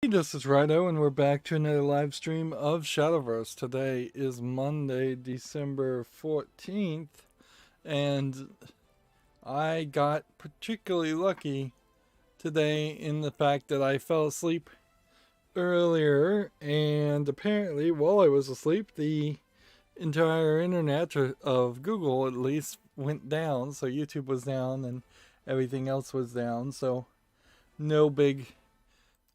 This is Rydo, and we're back to another live stream of Shadowverse. Today is Monday, December 14th, and I got particularly lucky today in the fact that I fell asleep earlier, and apparently, while I was asleep, the entire internet of Google at least went down. So YouTube was down, and everything else was down. So no big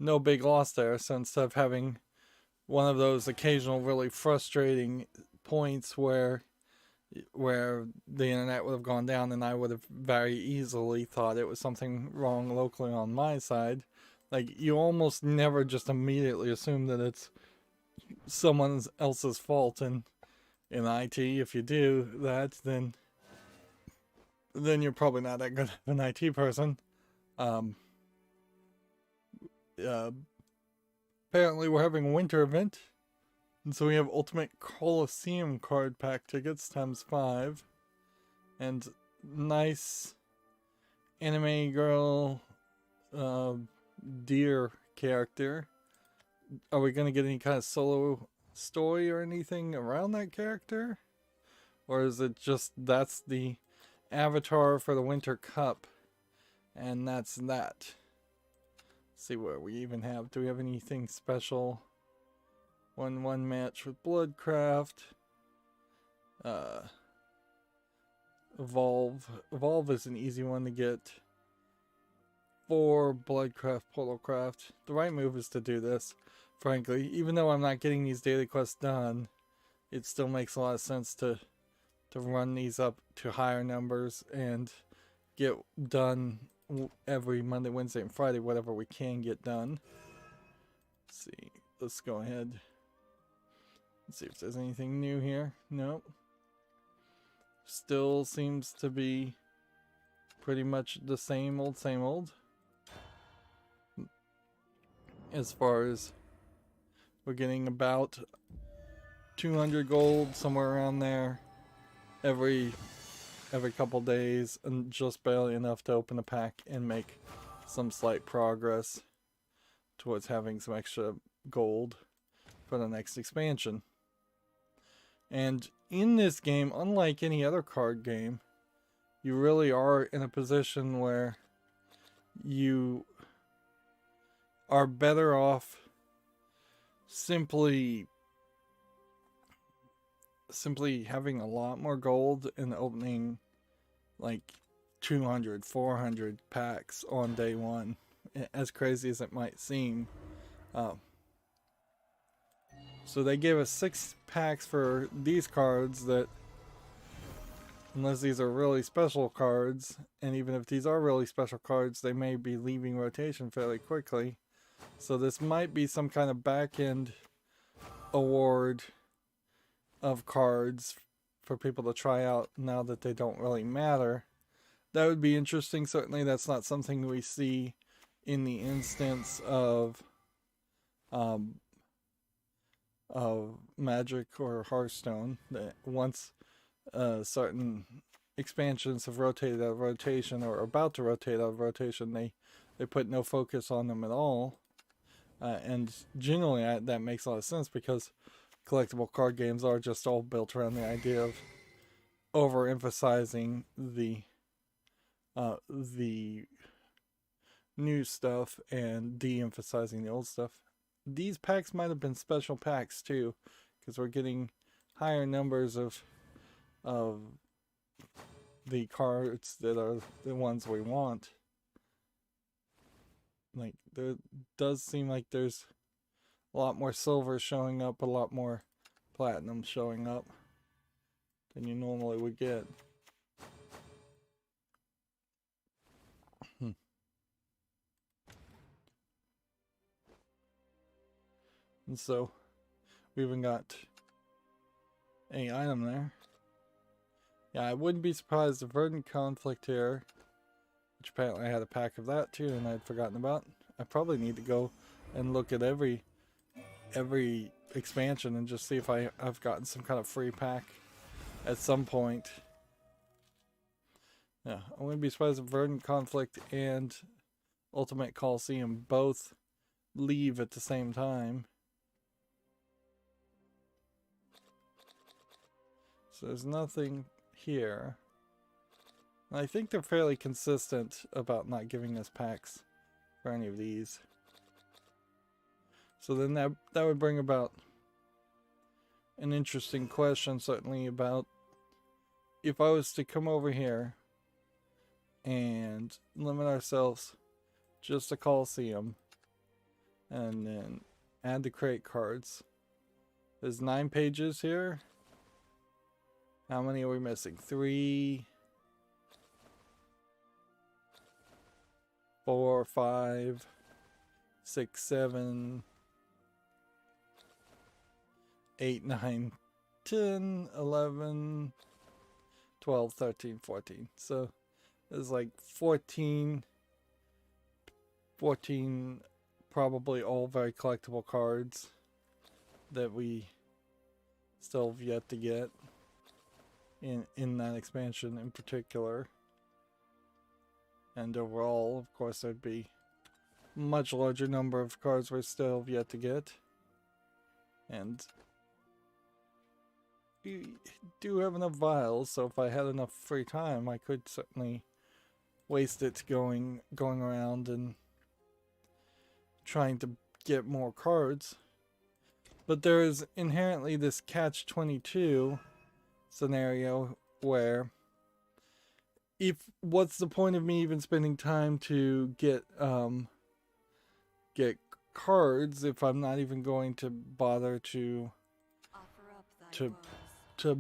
no big loss there. So instead of having one of those occasional really frustrating points where the internet would have gone down and I would have very easily thought it was something wrong locally on my side, like you almost never just immediately assume that it's someone else's fault in IT. If you do that, then you're probably not that good of an IT person. Um, uh, Apparently we're having a winter event, and so we have Ultimate Coliseum card pack tickets times 5, and nice anime girl deer character. Are we gonna get any kind of solo story or anything around that character? Or is it just that's the avatar for the Winter Cup, and that's that? See what we even have. Do we have anything special? 1-1 match with Bloodcraft. Evolve is an easy one to get. 4 Bloodcraft, Portalcraft. The right move is to do this, frankly. Even though I'm not getting these daily quests done, it still makes a lot of sense to run these up to higher numbers and get done every Monday, Wednesday, and Friday, whatever we can get done. Let's see. Let's go ahead. Let's see if there's anything new here. Nope. Still seems to be pretty much the same old, same old. As far as we're getting about 200 gold, somewhere around there, every couple days, and just barely enough to open a pack and make some slight progress towards having some extra gold for the next expansion. And in this game, unlike any other card game, you really are in a position where you are better off simply having a lot more gold and opening like 200, 400 packs on day one, as crazy as it might seem. So they gave us 6 packs for these cards that, unless these are really special cards, and even if these are really special cards, they may be leaving rotation fairly quickly. So this might be some kind of back-end award of cards for people to try out now that they don't really matter. That would be interesting. Certainly that's not something we see in the instance of Magic or Hearthstone. That once certain expansions have rotated out of rotation or are about to rotate out of rotation, they put no focus on them at all. And generally that makes a lot of sense, because collectible card games are just all built around the idea of overemphasizing the new stuff and de-emphasizing the old stuff. These packs might have been special packs too, because we're getting higher numbers of the cards that are the ones we want. Like, there does seem like there's a lot more silver showing up, a lot more platinum showing up than you normally would get. And so we even got an item there. Yeah, I wouldn't be surprised if Verdant Conflict here, which apparently I had a pack of that too and I'd forgotten about. I probably need to go and look at every expansion and just see if I've gotten some kind of free pack at some point. Yeah, I wouldn't be surprised if Verdant Conflict and Ultimate Coliseum both leave at the same time. So there's nothing here. And I think they're fairly consistent about not giving us packs for any of these. So then that would bring about an interesting question, certainly, about if I was to come over here and limit ourselves just to Coliseum and then add the crate cards. There's 9 pages here. How many are we missing? 3, 4, 5, 6, 7, 8, 9, 10, 11, 12, 13, 14. So there's like 14 probably all very collectible cards that we still have yet to get in that expansion in particular. And overall, of course, there'd be a much larger number of cards we still have yet to get. And we do have enough vials, so if I had enough free time, I could certainly waste it going around and trying to get more cards. But there is inherently this catch-22 scenario where what's the point of me even spending time to get cards if I'm not even going to bother to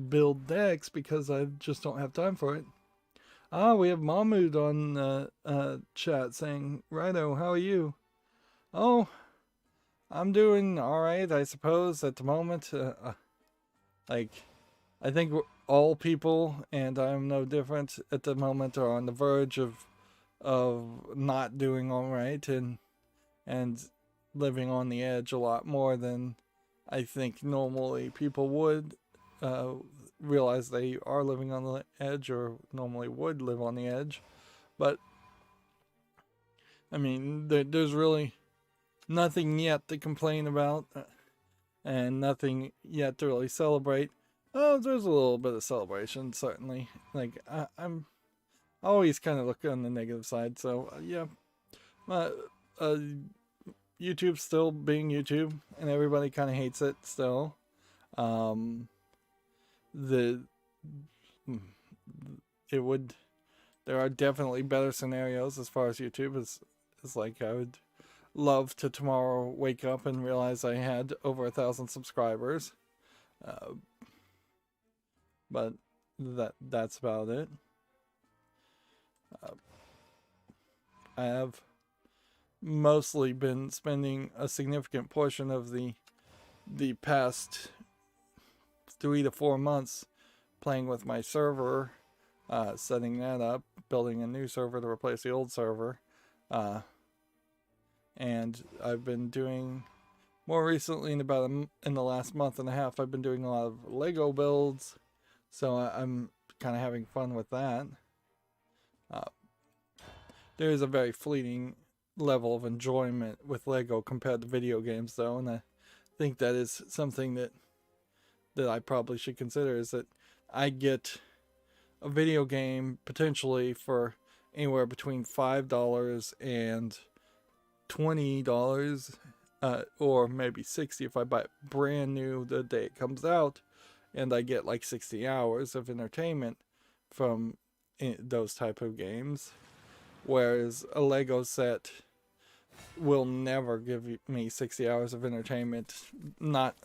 build decks because I just don't have time for it. We have Mahmood on chat saying, Rydo, how are you? Oh, I'm doing alright, I suppose, at the moment. Like, I think all people, and I'm no different at the moment, are on the verge of not doing alright and living on the edge a lot more than I think normally people would realize they are living on the edge or normally would live on the edge. But, I mean, there's really nothing yet to complain about and nothing yet to really celebrate. Oh, there's a little bit of celebration, certainly. Like, I'm always kind of looking on the negative side, so yeah. YouTube's still being YouTube, and everybody kind of hates it still. There are definitely better scenarios as far as YouTube is like. I would love to tomorrow wake up and realize I had over 1,000 subscribers. But that's about it. I have mostly been spending a significant portion of the past 3 to 4 months playing with my server, setting that up, building a new server to replace the old server, and I've been doing more recently in the last month and a half. I've been doing a lot of Lego builds, so I'm kind of having fun with that. There is a very fleeting level of enjoyment with Lego compared to video games, though, and I think that is something that I probably should consider, is that I get a video game potentially for anywhere between $5 and $20, or maybe $60 if I buy it brand new the day it comes out, and I get like 60 hours of entertainment from those type of games, whereas a Lego set will never give me 60 hours of entertainment, not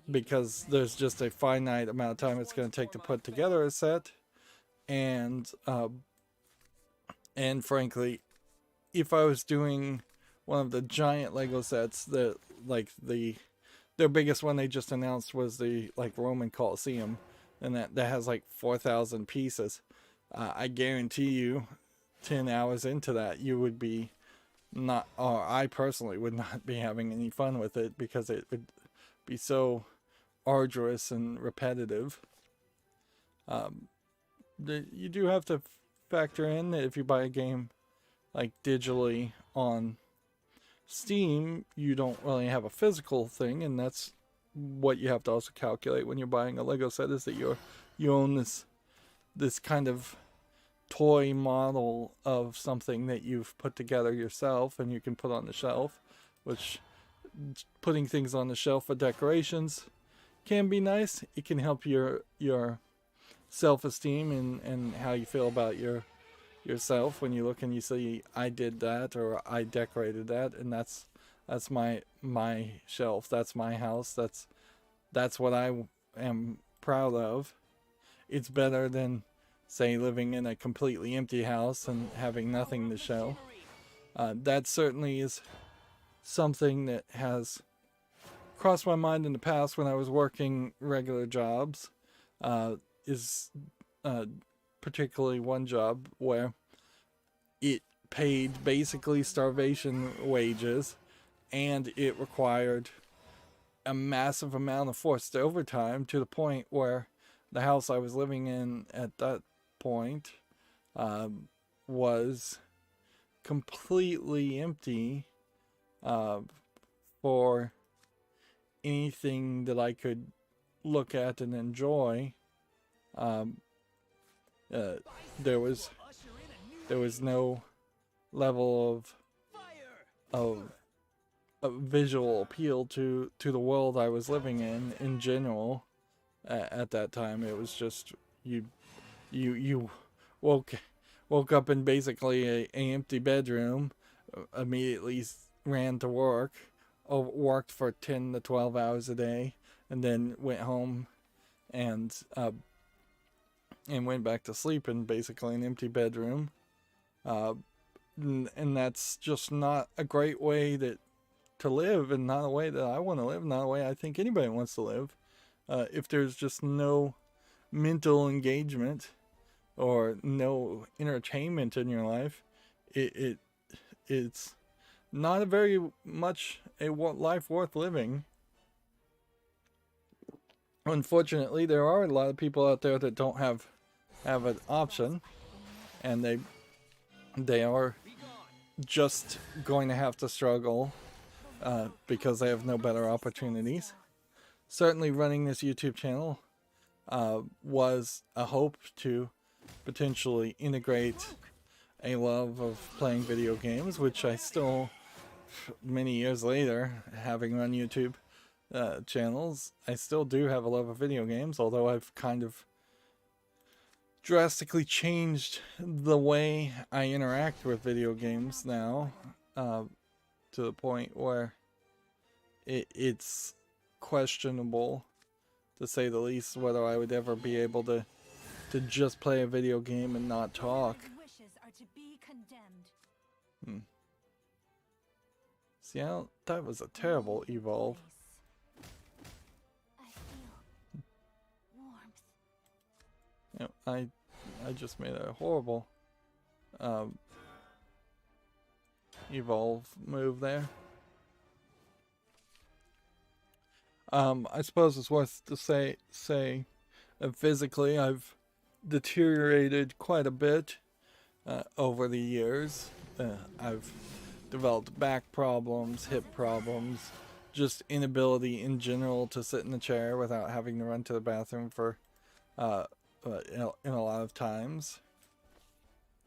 because there's just a finite amount of time it's going to take to put together a set, and frankly, if I was doing one of the giant Lego sets that, like, their biggest one they just announced was the Roman Colosseum, and that has like 4,000 pieces, I guarantee you 10 hours into that you would be not, or I personally would not be having any fun with it, because it would be so arduous and repetitive. You do have to factor in that if you buy a game like digitally on Steam, you don't really have a physical thing, and that's what you have to also calculate when you're buying a Lego set, is that you own this kind of toy model of something that you've put together yourself and you can put on the shelf, which putting things on the shelf for decorations can be nice. It can help your self-esteem and how you feel about yourself when you look and you see, I did that, or I decorated that, and that's my shelf, that's my house, that's what I am proud of. It's better than, say, living in a completely empty house and having nothing to show. That certainly is something that has crossed my mind in the past when I was working regular jobs. Is particularly one job where it paid basically starvation wages, and it required a massive amount of forced overtime, to the point where the house I was living in at that point was completely empty for anything that I could look at and enjoy. There was no level of visual appeal to the world I was living in general. At that time, it was just you woke up in basically a empty bedroom, immediately ran to work, worked for 10 to 12 hours a day, and then went home and went back to sleep in basically an empty bedroom. And that's just not a great way to live, and not a way that I want to live, not a way I think anybody wants to live. If there's just no mental engagement or no entertainment in your life, it's not a very much a life worth living. Unfortunately, there are a lot of people out there that don't have an option, and they are just going to have to struggle because they have no better opportunities. Certainly, running this YouTube channel was a hope to potentially integrate a love of playing video games, which I still, many years later, having run YouTube channels, I still do have a love of video games, although I've kind of drastically changed the way I interact with video games now, to the point where it's questionable, to say the least, whether I would ever be able to just play a video game and not talk. See, that was a terrible evolve. You know, I just made a horrible evolve move there. I suppose it's worth to say physically I've deteriorated quite a bit over the years. I've developed back problems, hip problems, just inability in general to sit in the chair without having to run to the bathroom for in a lot of times.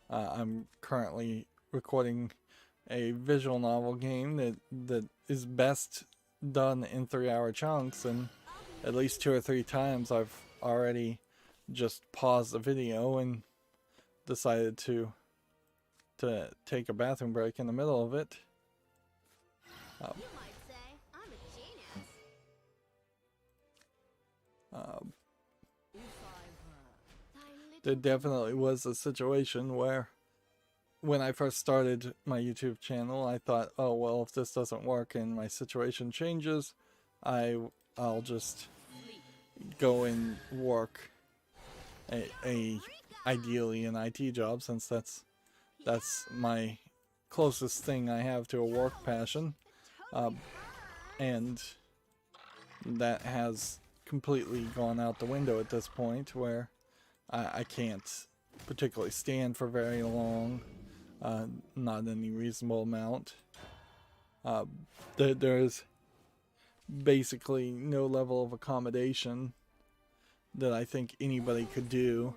I'm currently recording a visual novel game that is best done in 3-hour chunks, and at least 2 or 3 times I've already just paused the video and decided to take a bathroom break in the middle of it. You might say I'm a genius. There definitely was a situation where, when I first started my YouTube channel, I thought, oh well, if this doesn't work and my situation changes, I'll just go and work ideally an IT job, since that's my closest thing I have to a work passion, and that has completely gone out the window at this point, where I can't particularly stand for very long, not any reasonable amount. Uh, there's basically no level of accommodation that I think anybody could do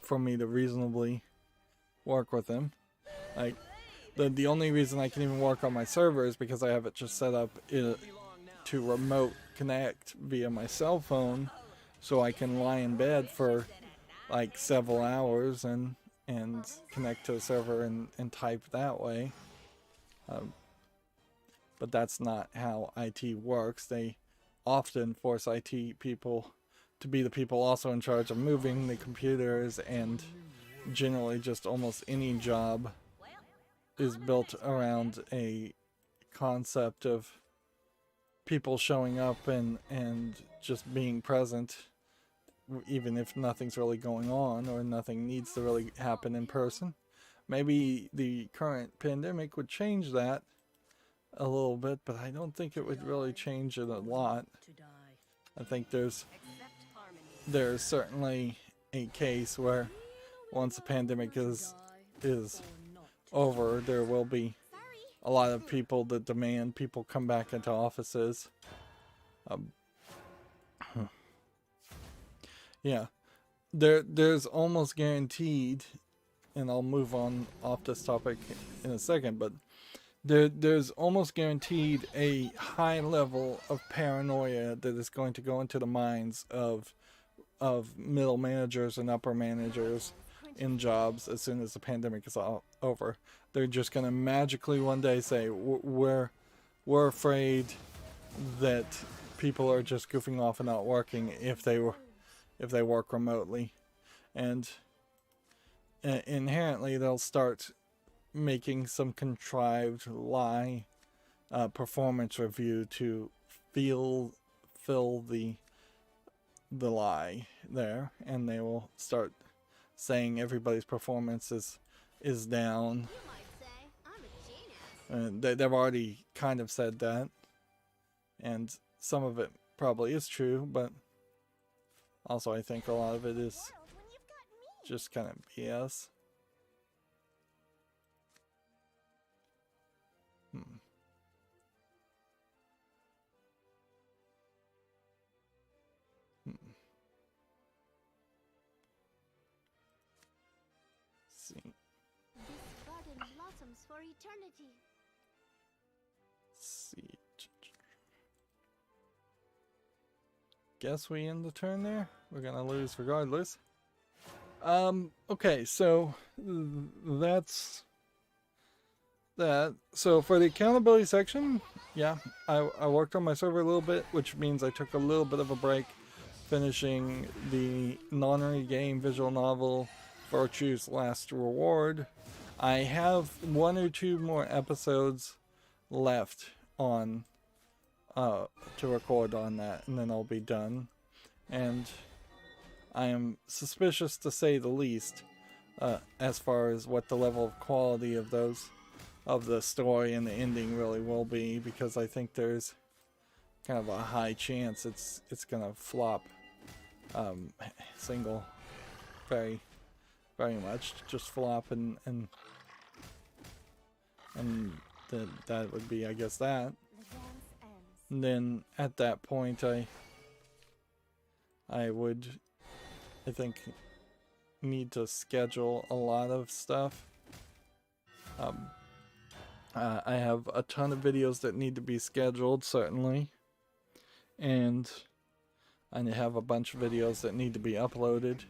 for me to reasonably work with him. Like, the only reason I can even work on my server is because I have it just set up to remote connect via my cell phone, so I can lie in bed for like several hours and connect to a server and type that way. But that's not how IT works. They often force IT people to be the people also in charge of moving the computers, and generally just almost any job is built around a concept of people showing up and just being present, even if nothing's really going on or nothing needs to really happen in person. Maybe the current pandemic would change that a little bit, but I don't think it would really change it a lot. I think there's certainly a case where once the pandemic is over, there will be a lot of people that demand people come back into offices. Yeah, there's almost guaranteed, and I'll move on off this topic in a second, but there's almost guaranteed a high level of paranoia that is going to go into the minds of middle managers and upper managers in jobs as soon as the pandemic is all over. They're just going to magically one day say, we're afraid that people are just goofing off and not working if they work remotely, and inherently they'll start making some contrived lie performance review to fill the lie there, and they will start saying everybody's performance is down. They've already kind of said that, and some of it probably is true, but also I think a lot of it is just kind of BS. See. This garden blossoms for eternity. See. Guess we end the turn there. We're gonna lose regardless. Okay, so that's that. So for the accountability section, yeah, I worked on my server a little bit, which means I took a little bit of a break finishing the non-game visual novel Virtue's Last Reward. I have 1 or 2 more episodes left on to record on that, and then I'll be done. And I am suspicious, to say the least, as far as what the level of quality of the story and the ending really will be, because I think there's kind of a high chance it's gonna flop single very much, just flop, and that would be, I guess, that. And then at that point I would, I think, need to schedule a lot of stuff. I have a ton of videos that need to be scheduled, certainly, and I have a bunch of videos that need to be uploaded.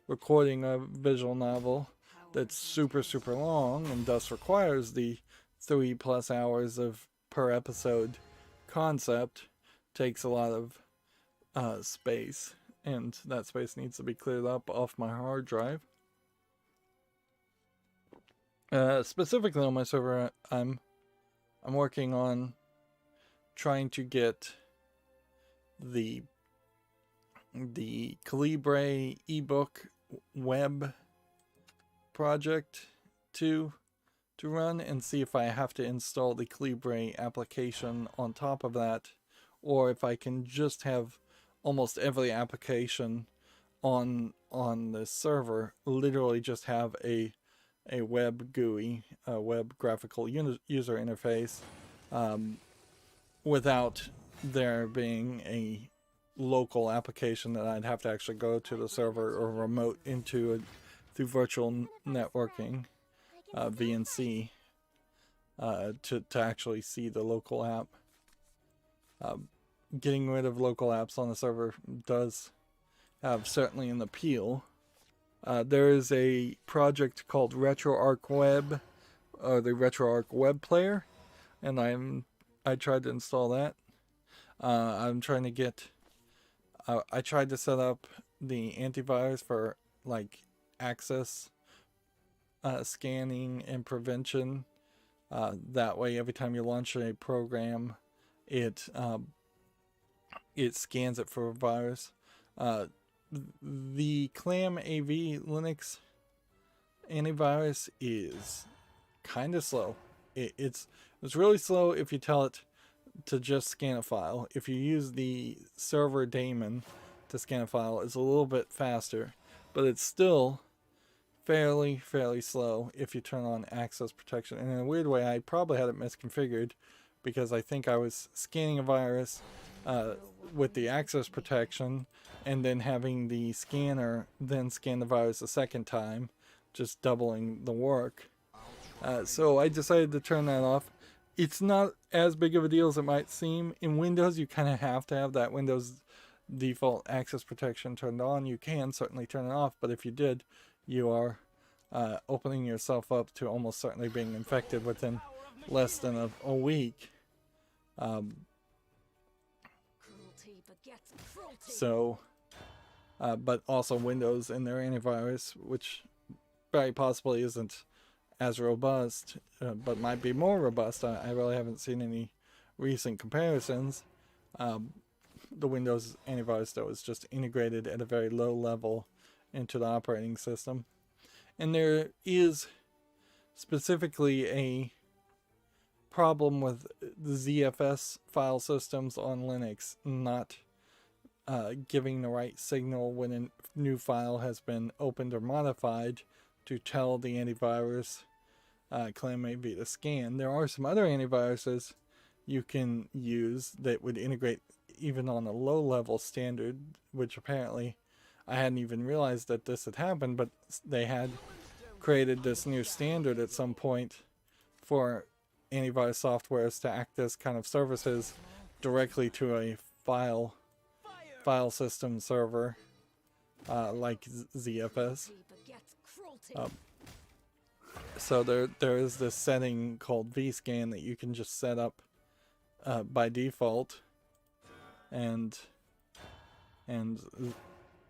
Recording a visual novel that's super long and thus requires the 3+ hours of per episode concept takes a lot of space, and that space needs to be cleared up off my hard drive. Specifically on my server, I'm working on trying to get the Calibre ebook web project to run, and see if I have to install the Calibre application on top of that, or if I can just have almost every application on the server literally just have a web GUI, a web graphical user interface, without there being a local application that I'd have to actually go to the server or remote into it through virtual networking, VNC, to actually see the local app. Getting rid of local apps on the server does have certainly an appeal. There is a project called RetroArch Web, or the RetroArch Web Player, and I tried to install that. I'm trying to get. I tried to set up the antivirus for like access scanning and prevention. That way, every time you launch a program, it scans it for a virus. The Clam AV Linux antivirus is kind of slow. It's really slow if you tell it to just scan a file. If you use the server daemon to scan a file, it's a little bit faster, but it's still fairly slow if you turn on access protection. And in a weird way, I probably had it misconfigured because I think I was scanning a virus with the access protection and then having the scanner then scan the virus a second time, just doubling the work. So I decided to turn that off. It's not as big of a deal as it might seem. In Windows, you kind of have to have that Windows default access protection turned on. You can certainly turn it off, but if you did, you are opening yourself up to almost certainly being infected within less than a week. But also Windows and their antivirus, which very possibly isn't as robust, but might be more robust. I really haven't seen any recent comparisons. The Windows antivirus, though, is just integrated at a very low level into the operating system. And there is specifically a problem with the ZFS file systems on Linux not giving the right signal when a new file has been opened or modified to tell the antivirus Clam AV to scan. There are some other antiviruses you can use that would integrate even on a low level standard, which apparently I hadn't even realized that this had happened, but they had created this new standard at some point for antivirus softwares to act as kind of services directly to a file system server like ZFS. So there is this setting called vscan that you can just set up by default, and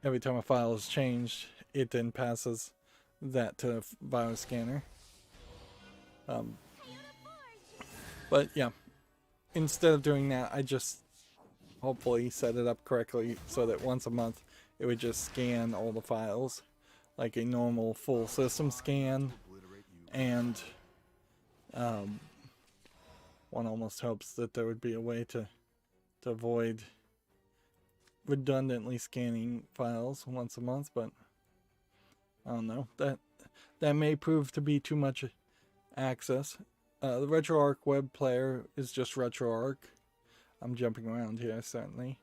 every time a file is changed, it then passes that to a virus scanner. But yeah, instead of doing that, I just hopefully set it up correctly so that once a month it would just scan all the files like a normal full system scan. And one almost hopes that there would be a way to avoid redundantly scanning files once a month, but I don't know. That may prove to be too much access. The RetroArch web player is just RetroArch. I'm jumping around here, certainly.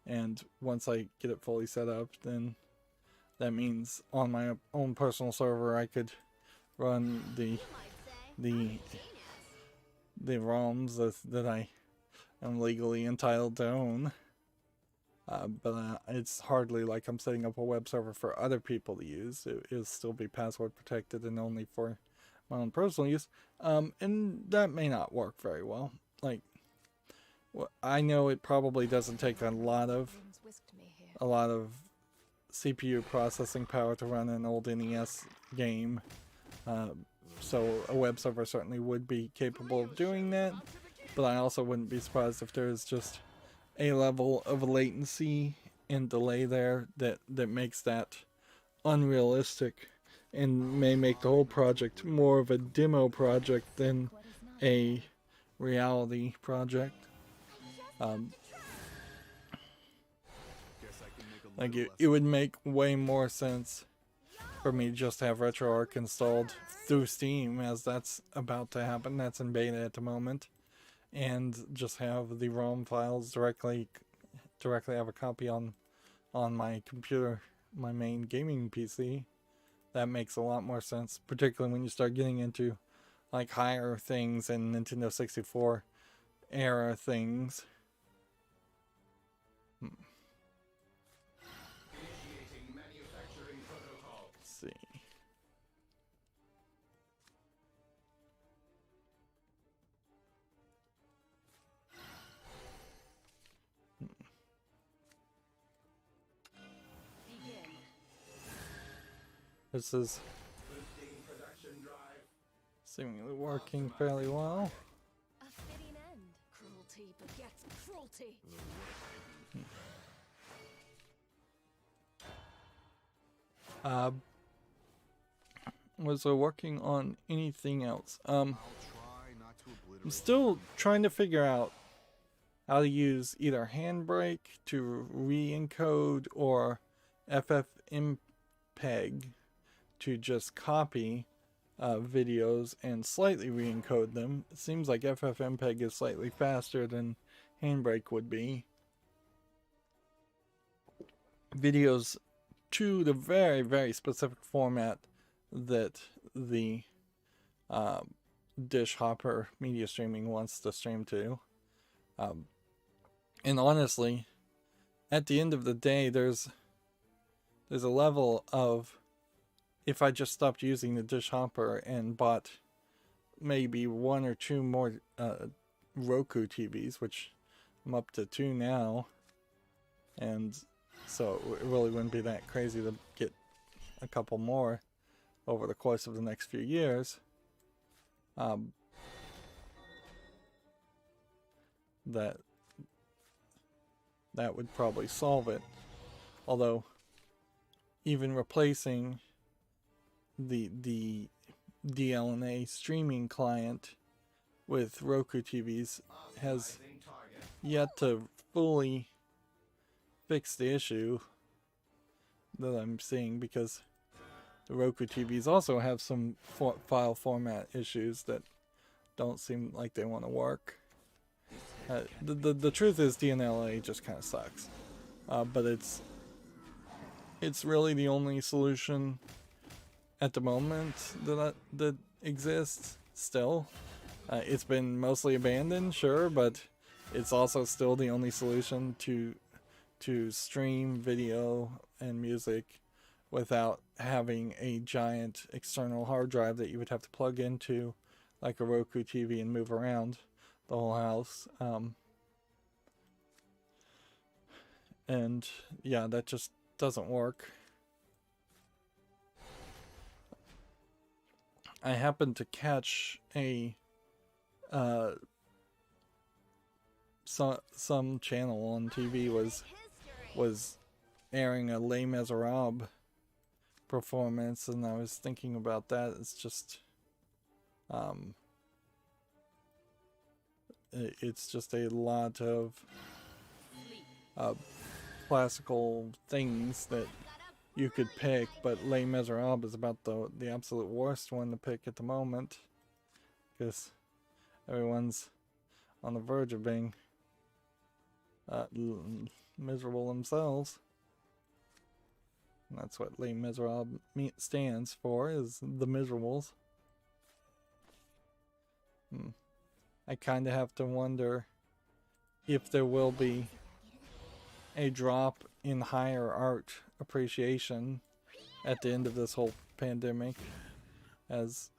And once I get it fully set up, then that means on my own personal server I could run the ROMs that I am legally entitled to own. But it's hardly like I'm setting up a web server for other people to use. It'll still be password protected and only for my own personal use. And that may not work very well. Like, I know it probably doesn't take a lot of CPU processing power to run an old NES game. So a web server certainly would be capable of doing that, but I also wouldn't be surprised if there's just a level of latency and delay there that makes that unrealistic and may make the whole project more of a demo project than a reality project. Like it would make way more sense for me just to have RetroArch installed through Steam, as that's about to happen. That's in beta at the moment. and just have the ROM files directly have a copy on my computer, my main gaming PC. That makes a lot more sense, particularly when you start getting into like higher things and Nintendo 64 era things. Let's see. This is seemingly working fairly well. A fitting end. Cruelty begets cruelty. Was I working on anything else? I'm still trying to figure out how to use either Handbrake to re-encode or FFmpeg to just copy videos and slightly re-encode them. It seems like FFmpeg is slightly faster than Handbrake would be. Videos to the very, very specific format that the Dish Hopper media streaming wants to stream to. And honestly, at the end of the day, there's a level of, if I just stopped using the Dish Hopper and bought maybe one or two more Roku TVs, which I'm up to 2 now, and so it really wouldn't be that crazy to get a couple more over the course of the next few years. That would probably solve it. Although, even replacing the DLNA streaming client with Roku TVs has yet to fully fix the issue that I'm seeing, because the Roku TVs also have some file format issues that don't seem like they want to work. The truth is DLNA just kind of sucks, but it's really the only solution at the moment that exists still. It's been mostly abandoned, sure, but it's also still the only solution to stream video and music without having a giant external hard drive that you would have to plug into like a Roku TV and move around the whole house. And yeah, that just doesn't work. I happened to catch a some channel on TV was airing a Les Miserables performance, and I was thinking about that. It's just it's just a lot of classical things that you could pick, but Les Miserables is about the absolute worst one to pick at the moment, because everyone's on the verge of being miserable themselves. And that's what Les Miserables stands for, is the miserables. I kind of have to wonder if there will be a drop in higher art appreciation at the end of this whole pandemic, as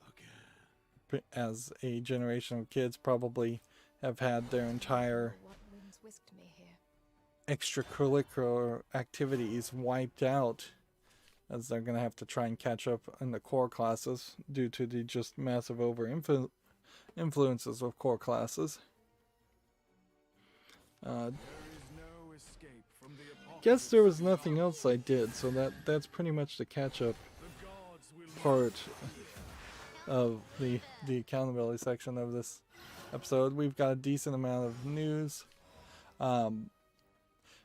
a generation of kids probably have had their entire extracurricular activities wiped out, as they're going to have to try and catch up in the core classes due to the just massive influences of core classes. Guess there was nothing else I did, so that's pretty much the catch-up part of the accountability section of this episode. We've got a decent amount of news,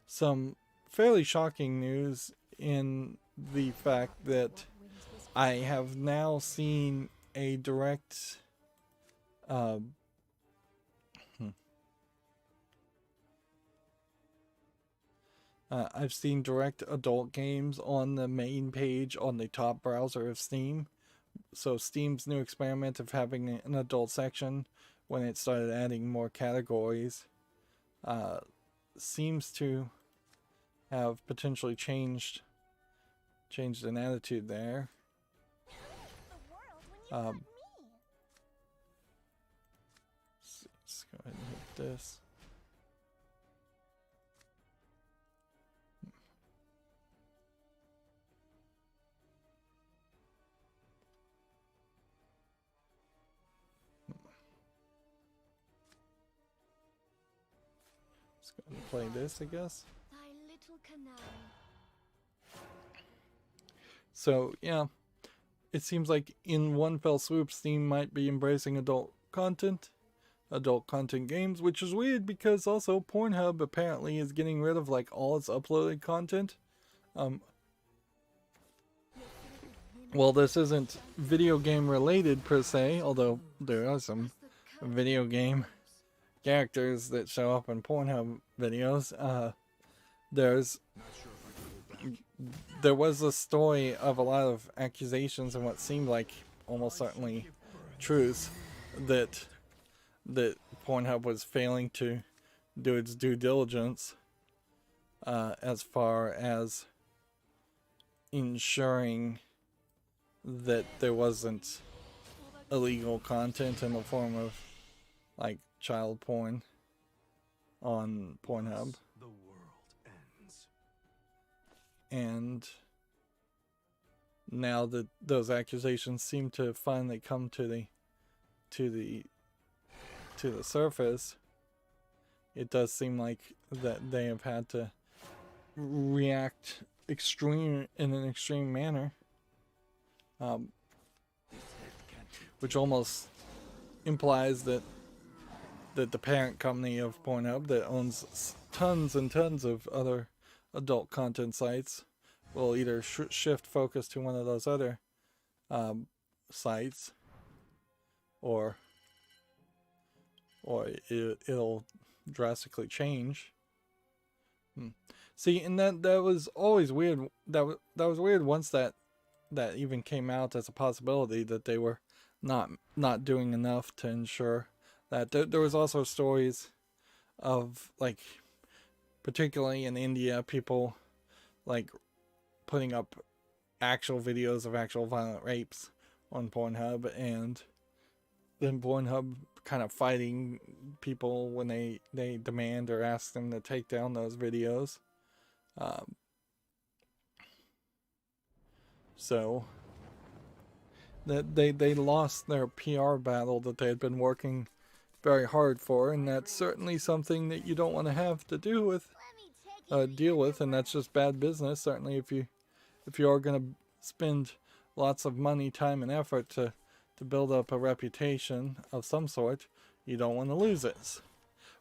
some fairly shocking news in the fact that I have now seen a direct I've seen direct adult games on the main page on the top browser of Steam. So Steam's new experiment of having an adult section when it started adding more categories seems to have potentially changed an attitude there. Let's go ahead and hit this. Let's go ahead and play this, I guess. So, yeah, it seems like in one fell swoop, Steam might be embracing adult content games, which is weird because also Pornhub apparently is getting rid of like all its uploaded content. Well, this isn't video game related per se, although there are some video game characters that show up in Pornhub videos. There was a story of a lot of accusations and what seemed like almost certainly truth that Pornhub was failing to do its due diligence as far as ensuring that there wasn't illegal content in the form of like child porn on Pornhub. And now that those accusations seem to finally come to the surface, it does seem like that they have had to react in an extreme manner, which almost implies that the parent company of Pornhub that owns tons and tons of other adult content sites will either shift focus to one of those other sites, or it'll drastically change. See, and that was always weird. That was weird once that even came out as a possibility, that they were not doing enough to ensure that. There was also stories of, like, particularly in India, people like putting up actual videos of actual violent rapes on Pornhub, and then Pornhub kind of fighting people when they demand or ask them to take down those videos. So that they lost their PR battle that they had been working very hard for, and that's certainly something that you don't want to have to deal with, and that's just bad business. Certainly, if you are going to spend lots of money, time, and effort to build up a reputation of some sort, you don't want to lose it.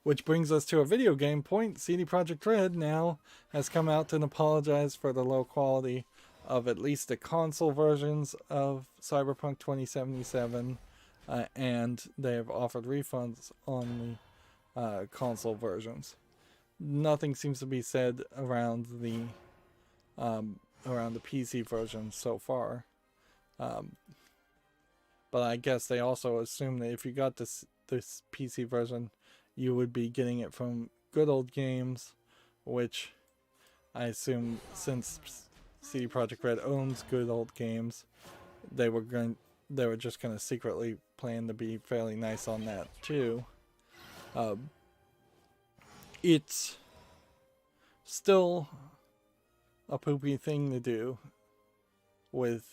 Which brings us to a video game point. CD Projekt Red now has come out and apologized for the low quality of at least the console versions of Cyberpunk 2077, and they have offered refunds on the console versions. Nothing seems to be said around the PC version so far, but I guess they also assume that if you got this PC version, you would be getting it from Good Old Games, which I assume, since CD Projekt Red owns Good Old Games, they were just gonna secretly plan to be fairly nice on that too. It's still a poopy thing to do, without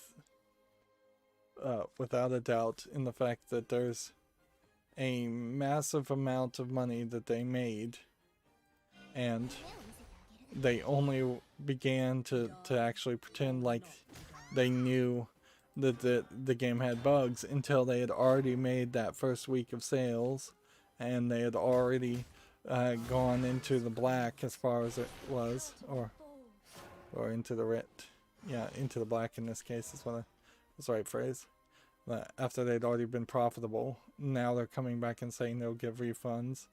a doubt, in the fact that there's a massive amount of money that they made, and they only began to actually pretend like they knew that the game had bugs until they had already made that first week of sales, and they had already gone into the black as far as it was, or into the red. Yeah, into the black in this case is the right phrase. After they'd already been profitable, now they're coming back and saying they'll give refunds.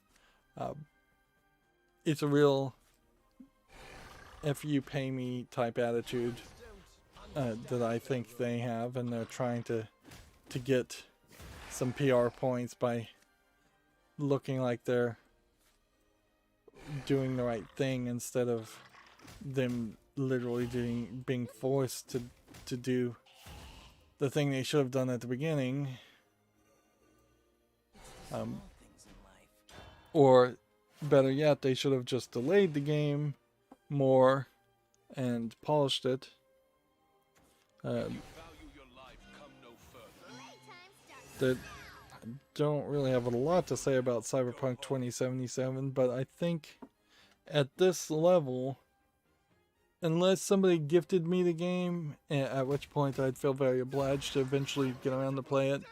It's a real if you pay me type attitude that I think they have, and they're trying to get some PR points by looking like they're doing the right thing instead of them literally being forced to do the thing they should have done at the beginning. Or better yet, they should have just delayed the game more and polished it. That I don't really have a lot to say about Cyberpunk 2077, but I think at this level, unless somebody gifted me the game, at which point I'd feel very obliged to eventually get around to play it,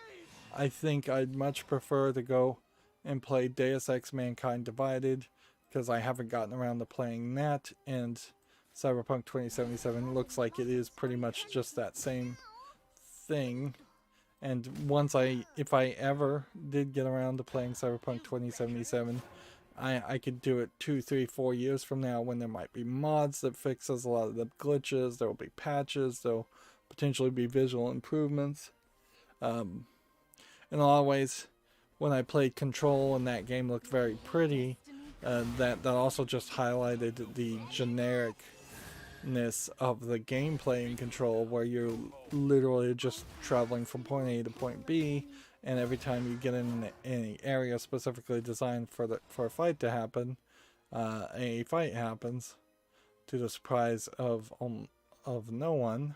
I think I'd much prefer to go and play Deus Ex Mankind Divided, because I haven't gotten around to playing that, and Cyberpunk 2077 looks like it is pretty much just that same thing. And if I ever did get around to playing Cyberpunk 2077, I could do it 2, 3, 4 years from now, when there might be mods that fixes a lot of the glitches, there will be patches, there'll potentially be visual improvements. In a lot of ways, when I played Control and that game looked very pretty, that also just highlighted the genericness of the gameplay in Control, where you're literally just traveling from point A to point B, and every time you get in any area specifically designed for a fight to happen, a fight happens, to the surprise of no one.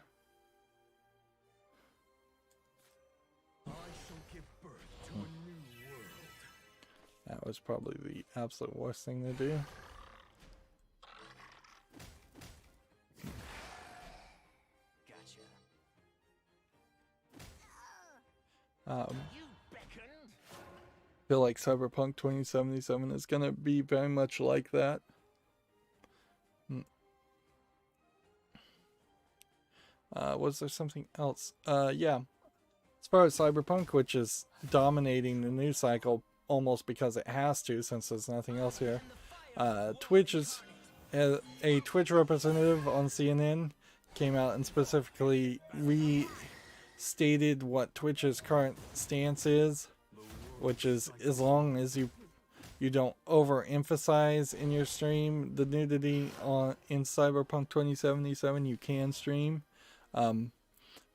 That was probably the absolute worst thing to do. Feel like Cyberpunk 2077 is going to be very much like that. Was there something else? Yeah. As far as Cyberpunk, which is dominating the news cycle almost because it has to, since there's nothing else here, Twitch is a Twitch representative on CNN came out and specifically restated what Twitch's current stance is, which is, as long as you don't overemphasize in your stream the nudity in Cyberpunk 2077, you can stream. Of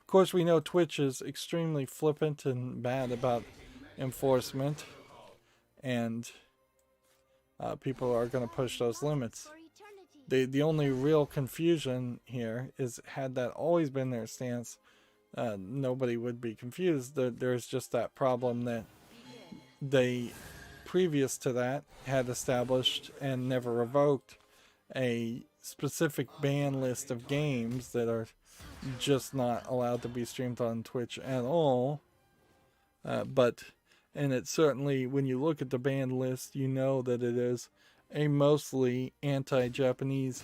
course, we know Twitch is extremely flippant and bad about enforcement, and people are going to push those limits. The only real confusion here is, had that always been their stance, nobody would be confused. There's just that problem that they, previous to that, had established and never revoked a specific ban list of games that are just not allowed to be streamed on Twitch at all. And it's certainly, when you look at the banned list, you know that it is a mostly anti-Japanese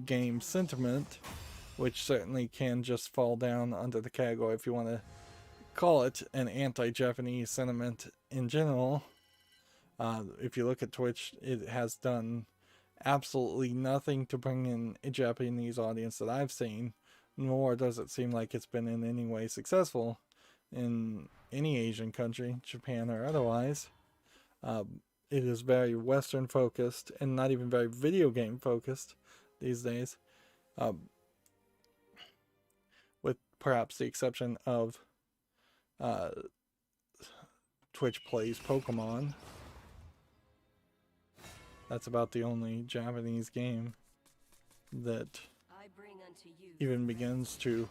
game sentiment, which certainly can just fall down under the category, if you want to call it an anti-Japanese sentiment in general. If you look at Twitch, it has done absolutely nothing to bring in a Japanese audience that I've seen, nor does it seem like it's been in any way successful in any Asian country, Japan or otherwise. It is very Western focused and not even very video game focused these days, with perhaps the exception of Twitch Plays Pokemon. That's about the only Japanese game that even begins to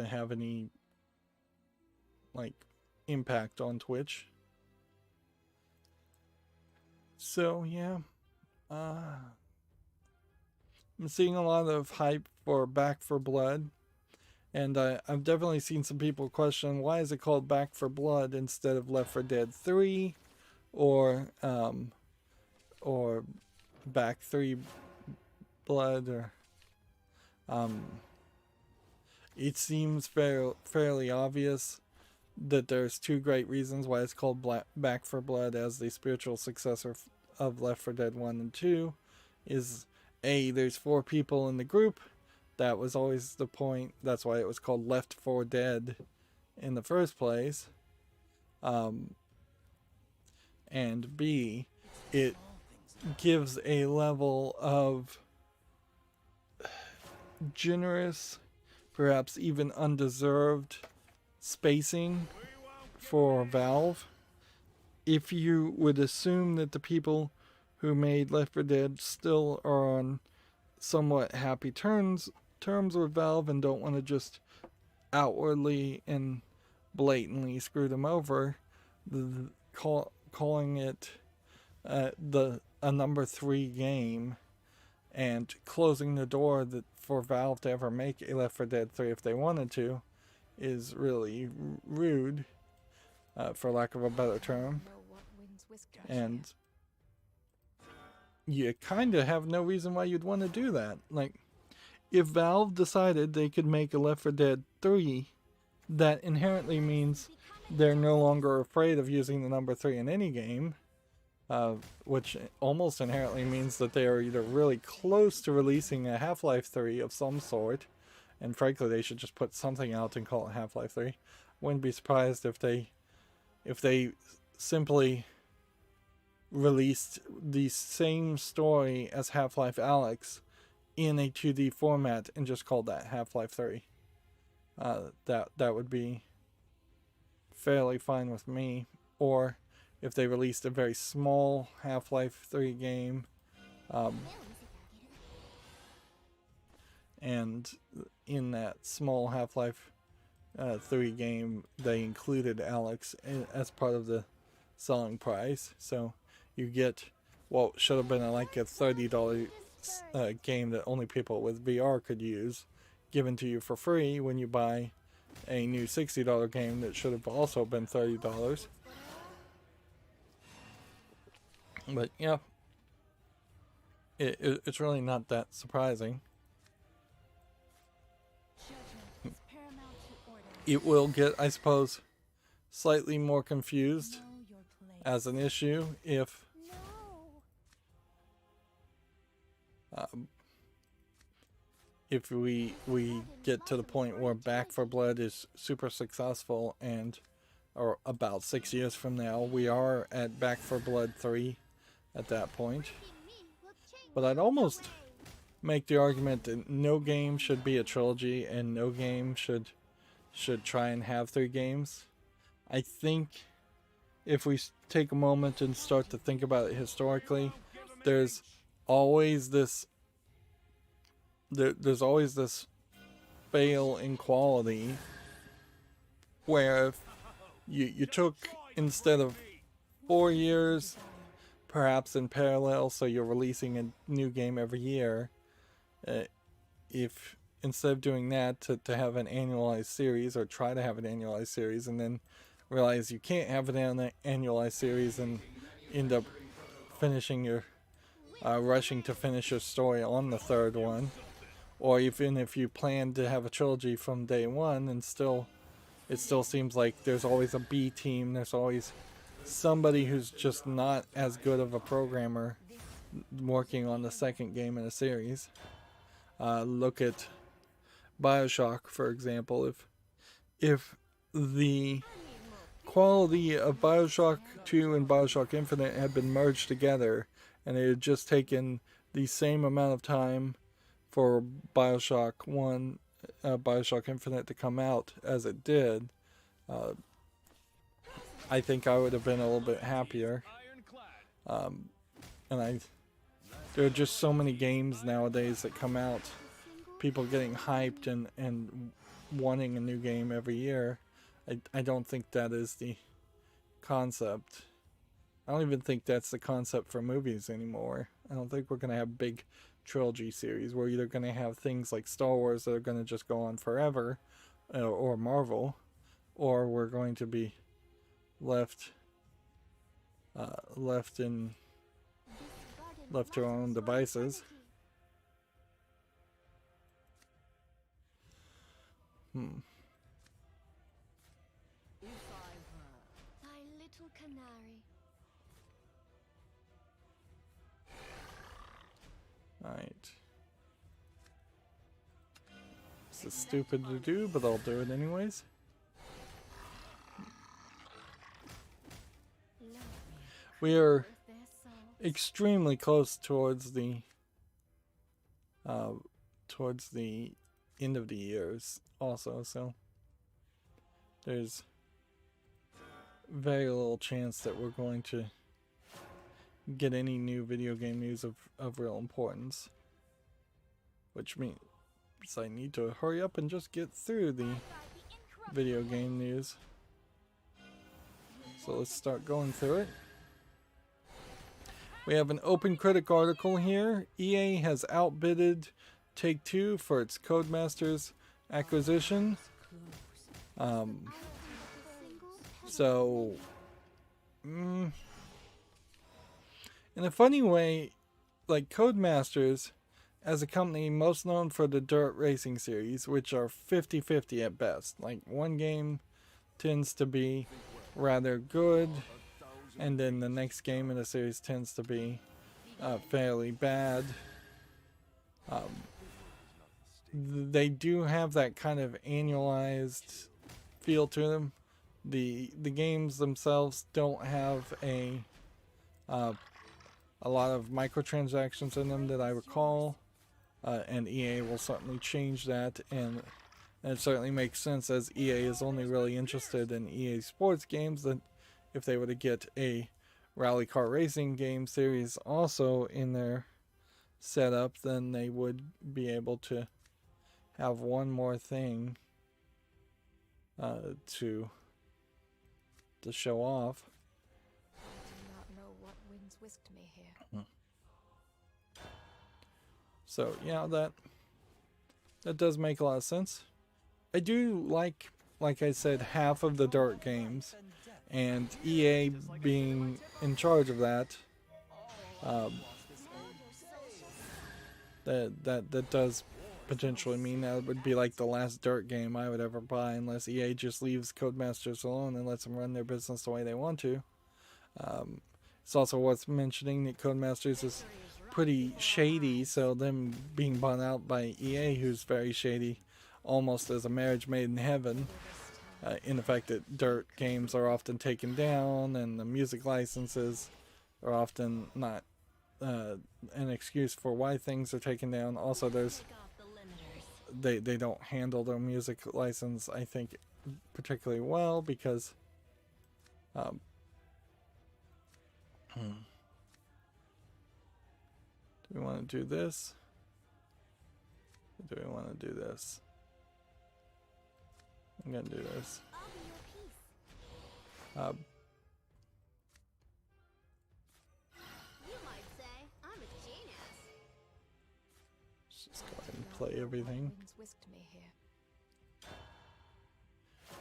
have any impact on Twitch. So yeah, I'm seeing a lot of hype for Back 4 Blood, and I've definitely seen some people question, why is it called Back 4 Blood instead of Left 4 Dead 3 or Back 3 Blood, or it seems fairly obvious that there's two great reasons why it's called Back for Blood as the spiritual successor of Left 4 Dead 1 and 2 is A, there's 4 people in the group. That was always the point. That's why it was called Left 4 Dead in the first place. And B, it gives a level of generous, perhaps even undeserved spacing for Valve. If you would assume that the people who made Left 4 Dead still are on somewhat happy terms with Valve and don't want to just outwardly and blatantly screw them over, calling it a number 3 game and closing the door that for Valve to ever make a Left 4 Dead 3 if they wanted to is really rude, for lack of a better term. And you kind of have no reason why you'd want to do that. Like, if Valve decided they could make a Left 4 Dead 3, that inherently means they're no longer afraid of using the number 3 in any game, which almost inherently means that they are either really close to releasing a Half-Life 3 of some sort, and frankly they should just put something out and call it Half-Life 3. Wouldn't be surprised if they simply released the same story as Half-Life Alyx in a 2D format and just called that Half-Life 3. That would be fairly fine with me. Or if they released a very small Half-Life 3 game, and in that small Half-Life 3 game they included Alyx as part of the selling price, so you get what should have been like a $30 game that only people with VR could use given to you for free when you buy a new $60 game that should have also been $30. But yeah, it's really not that surprising. It will get, I suppose, slightly more confused as an issue if we get to the point where Back 4 Blood is super successful, and or about 6 years from now we are at Back 4 Blood 3 at that point. But I'd almost make the argument that no game should be a trilogy and no game should try and have 3 games. I think if we take a moment and start to think about it historically, there's always this fail in quality where if you took, instead of 4 years perhaps in parallel, so you're releasing a new game every year, if instead of doing that to have an annualized series, or try to have an annualized series and then realize you can't have an annualized series and end up finishing your rushing to finish your story on the 3rd one, or even if you plan to have a trilogy from day one and it still seems like there's always a B team, there's always somebody who's just not as good of a programmer working on the 2nd game in a series. Look at BioShock, for example. If the quality of BioShock 2 and BioShock Infinite had been merged together, and it had just taken the same amount of time for BioShock 1, BioShock Infinite to come out as it did, I think I would have been a little bit happier. And there are just so many games nowadays that come out, people getting hyped and wanting a new game every year. I don't think that is the concept. I don't even think that's the concept for movies anymore. I don't think we're going to have big trilogy series. We're either going to have things like Star Wars that are going to just go on forever, or Marvel, or we're going to be left to our own devices. little canary. Alright. This is stupid to do, but I'll do it anyways. We are extremely close towards the end of the years also, so there's very little chance that we're going to get any new video game news of real importance, which means I need to hurry up and just get through the video game news. So let's start going through it. We have an Open Critic article here. EA has outbidded Take-Two for its Codemasters acquisition. In a funny way, like Codemasters, as a company most known for the Dirt Racing series, which are 50-50 at best. Like, one game tends to be rather good, and then the next game in the series tends to be fairly bad. They do have that kind of annualized feel to them. The games themselves don't have a lot of microtransactions in them that I recall, and EA will certainly change that, and it certainly makes sense as EA is only really interested in EA Sports games. That if they were to get a rally car racing game series also in their setup, then they would be able to have one more thing to show off. I do not know what winds whisked me here. So yeah, that does make a lot of sense. I do like I said, half of the Dirt games, and EA being in charge of that, that does potentially mean that would be like the last Dirt game I would ever buy, unless EA just leaves Codemasters alone and lets them run their business the way they want to. It's also worth mentioning that Codemasters is pretty shady, so them being bought out by EA, who's very shady, almost as a marriage made in heaven, in the fact that Dirt games are often taken down and the music licenses are often not an excuse for why things are taken down. Also, they don't handle their music license, I think, particularly well, because do we want to do this? Or do we want to do this? I'm gonna do this. You might say I'm a genius. Let's just go ahead and play everything. Winds whisked me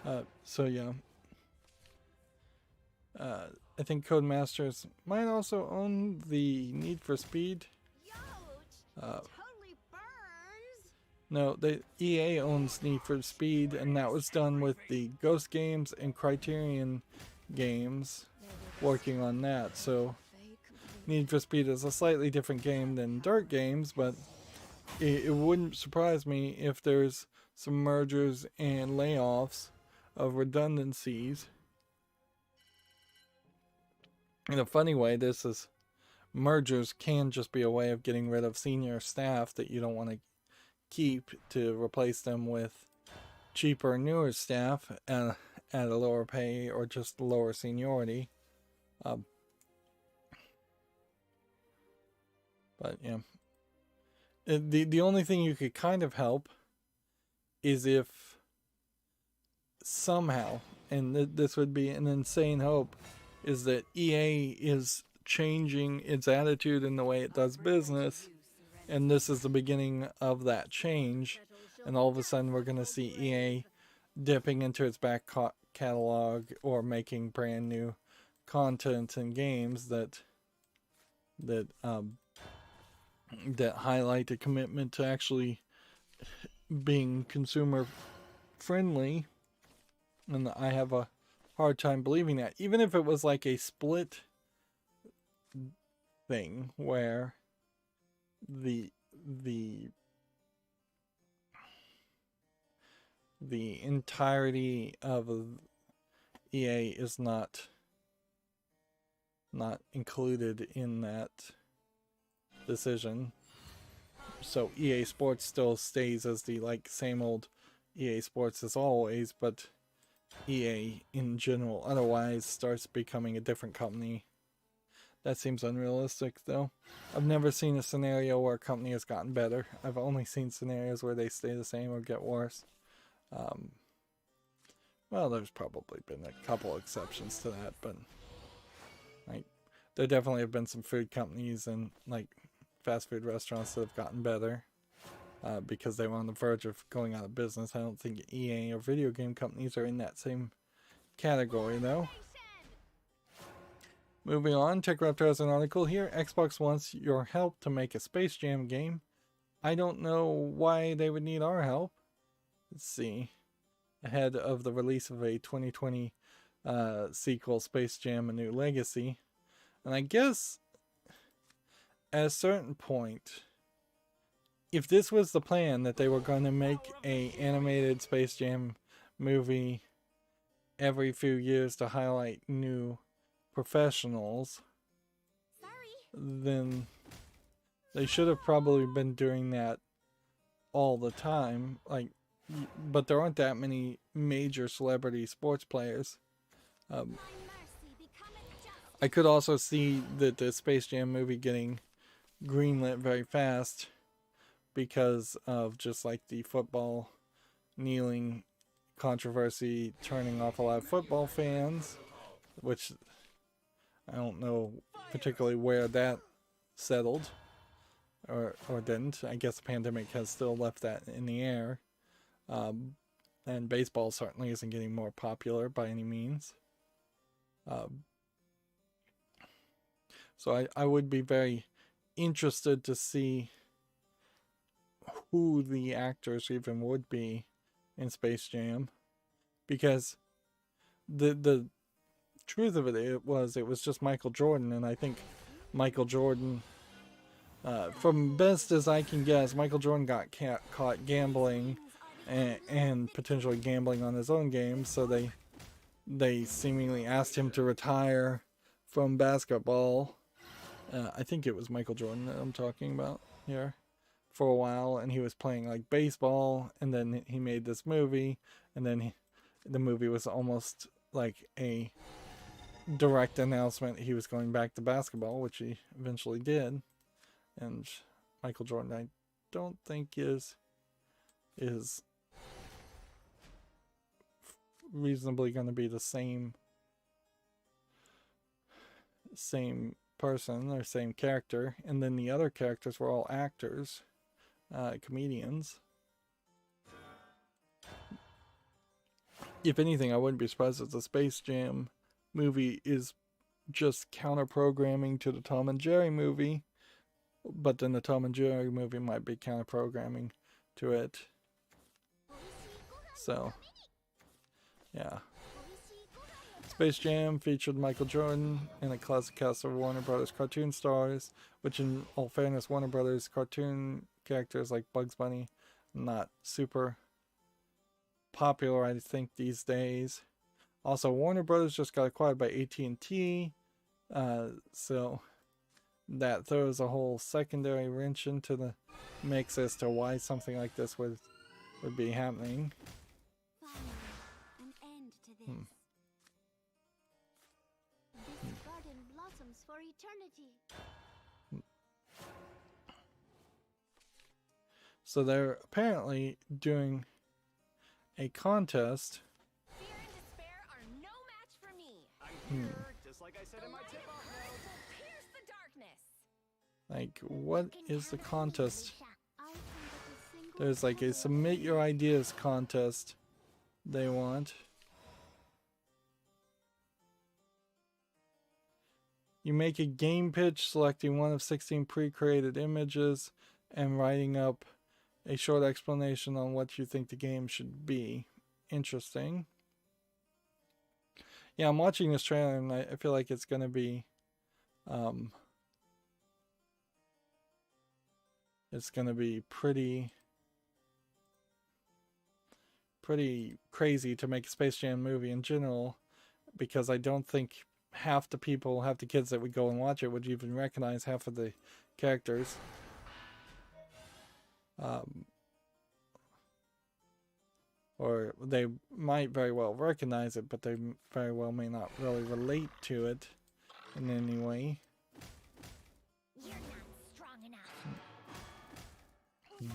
here. So yeah. I think Codemasters might also own the Need for Speed. Youch! Totally burns! No, EA owns Need for Speed, and that was done with the Ghost games and Criterion games working on that. So Need for Speed is a slightly different game than Dirt games, but it wouldn't surprise me if there's some mergers and layoffs of redundancies. In a funny way, mergers can just be a way of getting rid of senior staff that you don't want to keep to replace them with cheaper, newer staff at a lower pay or just lower seniority. But yeah, the only thing you could kind of help is if somehow, and this would be an insane hope, is that EA is changing its attitude in the way it does business, and this is the beginning of that change, and all of a sudden we're going to see EA dipping into its back catalog or making brand new content and games that highlight a commitment to actually being consumer friendly. And I have a hard time believing that. Even if it was like a split thing where the entirety of EA is not included in that decision. So EA Sports still stays as the same old EA Sports as always, but EA in general otherwise starts becoming a different company. That seems unrealistic though. I've never seen a scenario where a company has gotten better. I've only seen scenarios where they stay the same or get worse. Well, there's probably been a couple exceptions to that, but there definitely have been some food companies and fast food restaurants that have gotten better because they were on the verge of going out of business. I don't think EA or video game companies are in that same category though. Moving on, TechRaptor has an article here. Xbox wants your help to make a Space Jam game. I don't know why they would need our help. Let's see. Ahead of the release of a 2020 sequel, Space Jam: A New Legacy. And I guess at a certain point, if this was the plan that they were going to make a animated Space Jam movie every few years to highlight new professionals, then they should have probably been doing that all the time. But there aren't that many major celebrity sports players. I could also see that the Space Jam movie getting greenlit very fast because of just the football kneeling controversy turning off a lot of football fans, which I don't know particularly where that settled or didn't. I guess the pandemic has still left that in the air. And baseball certainly isn't getting more popular by any means. So I would be very interested to see who the actors even would be in Space Jam, because the truth of it was just Michael Jordan, and I think Michael Jordan, from best as I can guess, Michael Jordan got caught gambling and potentially gambling on his own game, so they seemingly asked him to retire from basketball. I think it was Michael Jordan that I'm talking about here, for a while, and he was playing baseball, and then he made this movie, and then the movie was almost like a direct announcement he was going back to basketball, which he eventually did. And Michael Jordan, I don't think is reasonably going to be the same person or same character. And then the other characters were all actors, comedians. If anything, I wouldn't be surprised if the Space Jam movie is just counter-programming to the Tom and Jerry movie, but then the Tom and Jerry movie might be counter-programming to it. So, yeah. Space Jam featured Michael Jordan and a classic cast of Warner Brothers cartoon stars, which in all fairness, Warner Brothers cartoon characters like Bugs Bunny, not super popular, I think, these days. Also, Warner Brothers just got acquired by AT&T, so that throws a whole secondary wrench into the mix as to why something like this would be happening. An end to this. This garden blossoms for eternity. So they're apparently doing a contest. Fear and despair are no match for me. I'm here, just like I said in my tip-off note. Pierce the darkness. What is the contest? I think that a single There's a submit your ideas contest they want. You make a game pitch selecting one of 16 pre-created images and writing up a short explanation on what you think the game should be. Interesting. Yeah, I'm watching this trailer and I feel like it's gonna be it's gonna be pretty crazy to make a Space Jam movie in general, because I don't think half the kids that would go and watch it would even recognize half of the characters. Or they might very well recognize it, but they very well may not really relate to it in any way. You're not strong enough. Let's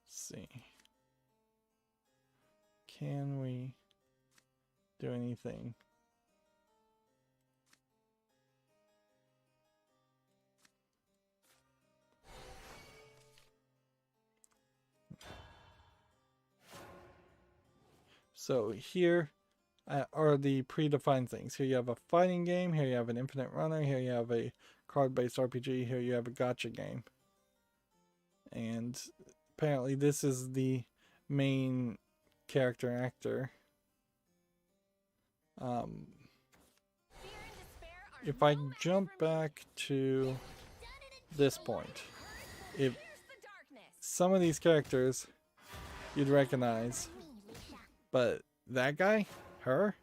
see. Can we do anything? So here are the predefined things. Here you have a fighting game, here you have an infinite runner, here you have a card-based RPG, here you have a gacha game. And apparently this is the main character actor. If I jump back to this point, if some of these characters you'd recognize, but that guy, her,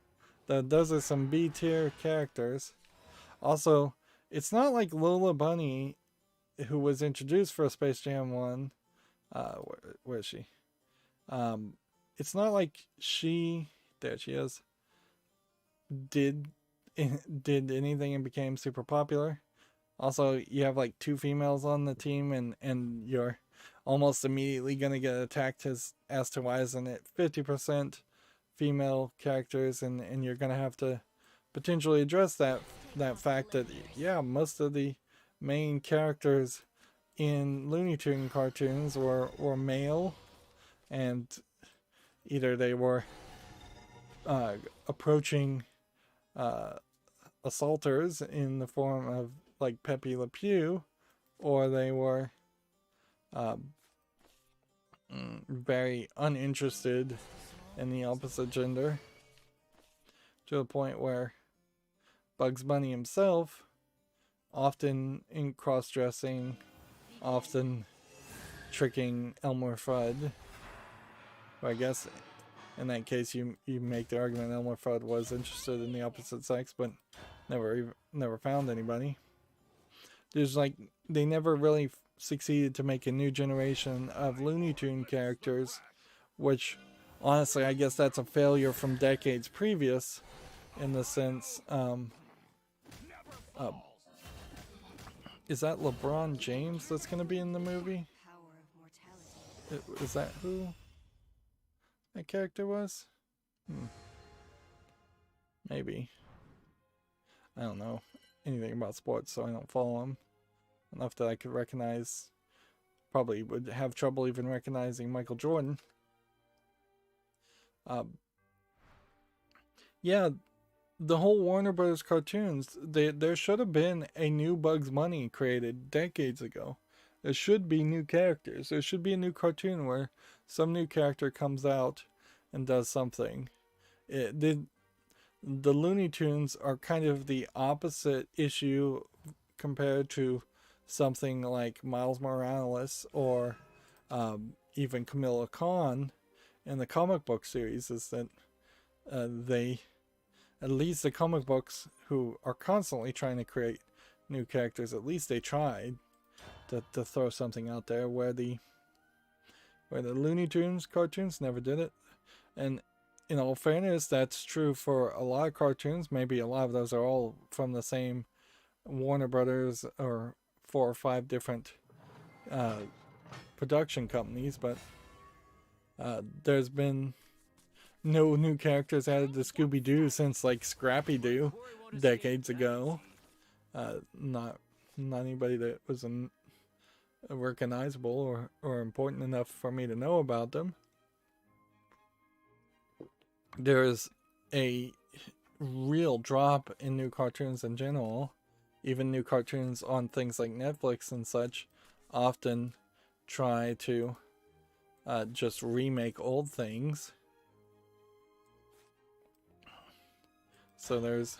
those are some B tier characters. Also, it's not like Lola Bunny, who was introduced for Space Jam 1. Where is she? It's not like she, there she is, did anything and became super popular. Also, you have like 2 females on the team, and you're almost immediately gonna get attacked as to why isn't it 50% female characters, and you're gonna have to potentially address that fact that, yeah, most of the main characters in Looney Tune cartoons were male, and either they were approaching assaulters in the form of like Pepe Le Pew, or they were very uninterested in the opposite gender, to the point where Bugs Bunny himself, often in cross-dressing, often tricking Elmer Fudd, who I guess in that case you make the argument Elmer Fudd was interested in the opposite sex, but never found anybody. There's like, they never really succeeded to make a new generation of Looney Tune characters, which honestly I guess that's a failure from decades previous, in the sense is that LeBron James that's going to be in the movie? Is that who that character was? Maybe. I don't know anything about sports, so I don't follow him enough that I could recognize. Probably would have trouble even recognizing Michael Jordan. Yeah, the whole Warner Brothers cartoons, there should have been a new Bugs Bunny created decades ago. There should be new characters. There should be a new cartoon where some new character comes out and does something. The Looney Tunes are kind of the opposite issue compared to something like Miles Morales or even Camilla Khan in the comic book series, is that they, at least the comic books, who are constantly trying to create new characters, at least they tried to throw something out there, where the Looney Tunes cartoons never did it. And in all fairness, that's true for a lot of cartoons. Maybe a lot of those are all from the same Warner Brothers or 4 or 5 different production companies, but there's been no new characters added to Scooby-Doo since like Scrappy-Doo decades ago. Not anybody that was recognizable or important enough for me to know about them. There is a real drop in new cartoons in general. Even new cartoons on things like Netflix and such often try to just remake old things. So there's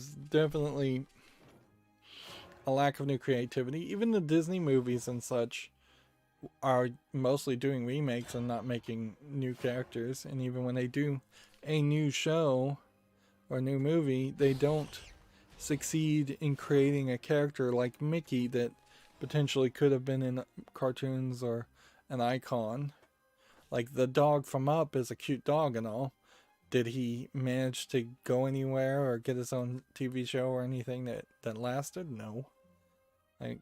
definitely a lack of new creativity. Even the Disney movies and such are mostly doing remakes and not making new characters. And even when they do a new show or new movie, they don't succeed in creating a character like Mickey that potentially could have been in cartoons or an icon. Like the dog from Up is a cute dog and all. Did he manage to go anywhere or get his own TV show or anything that lasted? No. Like,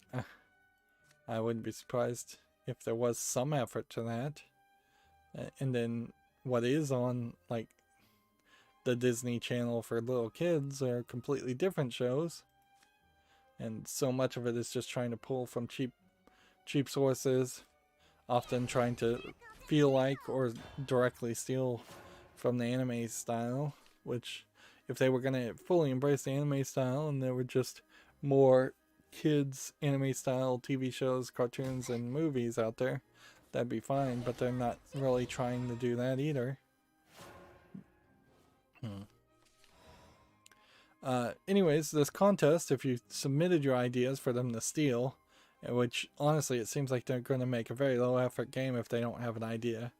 I wouldn't be surprised if there was some effort to that. And then what is on, like, the Disney Channel for little kids are completely different shows. And so much of it is just trying to pull from cheap sources, often trying to feel like or directly steal from the anime style, which if they were going to fully embrace the anime style and there were just more kids anime style TV shows, cartoons, and movies out there, that'd be fine, but they're not really trying to do that either. Anyways, this contest, if you submitted your ideas for them to steal, which honestly it seems like they're going to make a very low effort game if they don't have an idea,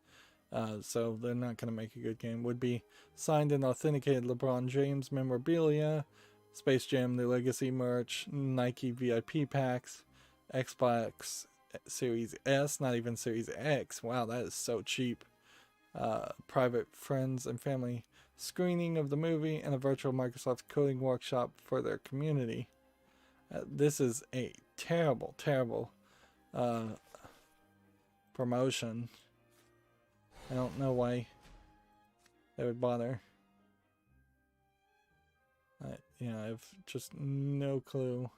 so they're not going to make a good game, would be signed and authenticated LeBron James memorabilia, Space Jam New Legacy merch, Nike VIP packs, Xbox Series S, not even Series X, wow, that is so cheap, private friends and family screening of the movie, and a virtual Microsoft coding workshop for their community. This is a terrible promotion. I don't know why they would bother. I have just no clue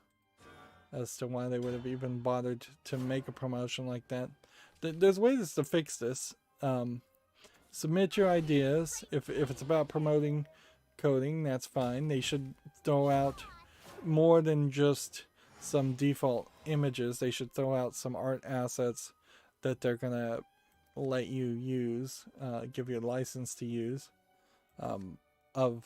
as to why they would have even bothered to make a promotion like that. There's ways to fix this. Submit your ideas. If it's about promoting coding, that's fine. They should throw out more than just some default images. They should throw out some art assets that they're gonna let you use, give you a license to use, of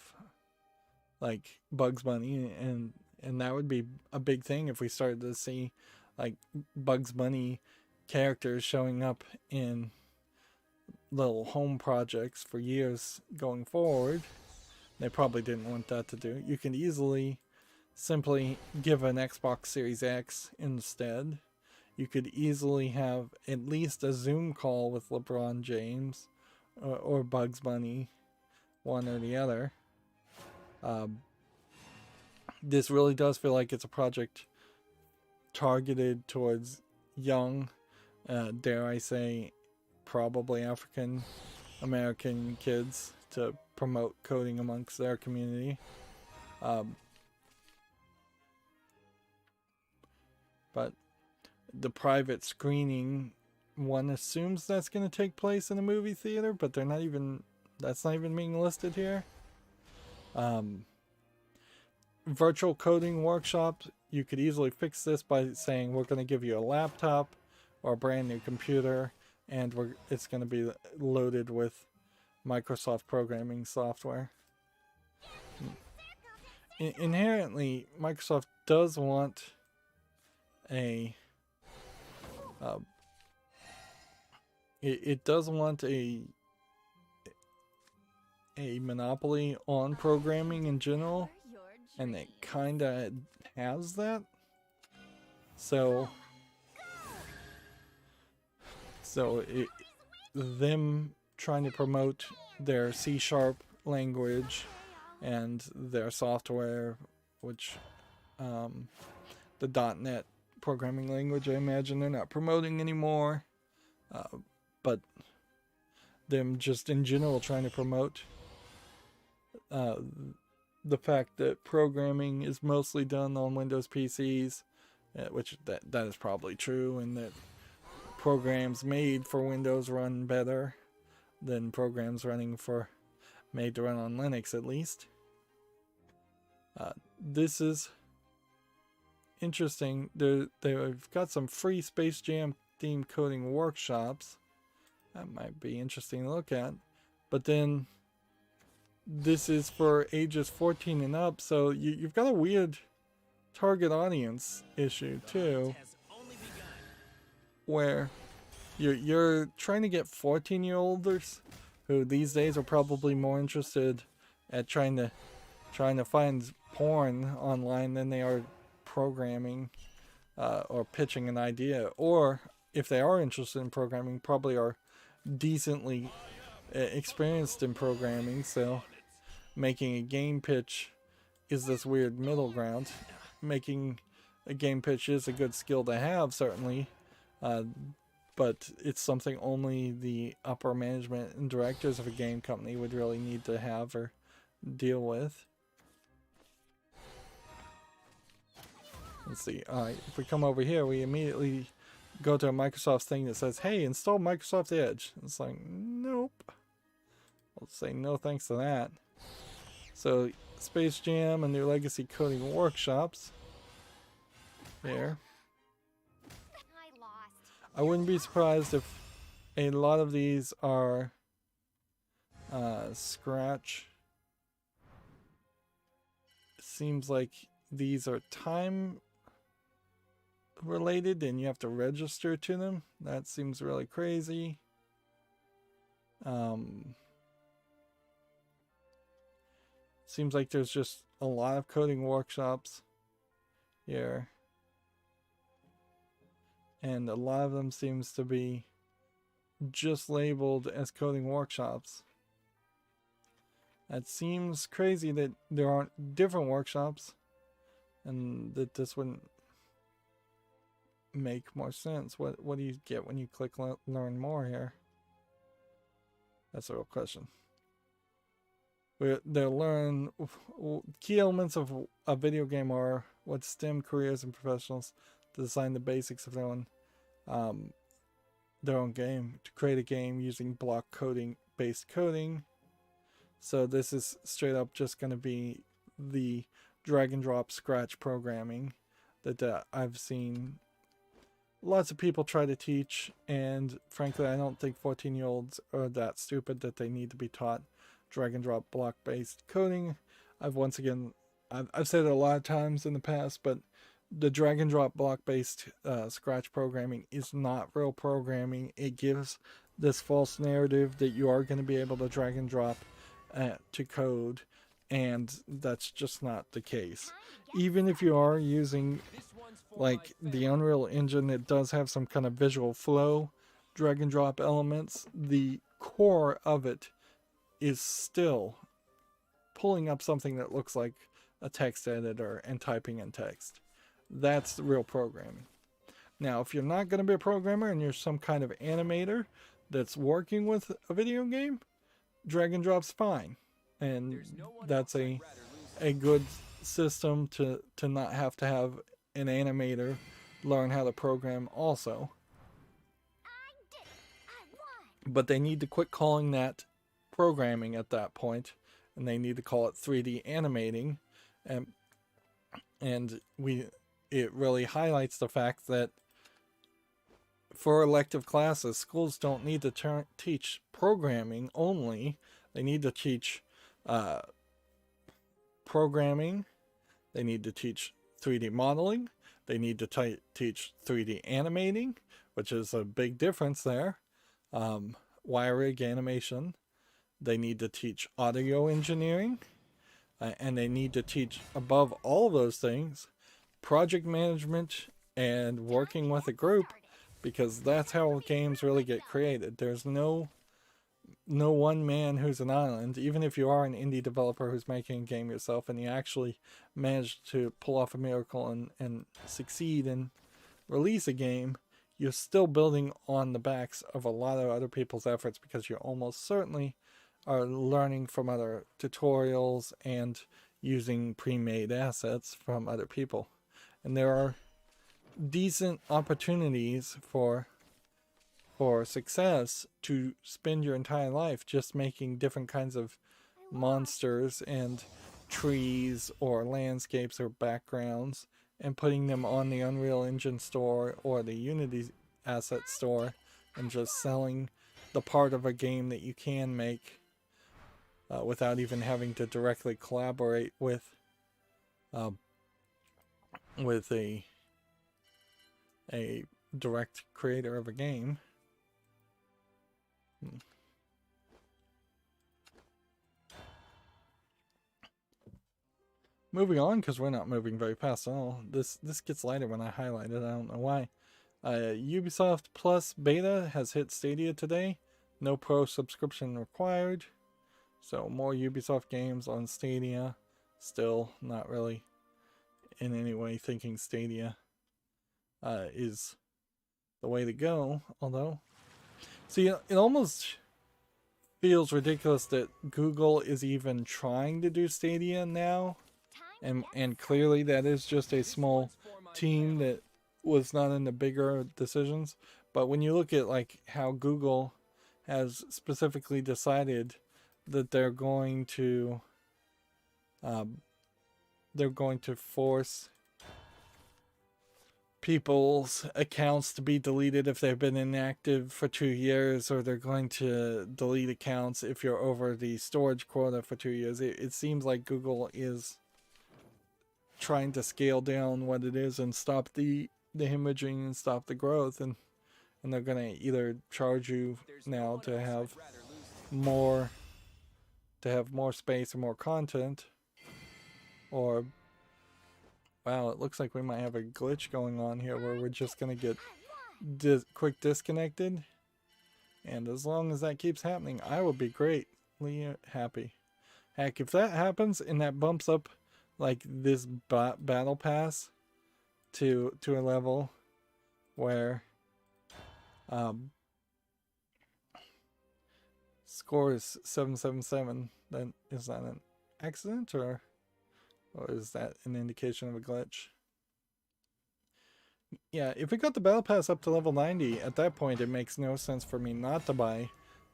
like Bugs Bunny, and that would be a big thing if we started to see like Bugs Bunny characters showing up in little home projects for years going forward. They probably didn't want that to do. You can easily simply give an Xbox Series X instead. You could easily have at least a Zoom call with LeBron James or Bugs Bunny, one or the other. This really does feel like it's a project targeted towards young, dare I say, probably African American kids to promote coding amongst their community. But the private screening, one assumes that's going to take place in a movie theater, but that's not even being listed here. Virtual coding workshops, you could easily fix this by saying we're going to give you a laptop or a brand new computer, and it's going to be loaded with Microsoft programming software. Inherently, Microsoft does want it does want a monopoly on programming in general, and it kind of has that. So them trying to promote their C# language and their software, which the .NET programming language, I imagine they're not promoting anymore, but them just in general trying to promote the fact that programming is mostly done on Windows PCs, which that is probably true, and that programs made for Windows run better than programs made to run on Linux, at least. This is interesting. They've got some free Space Jam themed coding workshops that might be interesting to look at, but then this is for ages 14 and up, so you've got a weird target audience issue too, where you're trying to get 14-year-olders who these days are probably more interested at trying to find porn online than they are programming or pitching an idea, or if they are interested in programming, probably are decently experienced in programming, so making a game pitch is this weird middle ground. Making a game pitch is a good skill to have, certainly, but it's something only the upper management and directors of a game company would really need to have or deal with. Let's see. Alright, if we come over here, we immediately go to a Microsoft thing that says, hey, install Microsoft Edge. It's like, nope. I'll say no thanks to that. So, Space Jam and New Legacy Coding Workshops. There. I wouldn't be surprised if a lot of these are Scratch. It seems like these are time related and you have to register to them. That seems really crazy. Seems like there's just a lot of coding workshops here. And a lot of them seems to be just labeled as coding workshops. That seems crazy that there aren't different workshops and that this wouldn't make more sense. What do you get when you click learn more here? That's a real question. They'll learn key elements of a video game are what STEM careers and professionals to design the basics of their own game, to create a game using block coding based coding. So this is straight up just going to be the drag and drop Scratch programming that I've seen lots of people try to teach, and frankly I don't think 14-year-olds are that stupid that they need to be taught drag and drop block based coding. I've said it a lot of times in the past, but the drag and drop block based Scratch programming is not real programming. It gives this false narrative that you are going to be able to drag and drop to code, and that's just not the case. Even if you are using like the Unreal Engine, it does have some kind of visual flow drag and drop elements. The core of it is still pulling up something that looks like a text editor and typing in text. That's the real programming. Now, if you're not going to be a programmer and you're some kind of animator that's working with a video game, drag and drop's fine. And that's a good system to not have to have an animator learn how to program also. But they need to quit calling that programming at that point, and they need to call it 3D animating. And it really highlights the fact that for elective classes, schools don't need to teach programming only. They need to teach programming. They need to teach 3D modeling. They need to teach 3D animating, which is a big difference there. Wire rig animation. They need to teach audio engineering. And they need to teach, above all those things, project management and working with a group, because that's how games really get created. There's no one man who's an island. Even if you are an indie developer who's making a game yourself and you actually managed to pull off a miracle and succeed and release a game, you're still building on the backs of a lot of other people's efforts, because you almost certainly are learning from other tutorials and using pre-made assets from other people. And there are decent opportunities for success to spend your entire life just making different kinds of monsters and trees or landscapes or backgrounds and putting them on the Unreal Engine store or the Unity asset store and just selling the part of a game that you can make without even having to directly collaborate with a direct creator of a game. Moving on, because we're not moving very fast at all. This gets lighter when I highlight it. I don't know why. Ubisoft Plus Beta has hit Stadia today. No Pro subscription required. So more Ubisoft games on Stadia. Still not really in any way thinking Stadia is the way to go. Although, see, it almost feels ridiculous that Google is even trying to do Stadia now. And clearly that is just a small team that was not in the bigger decisions. But when you look at like how Google has specifically decided that they're going to force people's accounts to be deleted if they've been inactive for 2 years, or they're going to delete accounts if you're over the storage quota for 2 years. It seems like Google is trying to scale down what it is and stop the hemorrhaging and stop the growth, and they're gonna either charge you now to have more space or more content, or wow, it looks like we might have a glitch going on here where we're just gonna get quick disconnected, and as long as that keeps happening, I will be greatly happy. Heck, if that happens and that bumps up like this battle pass to a level where score is 777, then is that an accident or is that an indication of a glitch? Yeah, if we got the battle pass up to level 90, at that point it makes no sense for me not to buy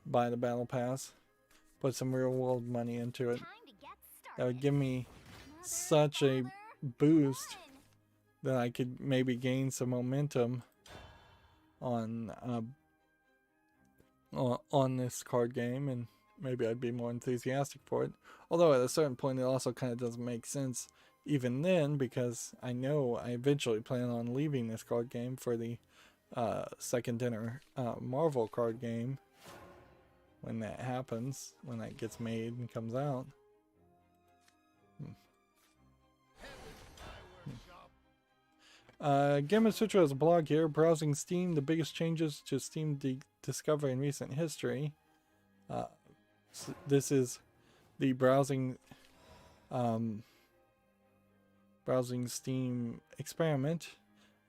the battle pass, put some real world money into it. That would give me such a boost that I could maybe gain some momentum on this card game, and maybe I'd be more enthusiastic for it. Although at a certain point it also kind of doesn't make sense even then, because I know I eventually plan on leaving this card game for the second dinner Marvel card game when that happens, when that gets made and comes out. Gamma Sutra has a blog here. Browsing Steam, the biggest changes to Steam discovery in recent history. So this is the browsing Steam experiment.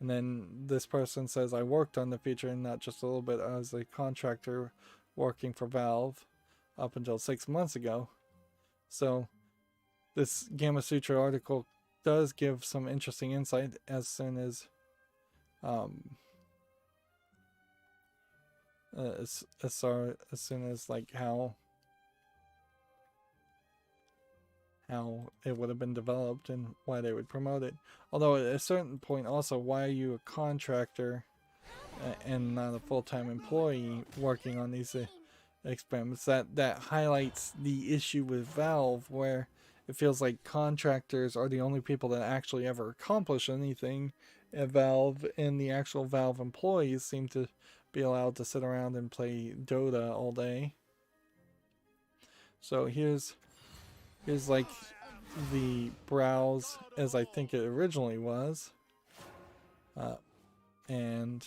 And then this person says, I worked on the feature, and not just a little bit, as a contractor working for Valve up until 6 months ago. So this Gamma Sutra article does give some interesting insight as soon as like how it would have been developed and why they would promote it. Although at a certain point also, why are you a contractor and not a full-time employee working on these experiments? That highlights the issue with Valve, where it feels like contractors are the only people that actually ever accomplish anything at Valve, and the actual Valve employees seem to be allowed to sit around and play Dota all day. So here's like the browse as I think it originally was, and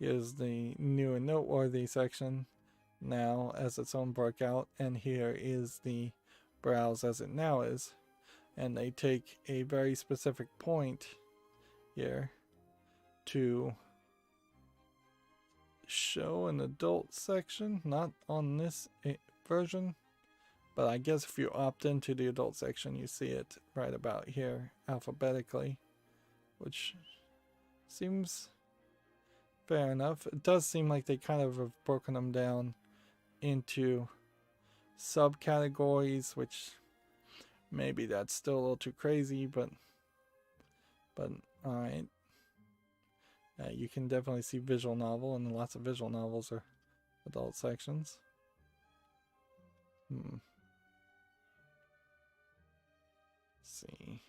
here's the new and noteworthy section now as its own breakout, and here is the browse as it now is. And they take a very specific point here to show an adult section, not on this version, but I guess if you opt into the adult section, you see it right about here alphabetically, which seems fair enough. It does seem like they kind of have broken them down into subcategories, which maybe that's still a little too crazy, but all right. You can definitely see visual novel, and lots of visual novels are adult sections. Let's see.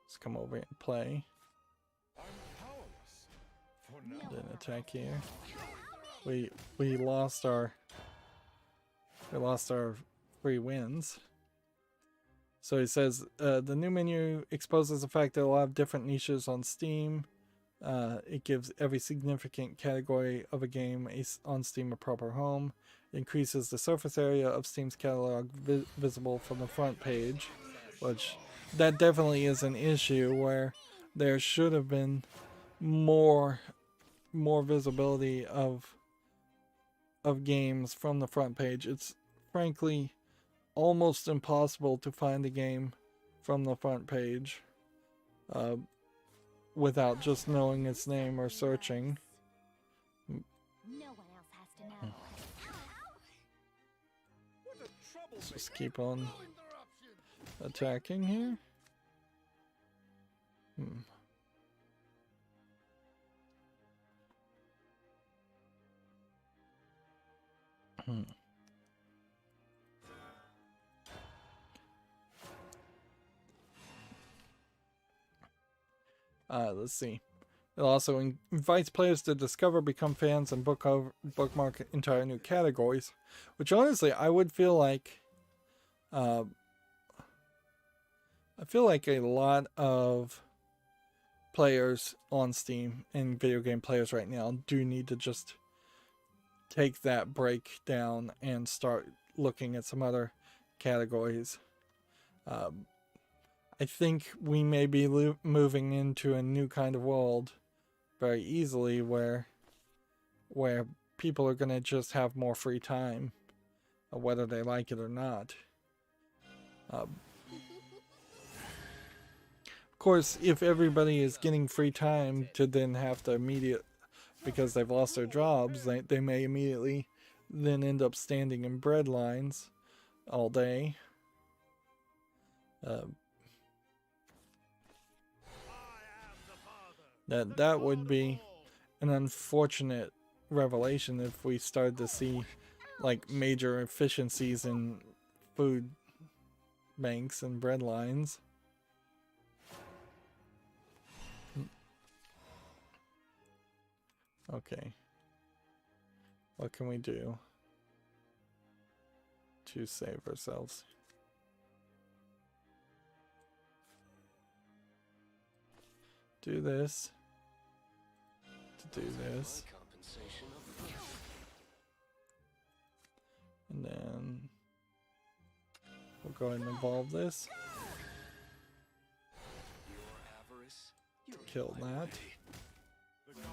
Let's come over and play. Then attack here. We lost our 3 wins. So he says the new menu exposes the fact that a lot of different niches on Steam. It gives every significant category of a game on Steam a proper home. It increases the surface area of Steam's catalog visible from the front page, which that definitely is an issue where there should have been more visibility of games from the front page. It's frankly almost impossible to find a game from the front page without just knowing its name or searching. No one else has to know. Let's just keep on attacking here. Let's see. It also invites players to discover, become fans, and bookmark entire new categories. Which honestly, I would feel like, I feel like a lot of players on Steam and video game players right now do need to just take that break down and start looking at some other categories. I think we may be moving into a new kind of world very easily where people are going to just have more free time, whether they like it or not. Of course, if everybody is getting free time to then have to because they've lost their jobs, they may immediately then end up standing in bread lines all day. That would be an unfortunate revelation if we started to see like major efficiencies in food banks and bread lines. Okay. What can we do to save ourselves? Do this. To do this. And then we'll go ahead and evolve this. Kill that. The gods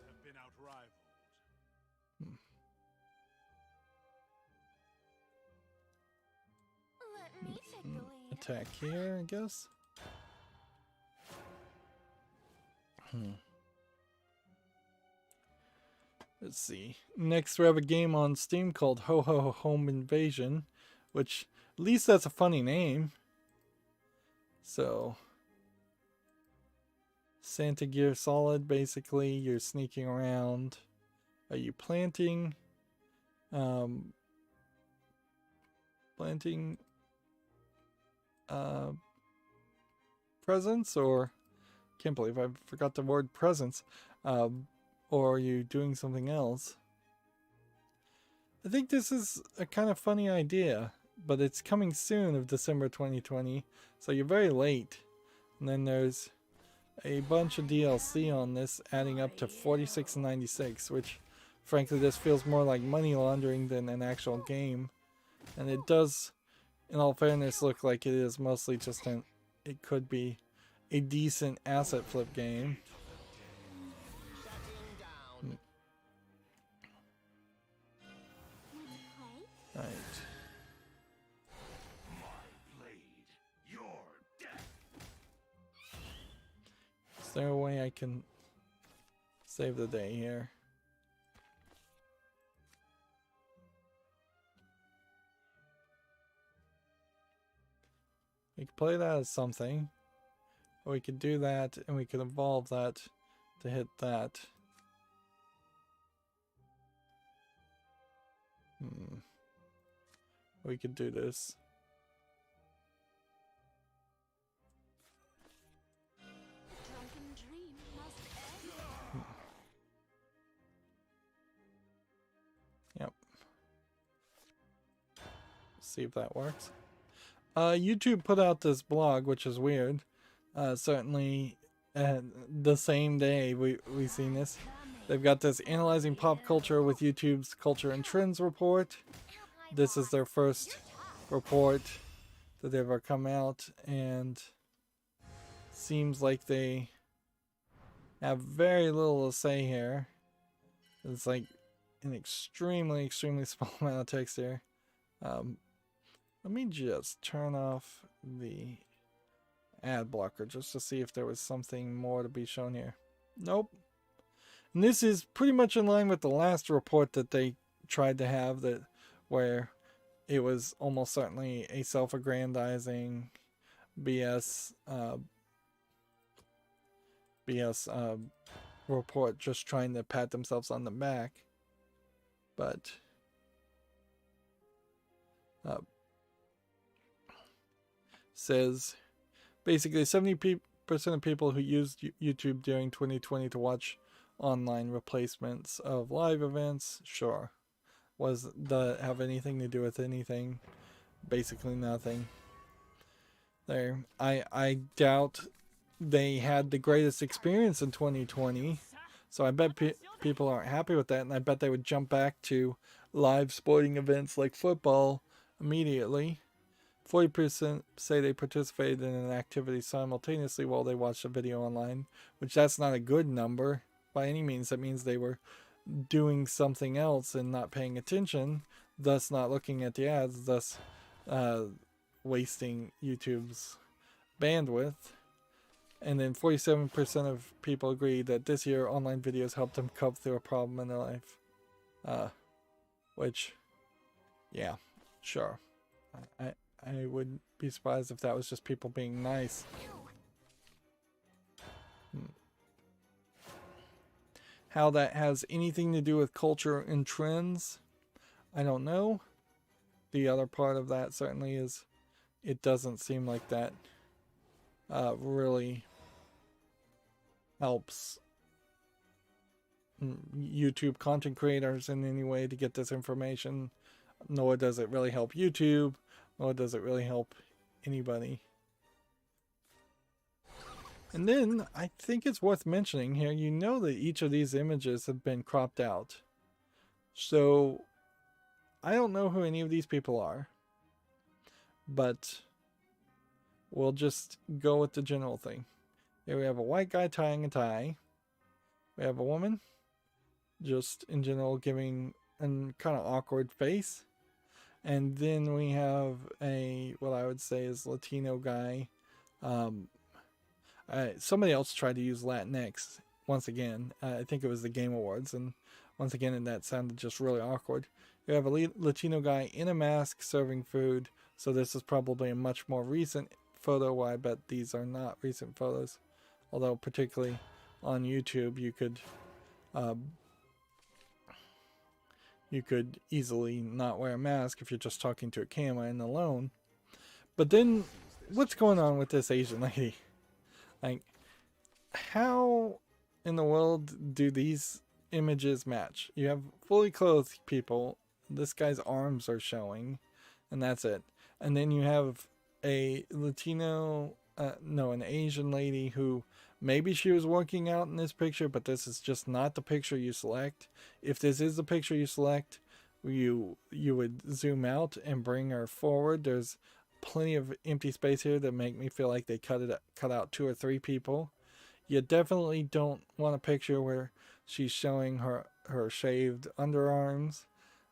have been outrivaled. Let me take the lead. Attack here, I guess. Let's see. Next, we have a game on Steam called Ho Ho Home Invasion, which at least that's a funny name. So, Santa Gear Solid, basically, you're sneaking around. Are you planting? Presents, or can't believe I forgot the word presents. Or are you doing something else? I think this is a kind of funny idea, but it's coming soon of December 2020, so you're very late. And then there's a bunch of DLC on this, adding up to $46.96, which frankly this feels more like money laundering than an actual game. And it does, in all fairness, look like it is mostly just it could be a decent asset flip game. Right. Is there a way I can save the day here? We could play that as something. Or we could do that and we could evolve that to hit that. We could do this. Drunken dream must end. Yep. See if that works. YouTube put out this blog, which is weird. Certainly, the same day we seen this. They've got this analyzing pop culture with YouTube's culture and trends report. This is their first report that they've ever come out, and seems like they have very little to say here. It's like an extremely small amount of text here. Let me just turn off the ad blocker just to see if there was something more to be shown here. Nope. And this is pretty much in line with the last report that they tried to have, that where it was almost certainly a self-aggrandizing BS report, just trying to pat themselves on the back. But says basically 70% of people who used YouTube during 2020 to watch online replacements of live events, sure. Have anything to do with anything? Basically nothing. There, I doubt they had the greatest experience in 2020, so I bet people aren't happy with that, and I bet they would jump back to live sporting events like football immediately. 40% say they participated in an activity simultaneously while they watched a video online, which that's not a good number by any means. That means they were doing something else and not paying attention, thus not looking at the ads, thus wasting YouTube's bandwidth. And then 47% of people agree that this year online videos helped them cope through a problem in their life. Which, yeah, sure. I wouldn't be surprised if that was just people being nice. How that has anything to do with culture and trends, I don't know. The other part of that certainly is it doesn't seem like that really helps YouTube content creators in any way to get this information, nor does it really help YouTube, nor does it really help anybody. And then I think it's worth mentioning here, you know that each of these images have been cropped out. So I don't know who any of these people are, but we'll just go with the general thing. Here we have a white guy tying a tie. We have a woman just in general giving a kind of awkward face. And then we have what I would say is Latino guy. Somebody else tried to use Latinx once again. I think it was the Game Awards, and once again, and that sounded just really awkward. You have a Latino guy in a mask serving food, so this is probably a much more recent photo. Well, I bet these are not recent photos, although particularly on YouTube, you could easily not wear a mask if you're just talking to a camera and alone. But then, what's going on with this Asian lady? Like, how in the world do these images match? You have fully clothed people, this guy's arms are showing, and that's it. And then you have a an Asian lady who maybe she was working out in this picture, but this is just not the picture you select. If this is the picture you select, you would zoom out and bring her forward. There's plenty of empty space here that make me feel like they cut out 2 or 3 people. You definitely don't want a picture where she's showing her shaved underarms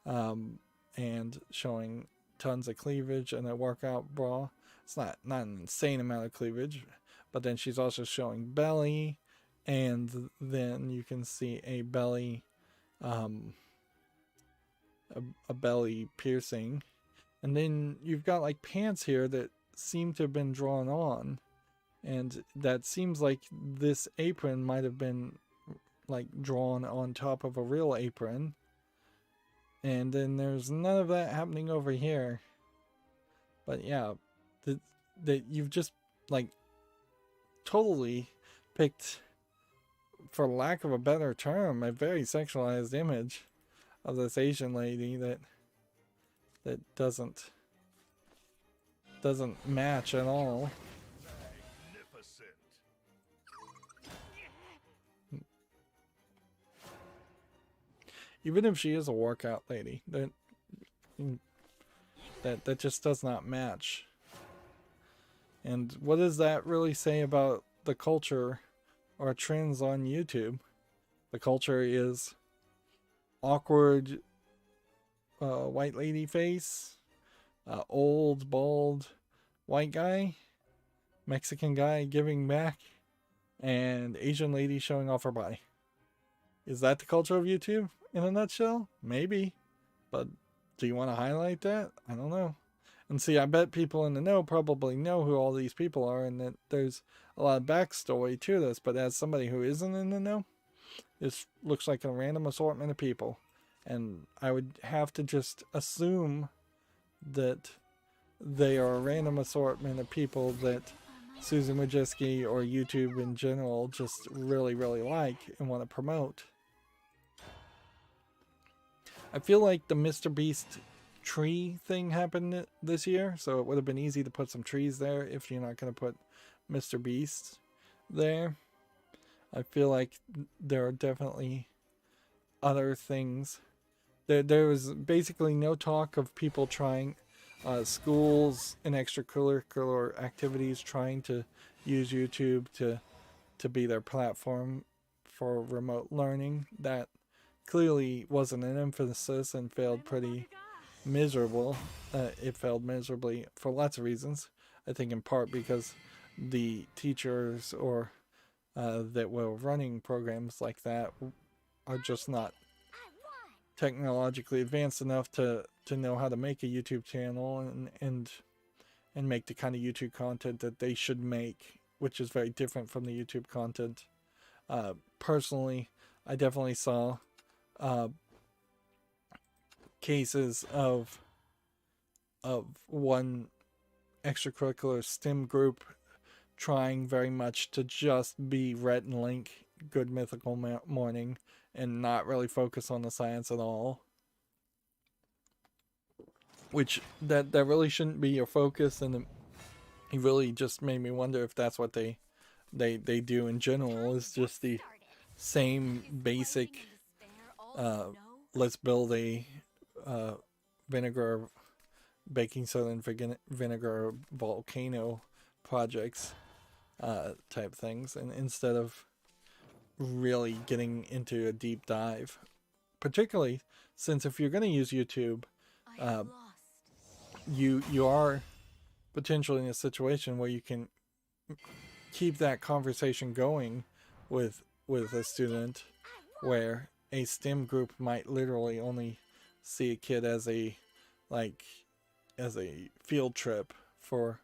and showing tons of cleavage and a workout bra. It's not an insane amount of cleavage, but then she's also showing belly, and then you can see a belly a belly piercing. And then you've got like pants here that seem to have been drawn on, and that seems like this apron might have been like drawn on top of a real apron. And then there's none of that happening over here. But yeah, that you've just like totally picked, for lack of a better term, a very sexualized image of this Asian lady that doesn't match at all. Even if she is a workout lady, that just does not match. And what does that really say about the culture or trends on YouTube? The culture is awkward white lady face, old bald white guy, Mexican guy giving back, and Asian lady showing off her body. Is that the culture of YouTube in a nutshell? Maybe. But do you want to highlight that? I don't know. And see, I bet people in the know probably know who all these people are, and that there's a lot of backstory to this. But as somebody who isn't in the know, this looks like a random assortment of people. And I would have to just assume that they are a random assortment of people that Susan Wojcicki or YouTube in general just really, really like and want to promote. I feel like the Mr. Beast tree thing happened this year, so it would have been easy to put some trees there if you're not going to put Mr. Beast there. I feel like there are definitely other things. There was basically no talk of people trying, schools and extracurricular activities trying to use YouTube to be their platform for remote learning. That clearly wasn't an emphasis and failed pretty miserable. It failed miserably for lots of reasons. I think in part because the teachers or that were running programs like that are just not technologically advanced enough to know how to make a YouTube channel and make the kind of YouTube content that they should make, which is very different from the YouTube content. Personally, I definitely saw cases of one extracurricular STEM group trying very much to just be Rhett and Link, Good Mythical Morning, and not really focus on the science at all. Which that really shouldn't be your focus, and it really just made me wonder if that's what they do in general, is just the same basic let's build a vinegar, baking soda and vinegar volcano projects type things, and instead of really getting into a deep dive, particularly since if you're going to use YouTube, you are potentially in a situation where you can keep that conversation going with a student, where a STEM group might literally only see a kid as a field trip for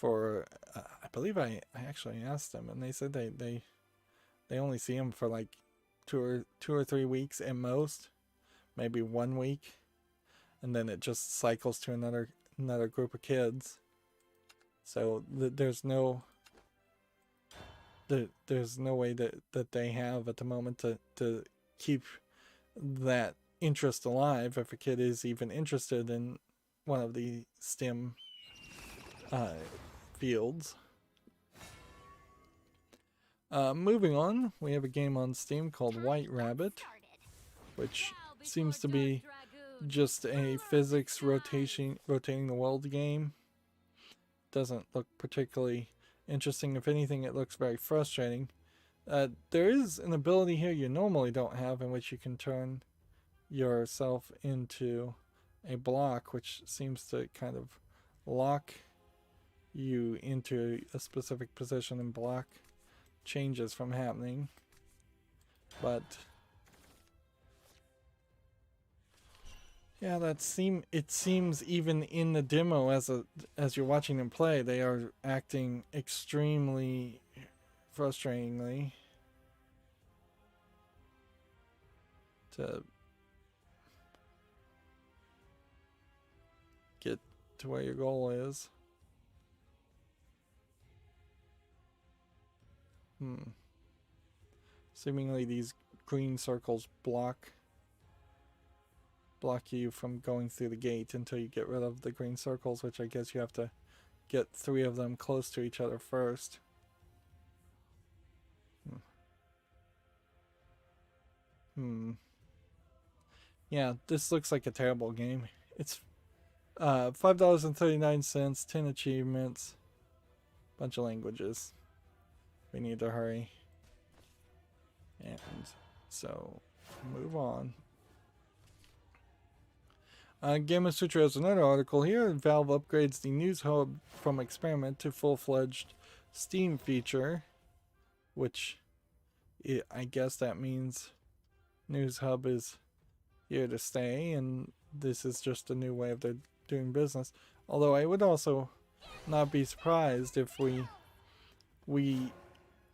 I believe I actually asked them, and they said they only see him for like two or 3 weeks at most, maybe 1 week, and then it just cycles to another group of kids. So there's no way that they have at the moment to keep that interest alive if a kid is even interested in one of the STEM fields. Moving on, we have a game on Steam called White Rabbit, which seems to be just a physics rotating the world game. Doesn't look particularly interesting. If anything, it looks very frustrating. There is an ability here you normally don't have, in which you can turn yourself into a block, which seems to kind of lock you into a specific position and block changes from happening. But yeah, it seems even in the demo, as you're watching them play, they are acting extremely frustratingly to where your goal is. Seemingly these green circles block you from going through the gate until you get rid of the green circles, which I guess you have to get 3 of them close to each other first. Yeah, this looks like a terrible game. It's $5.39, 10 achievements, bunch of languages. We need to hurry. And so, move on. Gamma Sutra has another article here. Valve upgrades the News Hub from experiment to full-fledged Steam feature, which I guess that means News Hub is here to stay, and this is just a new way of doing business. Although I would also not be surprised if we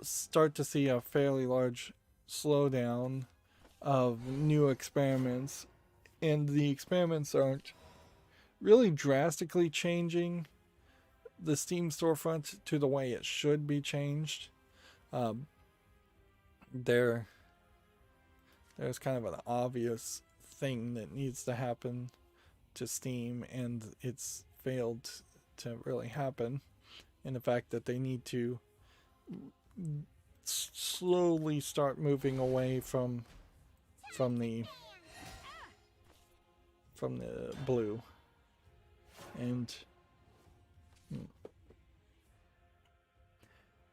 start to see a fairly large slowdown of new experiments, and the experiments aren't really drastically changing the Steam storefront to the way it should be changed. There's kind of an obvious thing that needs to happen to Steam, and it's failed to really happen, in the fact that they need to slowly start moving away from the blue. And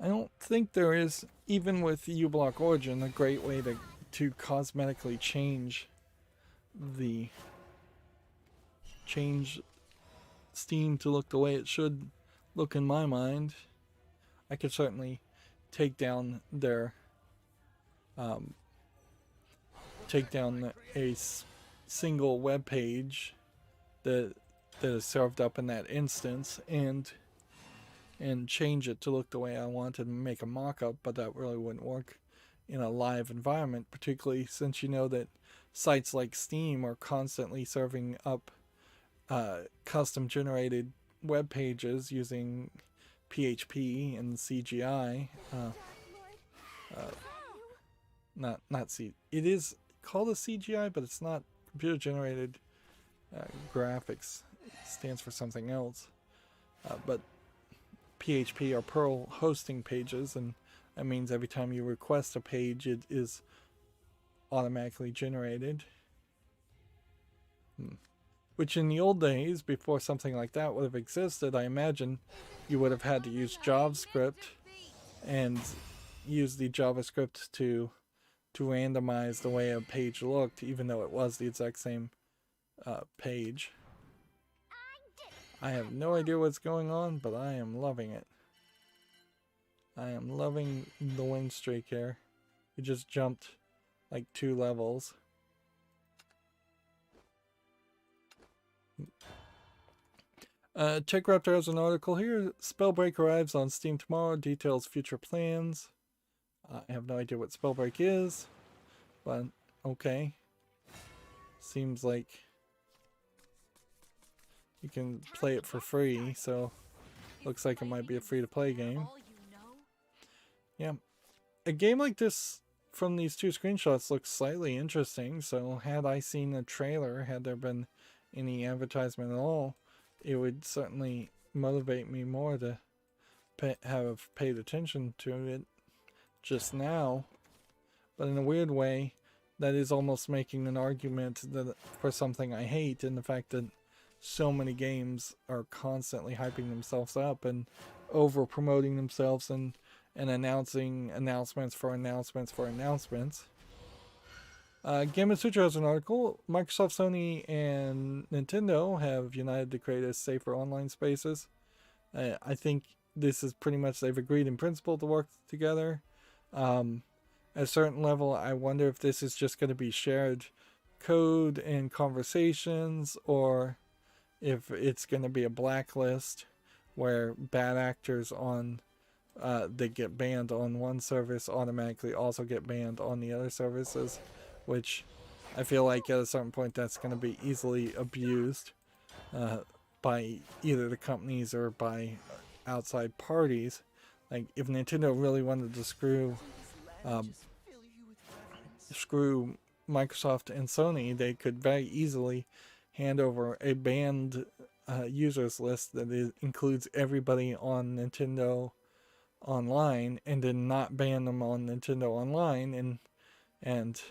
I don't think there is, even with uBlock Origin, a great way to cosmetically change Steam to look the way it should look in my mind. I could certainly take down a single web page that is served up in that instance and change it to look the way I wanted and make a mock-up, but that really wouldn't work in a live environment, particularly since you know that sites like Steam are constantly serving up custom generated web pages using PHP and CGI. It is called a CGI, but it's not computer generated graphics. It stands for something else. But PHP are Perl hosting pages, and that means every time you request a page, it is automatically generated. Which in the old days, before something like that would have existed, I imagine you would have had to use JavaScript and use the JavaScript to randomize the way a page looked, even though it was the exact same page. I have no idea what's going on, but I am loving it. I am loving the win streak here. We just jumped like 2 levels. TechRaptor has an article here. Spellbreak arrives on Steam tomorrow. Details future plans. I have no idea what Spellbreak is, but okay. Seems like you can play it for free, so looks like it might be a free-to-play game. Yeah, a game like this from these 2 screenshots looks slightly interesting, so had I seen a trailer, had there been any advertisement at all, it would certainly motivate me more to have paid attention to it just now. But in a weird way, that is almost making an argument for something I hate, in the fact that so many games are constantly hyping themselves up and over promoting themselves and announcing announcements for announcements for announcements. Gamma Sutra has an article. Microsoft, Sony, and Nintendo have united to create a safer online spaces. I think this is pretty much, they've agreed in principle to work together. At a certain level, I wonder if this is just going to be shared code and conversations, or if it's going to be a blacklist where bad actors on that get banned on one service automatically also get banned on the other services, which I feel like at a certain point that's going to be easily abused. by either the companies or by outside parties. Like if Nintendo really wanted to screw Microsoft and Sony, they could very easily hand over a banned users list that includes everybody on Nintendo Online, and then not ban them on Nintendo Online, and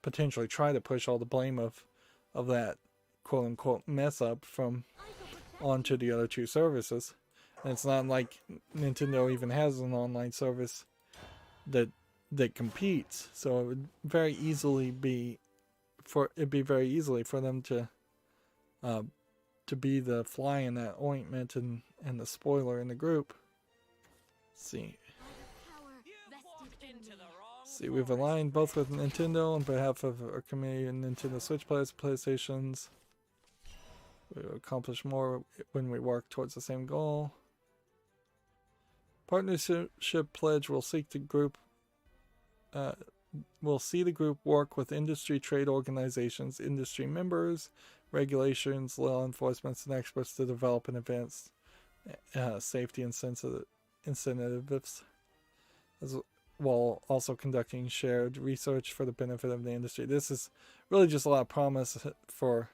potentially try to push all the blame of that quote unquote mess up from onto the other two services. And it's not like Nintendo even has an online service that competes, so it would very easily be for them to be the fly in that ointment and the spoiler in the group. Let's see. See, we've aligned both with Nintendo on behalf of our community and Nintendo Switch players and PlayStations. We will accomplish more when we work towards the same goal. Partnership pledge will seek the group. Will see the group work with industry trade organizations, industry members, regulations, law enforcement, and experts to develop and advance safety incentives, while also conducting shared research for the benefit of the industry. This is really just a lot of promise for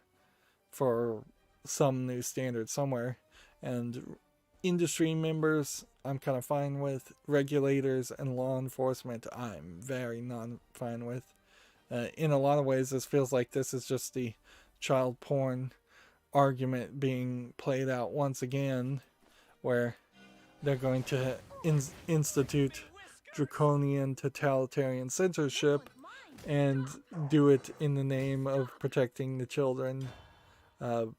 some new standard somewhere. And industry members, I'm kind of fine with. Regulators and law enforcement, I'm very non-fine with. In a lot of ways, this feels like this is just the child porn argument being played out once again, where they're going to institute draconian totalitarian censorship and do it in the name of protecting the children. And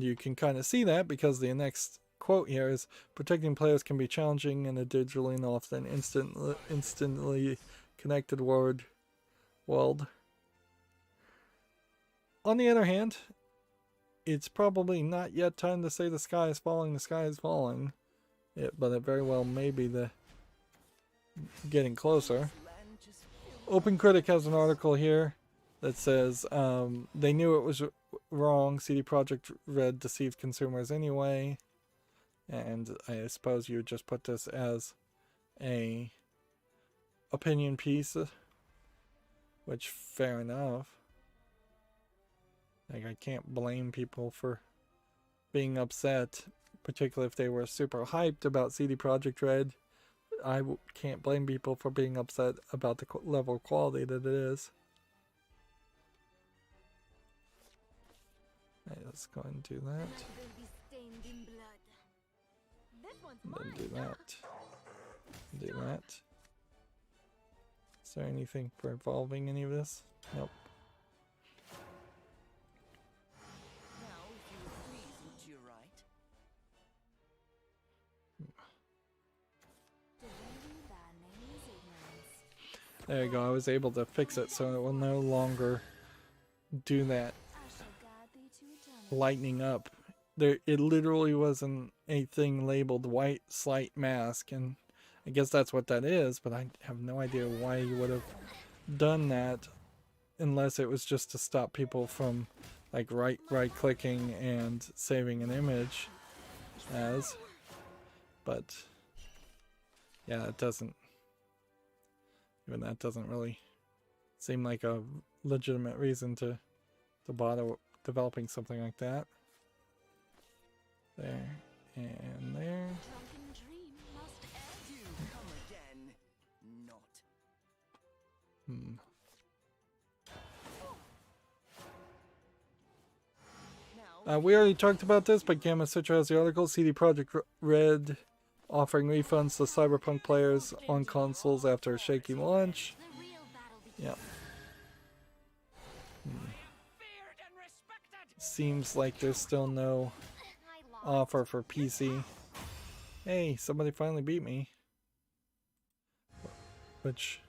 you can kind of see that because the next quote here is, protecting players can be challenging in a digitally and often instantly connected world. On the other hand, it's probably not yet time to say the sky is falling, but it very well may be getting closer. Open Critic has an article here that says they knew it was wrong. CD Projekt Red deceived consumers anyway. And I suppose you would just put this as a opinion piece, which fair enough. Like, I can't blame people for being upset, particularly if they were super hyped about CD Projekt Red. I can't blame people for being upset about the level of quality that it is. Right, let's go ahead and do that. Then do that. Do that. Is there anything for involving any of this? Nope. There you go, I was able to fix it so it will no longer do that lightening up. It literally wasn't a thing labeled white slight mask, and I guess that's what that is, but I have no idea why you would have done that unless it was just to stop people from like right clicking and saving an image as. But yeah, it doesn't, even that doesn't really seem like a legitimate reason to bother developing something like that. There and there. We already talked about this, but Gamma Citra has the article. CD Projekt Red offering refunds to Cyberpunk players on consoles after a shaky launch. Yep. Seems like there's still no offer for PC. Hey, somebody finally beat me. Which,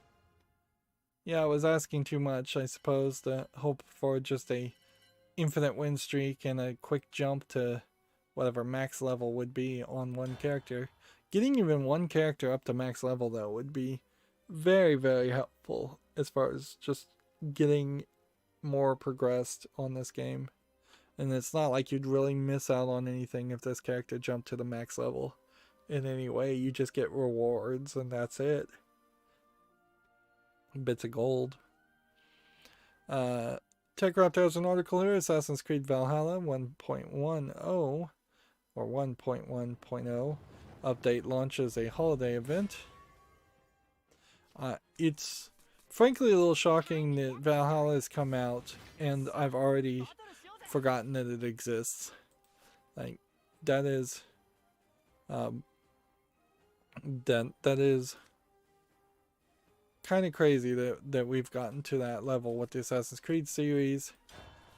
yeah, I was asking too much, I suppose, to hope for just a infinite win streak and a quick jump to whatever max level would be on one character. Getting even one character up to max level, though, would be very, very helpful. as far as just getting more progressed on this game. And it's not like you'd really miss out on anything if this character jumped to the max level in any way. You just get rewards and that's it. Bits of gold. TechRaptor has an article here. Assassin's Creed Valhalla 1.10 or 1.1.0 update launches a holiday event. It's frankly a little shocking that Valhalla has come out and I've already forgotten that it exists. Like, that is that is kind of crazy that we've gotten to that level with the Assassin's Creed series.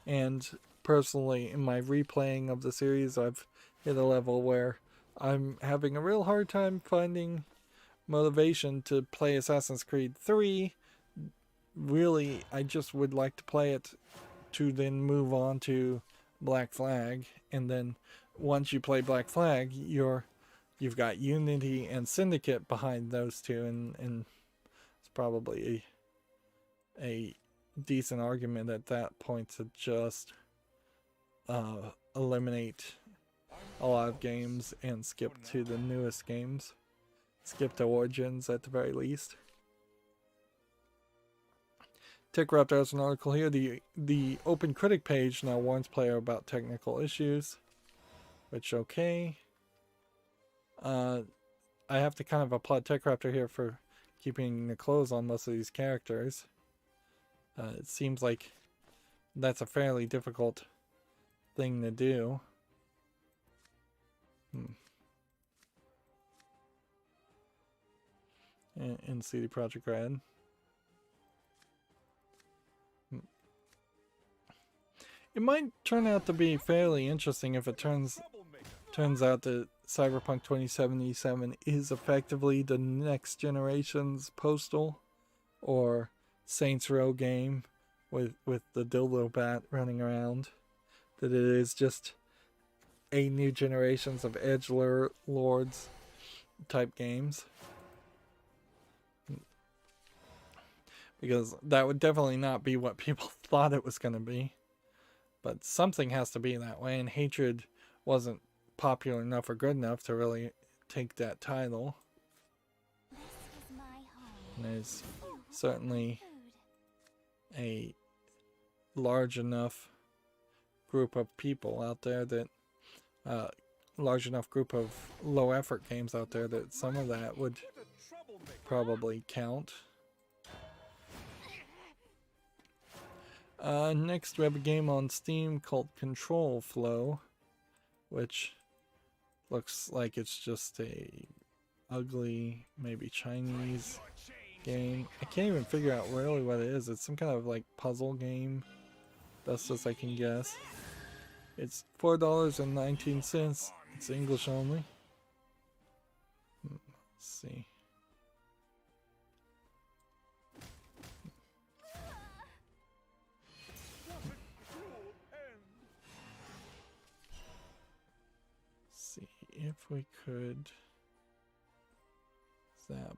And personally, in my replaying of the series, I've hit a level where I'm having a real hard time finding motivation to play Assassin's Creed 3. Really, I just would like to play it to then move on to Black Flag, and then once you play Black Flag, you've got Unity and Syndicate behind those two, and it's probably a decent argument at that point to just eliminate a lot of games and skip to the newest games. Skip to Origins at the very least. TechRaptor has an article here. The Open Critic page now warns player about technical issues, which okay. I have to kind of applaud TechRaptor here for keeping the clothes on most of these characters. It seems like that's a fairly difficult thing to do. In CD Projekt Red. It might turn out to be fairly interesting if it turns out that Cyberpunk 2077 is effectively the next generation's Postal or Saints Row game with the dildo bat running around. That it is just a new generations of edgelords type games. Because that would definitely not be what people thought it was going to be. But something has to be that way, and Hatred wasn't popular enough or good enough to really take that title. And there's certainly a large enough group of people out there that large enough group of low effort games out there that some of that would probably count. Next we have a game on Steam called Control Flow, which looks like it's just a ugly, maybe Chinese game. I can't even figure out really what it is. It's some kind of like puzzle game, best as I can guess. It's $4.19. It's English only. Let's see. If we could zap.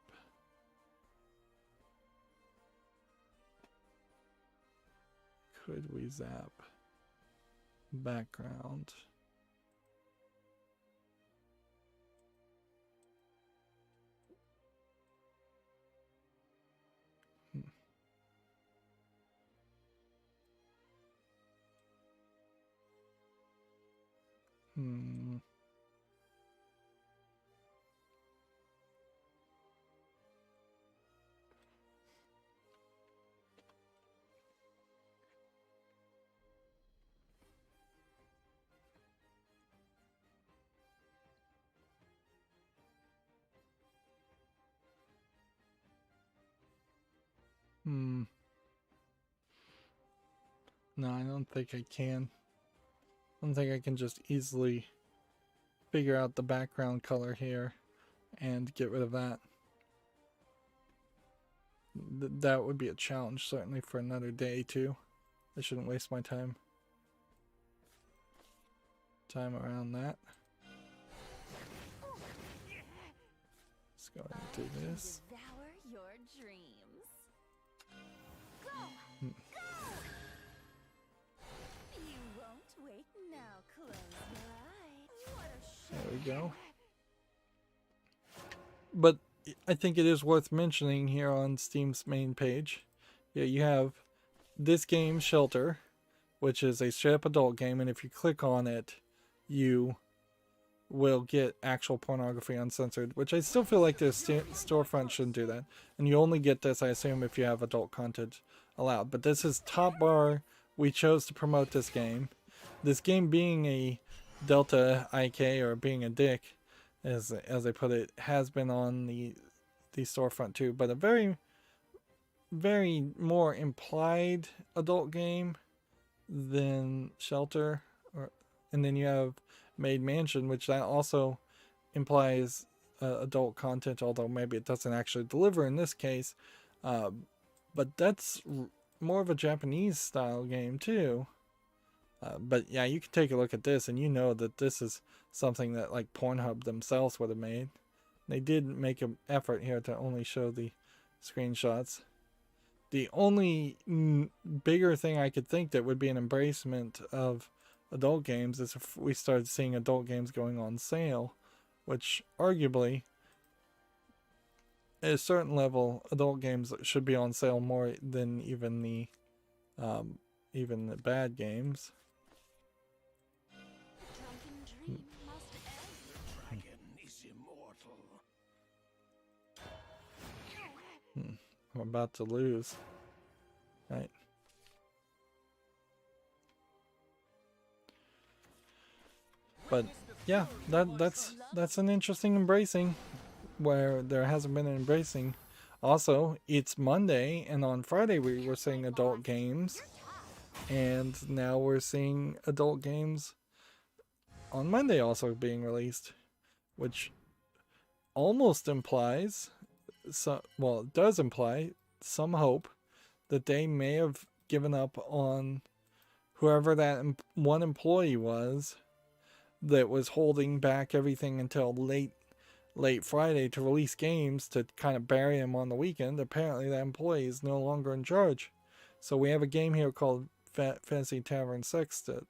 Could we zap background? No, I don't think I can. I don't think I can just easily figure out the background color here and get rid of that. That would be a challenge, certainly, for another day, too. I shouldn't waste my time around that. Let's go ahead and do this. Devour your dreams. we go. But I think it is worth mentioning here on Steam's main page. Yeah, you have this game, Shelter, which is a straight up adult game, and if you click on it, you will get actual pornography uncensored, which I still feel like the storefront shouldn't do that. And you only get this, I assume, if you have adult content allowed. But this is Top Bar. We chose to promote this game. This game being a Delta IK, or being a dick, as I put it, has been on the storefront too, but a very, very more implied adult game than Shelter. And then you have Maid Mansion, which that also implies adult content, although maybe it doesn't actually deliver in this case. But that's more of a Japanese style game too. But yeah, you can take a look at this and you know that this is something that like Pornhub themselves would have made. They did make an effort here to only show the screenshots. The only bigger thing I could think that would be an embracement of adult games is if we started seeing adult games going on sale, which arguably at a certain level adult games should be on sale more than even the bad games. I'm about to lose. Right. But yeah, that's an interesting embracing where there hasn't been an embracing. Also, it's Monday, and on Friday we were seeing adult games, and now we're seeing adult games on Monday also being released, which almost implies, well, it does imply some hope that they may have given up on whoever that one employee was that was holding back everything until late Friday to release games to kind of bury him on the weekend. Apparently that employee is no longer in charge. So we have a game here called Fantasy Tavern Sextet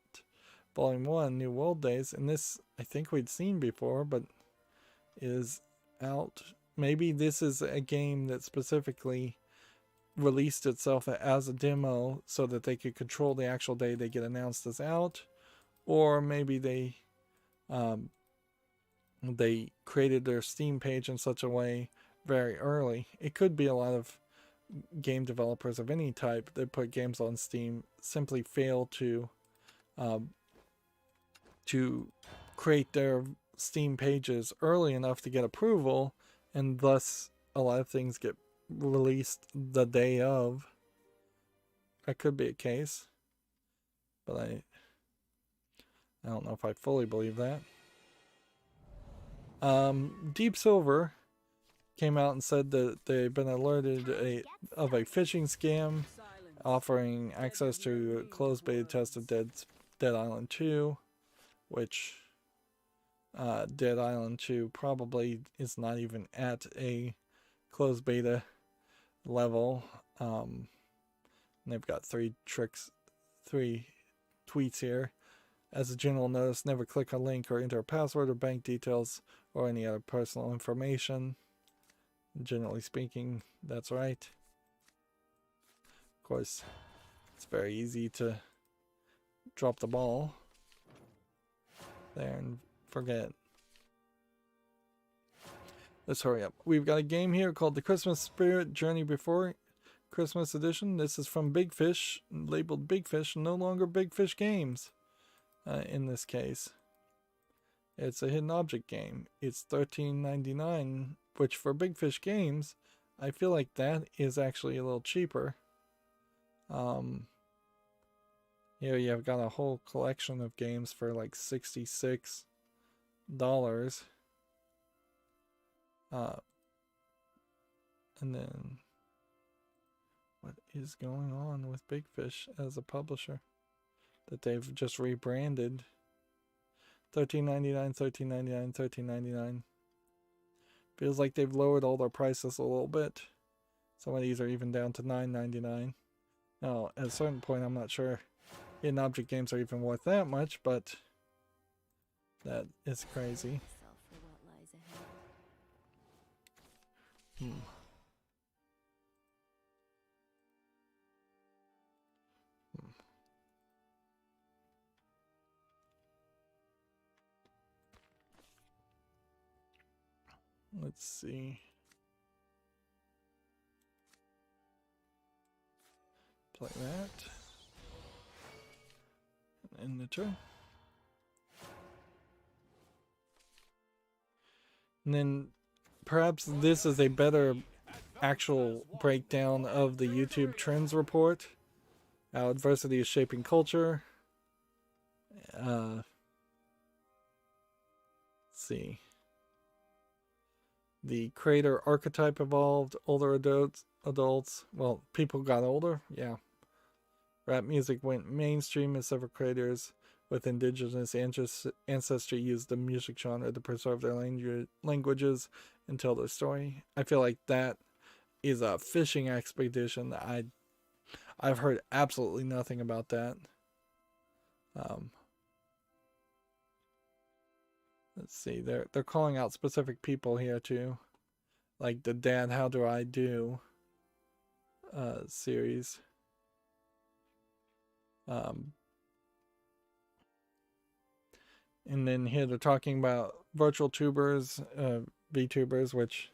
Volume 1 New World Days, and this I think we'd seen before but is out. Maybe this is a game that specifically released itself as a demo so that they could control the actual day they get announced as out, or maybe they created their Steam page in such a way very early. It could be a lot of game developers of any type that put games on Steam simply fail to create their Steam pages early enough to get approval, and thus a lot of things get released the day of. That could be a case, but I don't know if I fully believe that. Deep Silver came out and said that they've been alerted of a phishing scam offering access to a closed beta test of Dead Island 2, which Dead Island 2 probably is not even at a closed beta level. And they've got three tweets here. As a general notice, never click a link or enter a password or bank details or any other personal information. Generally speaking, that's right. Of course, it's very easy to drop the ball there and forget. Let's hurry up. We've got a game here called The Christmas Spirit Journey Before Christmas Edition. This is from Big Fish, labeled Big Fish, no longer Big Fish Games. In this case, it's a hidden object game. It's $13.99, which for Big Fish Games, I feel like that is actually a little cheaper. Here you've got a whole collection of games for like $66. And then, what is going on with Big Fish as a publisher that they've just rebranded? $13.99, $13.99, $13.99. Feels like they've lowered all their prices a little bit. Some of these are even down to $9.99. Now, at a certain point, I'm not sure hidden object games are even worth that much, but that is crazy. So Let's see. Play that. And enter. And then perhaps this is a better actual breakdown of the YouTube trends report. How adversity is shaping culture. Let's see. The creator archetype evolved. Older adults. Well, people got older. Yeah. Rap music went mainstream as several creators with indigenous ancestry used the music genre to preserve their languages and tell their story. I feel like that is a fishing expedition that I've heard absolutely nothing about that. Let's see, they're calling out specific people here too, like the Dad How Do I Do series. And then here they're talking about virtual tubers, VTubers, which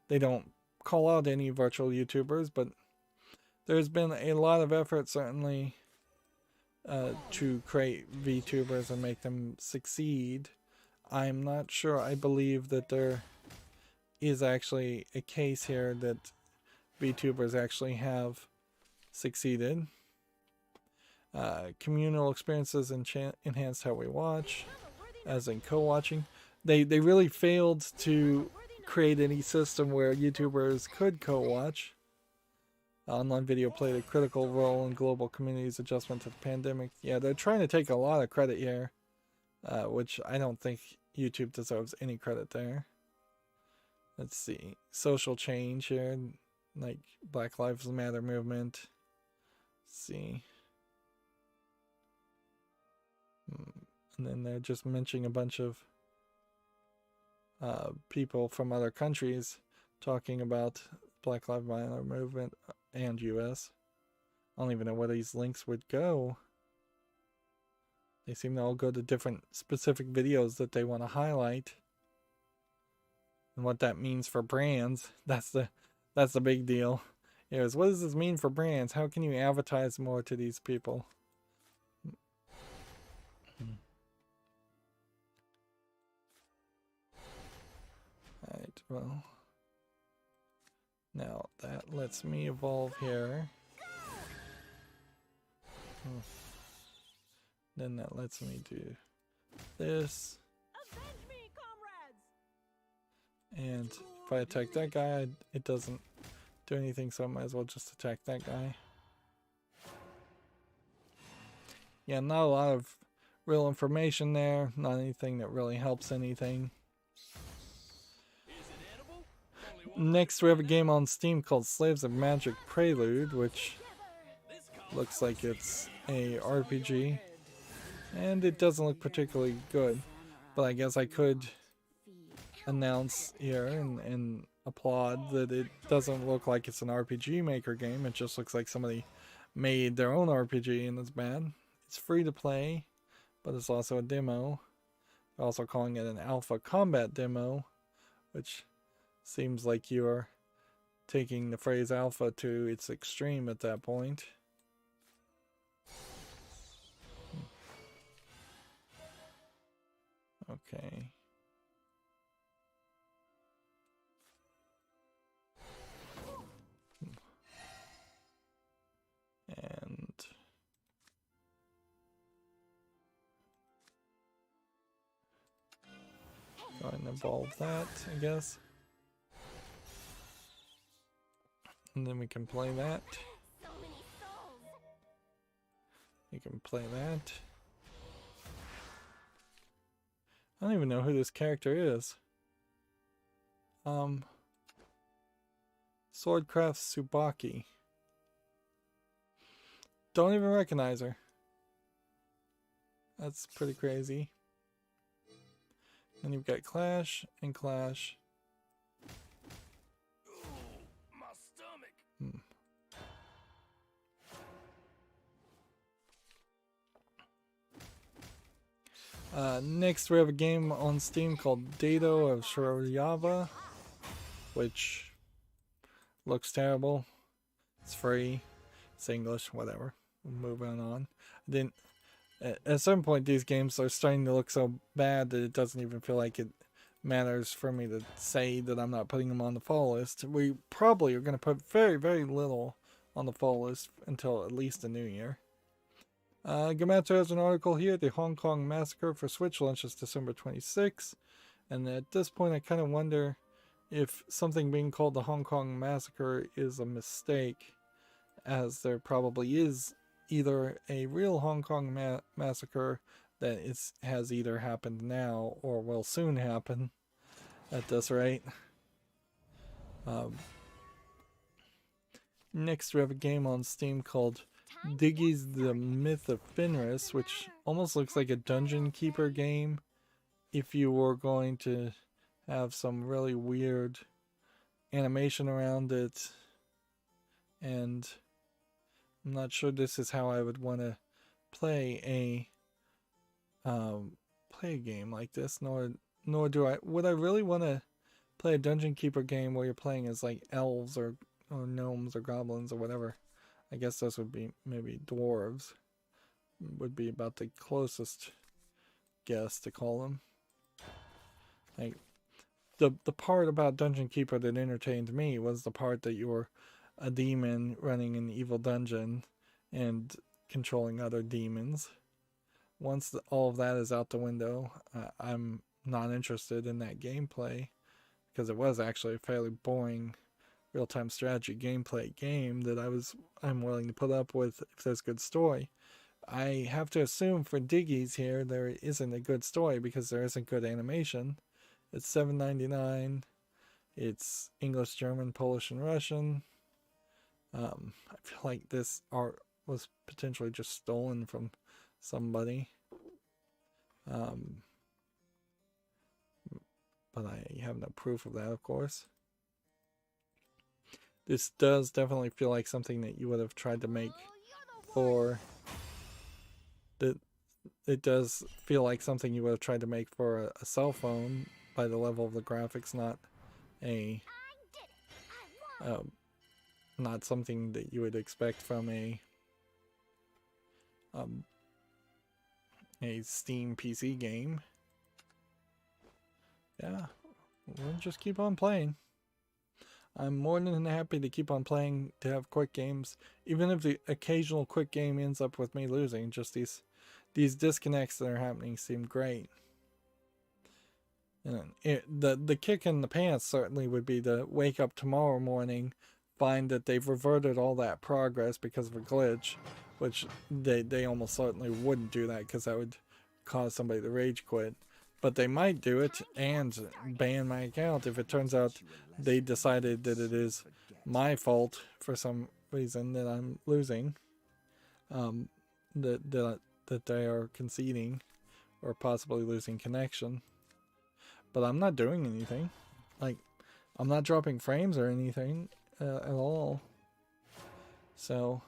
they don't call out any virtual YouTubers, but there's been a lot of effort certainly to create VTubers and make them succeed. I'm not sure I believe that there is actually a case here that VTubers actually have succeeded. Communal experiences enhanced how we watch, as in co-watching. They really failed to create any system where YouTubers could co-watch. Online video played a critical role in global community's adjustment to the pandemic. Yeah, they're trying to take a lot of credit here, which I don't think YouTube deserves any credit there. Let's see. Social change here, like Black Lives Matter movement. Let's see. And then they're just mentioning a bunch of people from other countries talking about Black Lives Matter movement and US. I don't even know where these links would go. They seem to all go to different specific videos that they want to highlight. And what that means for brands, that's the big deal. What does this mean for brands? How can you advertise more to these people? Alright, well. Now that lets me evolve here. Then that lets me do this. Avenge me, comrades! And if I attack that guy, it doesn't do anything, so I might as well just attack that guy. Yeah, not a lot of real information there. Not anything that really helps anything. Next, we have a game on Steam called Slaves of Magic Prelude, which looks like it's a RPG. And it doesn't look particularly good. But I guess I could announce here and applaud that it doesn't look like it's an RPG Maker game. It just looks like somebody made their own RPG and it's bad. It's free to play, but it's also a demo. They're also calling it an alpha combat demo, which seems like you're taking the phrase alpha to its extreme at that point. Okay. And go ahead and evolve that, I guess. And then we can play that. So many souls. You can play that. I don't even know who this character is. Swordcraft Tsubaki. Don't even recognize her. That's pretty crazy. And you've got Clash and Clash. Next, we have a game on Steam called Dado of Shadowverse, which looks terrible. It's free. It's English, whatever. Moving on. Then, at a certain point, these games are starting to look so bad that it doesn't even feel like it matters for me to say that I'm not putting them on the fall list. We probably are going to put very, very little on the fall list until at least the new year. Gamatsu has an article here. The Hong Kong Massacre for Switch launches December 26th. And at this point, I kind of wonder if something being called the Hong Kong Massacre is a mistake, as there probably is either a real Hong Kong massacre that has either happened now or will soon happen at this rate. Next, we have a game on Steam called Diggy's The Myth of Fenris, which almost looks like a Dungeon Keeper game if you were going to have some really weird animation around it. And I'm not sure this is how I would want to play a game like this, nor would I really want to play a Dungeon Keeper game where you're playing as like elves or gnomes or goblins or whatever. I guess those would be maybe dwarves, would be about the closest guess to call them. Like the part about Dungeon Keeper that entertained me was the part that you were a demon running an evil dungeon and controlling other demons. Once all of that is out the window, I'm not interested in that gameplay, because it was actually a fairly boring real-time strategy gameplay game that I'm willing to put up with if there's good story. I have to assume for Diggy's here there isn't a good story because there isn't good animation. It's $7.99. It's English, German, Polish, and Russian. I feel like this art was potentially just stolen from somebody. But I have no proof of that, of course. This does definitely feel like something that you would have tried to make for... It does feel like something you would have tried to make for a cell phone by the level of the graphics, not not something that you would expect from a Steam PC game. Yeah, we'll just keep on playing. I'm more than happy to keep on playing, to have quick games, even if the occasional quick game ends up with me losing. Just these disconnects that are happening seem great. And the kick in the pants certainly would be to wake up tomorrow morning, find that they've reverted all that progress because of a glitch, which they almost certainly wouldn't do that because that would cause somebody to rage quit. But they might do it and ban my account if it turns out they decided that it is my fault for some reason that I'm losing, that they are conceding or possibly losing connection. But I'm not doing anything. Like, I'm not dropping frames or anything at all. So,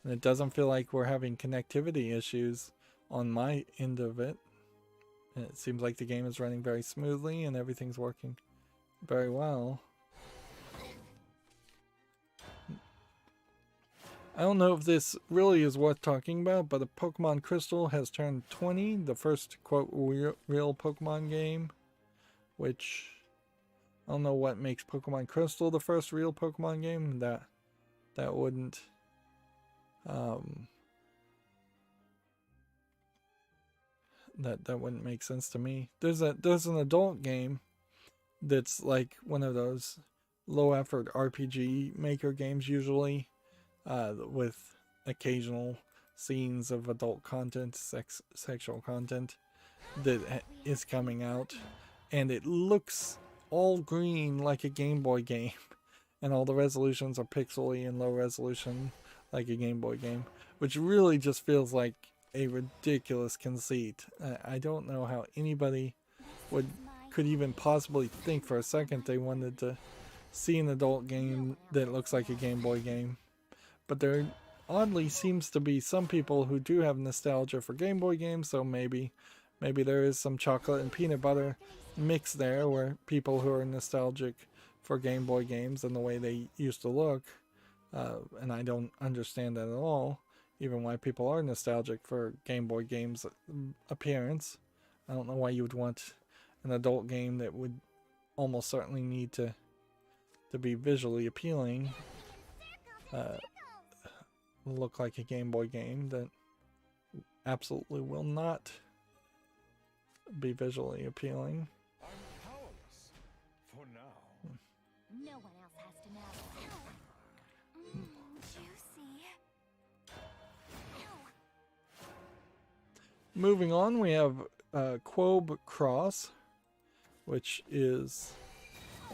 and it doesn't feel like we're having connectivity issues on my end of it. And it seems like the game is running very smoothly and everything's working very well. I don't know if this really is worth talking about, but a Pokemon Crystal has turned 20, the first, quote, real Pokemon game, which I don't know what makes Pokemon Crystal the first real Pokemon game. That wouldn't that wouldn't make sense to me. There's an adult game that's like one of those low effort RPG maker games usually, with occasional scenes of adult content, sexual content that is coming out, and it looks all green like a Game Boy game, and all the resolutions are pixely and low resolution like a Game Boy game, which really just feels like a ridiculous conceit. I don't know how anybody could even possibly think for a second they wanted to see an adult game that looks like a Game Boy game. But oddly seems to be some people who do have nostalgia for Game Boy games, so maybe there is some chocolate and peanut butter mix there, where people who are nostalgic for Game Boy games and the way they used to look, and I don't understand that at all, even why people are nostalgic for Game Boy games appearance. I don't know why you would want an adult game that would almost certainly need to be visually appealing, look like a Game Boy game that absolutely will not be visually appealing. I'm powerless for now. No one else has to know. Juicy. Moving on, we have Quobe Cross, which is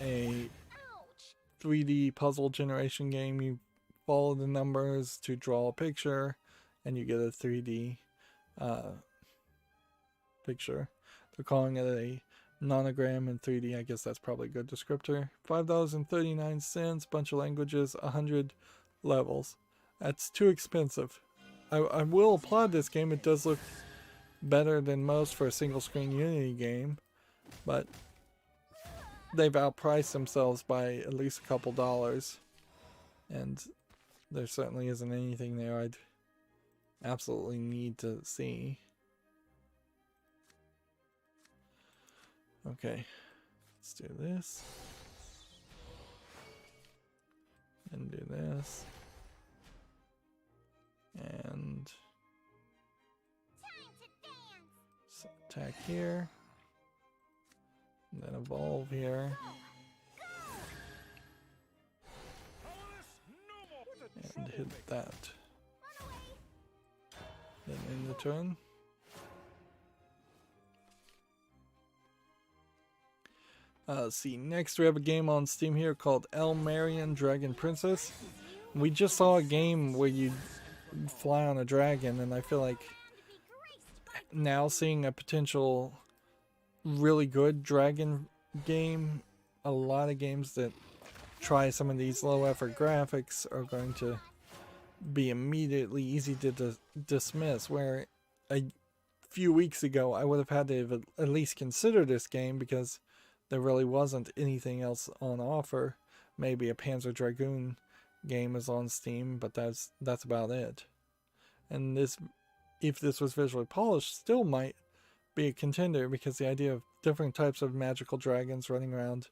a 3D puzzle generation game. You follow the numbers to draw a picture, and you get a 3D picture. They're calling it a nonogram in 3D. I guess that's probably a good descriptor. $5.39, bunch of languages, 100 levels. That's too expensive. I will applaud this game. It does look better than most for a single screen Unity game, but they've outpriced themselves by at least a couple dollars, and there certainly isn't anything there I'd absolutely need to see. Okay, let's do this and do this and attack here, and then evolve here, and hit that, then end the turn. See, next we have a game on Steam here called El Marian Dragon Princess. We just saw a game where you fly on a dragon, and I feel like now seeing a potential really good dragon game, a lot of games that try some of these low effort graphics are going to be immediately easy to dismiss, where a few weeks ago I would have had to have at least considered this game because there really wasn't anything else on offer. Maybe a Panzer Dragoon game is on Steam, but that's about it. And this, if this was visually polished, still might be a contender, because the idea of different types of magical dragons running around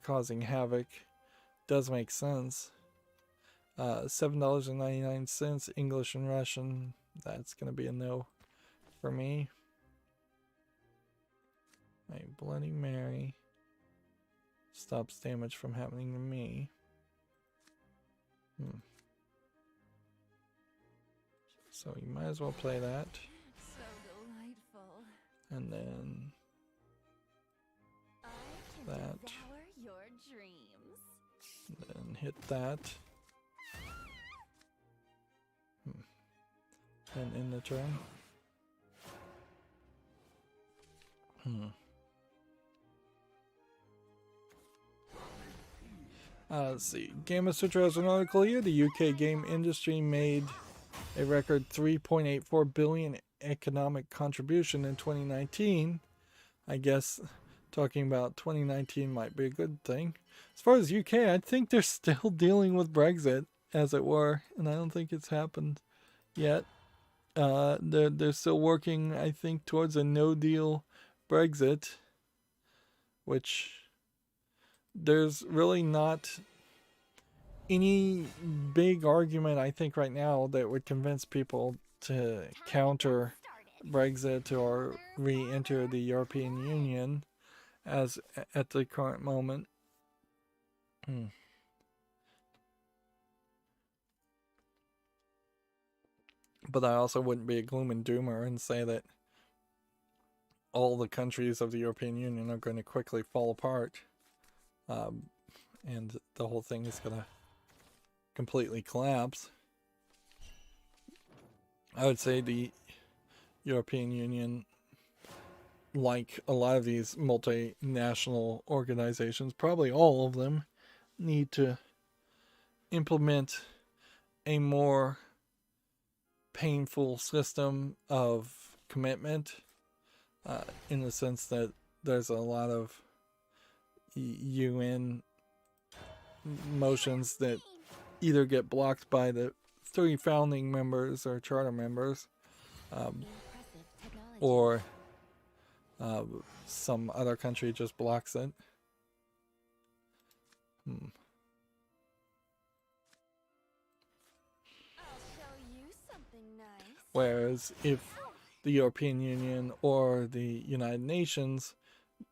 causing havoc does make sense. $7.99, English and Russian. That's going to be a no for me. A Bloody Mary stops damage from happening to me. So you might as well play that. So delightful. And then I can that. devour your dreams. Then hit that. Then end the turn. Let's see. Game of Sutra has an article here. The UK game industry made a record 3.84 billion economic contribution in 2019. I guess talking about 2019 might be a good thing. As far as UK, I think they're still dealing with Brexit, as it were, and I don't think it's happened yet. They're still working, I think, towards a no-deal Brexit, which there's really not any big argument, I think, right now that would convince people to counter Brexit or re-enter the European Union as at the current moment. But I also wouldn't be a gloom and doomer and say that all the countries of the European Union are going to quickly fall apart, and the whole thing is going to completely collapse. I would say the European Union, like a lot of these multinational organizations, probably all of them, need to implement a more painful system of commitment, in the sense that there's a lot of UN motions that either get blocked by the 3 founding members or charter members, or some other country just blocks it. Whereas if the European Union or the United Nations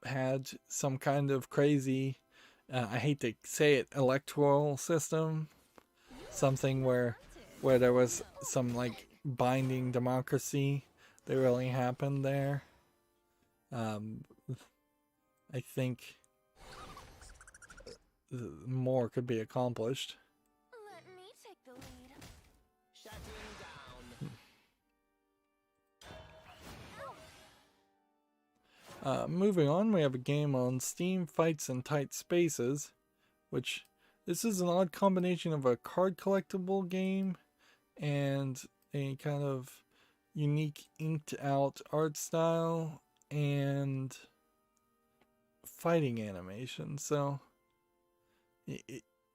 had some kind of crazy, I hate to say it, electoral system, something where there was some like binding democracy that really happened there, I think more could be accomplished. Let me take the lead. Shutting down. Moving on, we have a game on Steam, Fights in Tight Spaces, which this is an odd combination of a card collectible game and a kind of unique inked out art style and fighting animation. So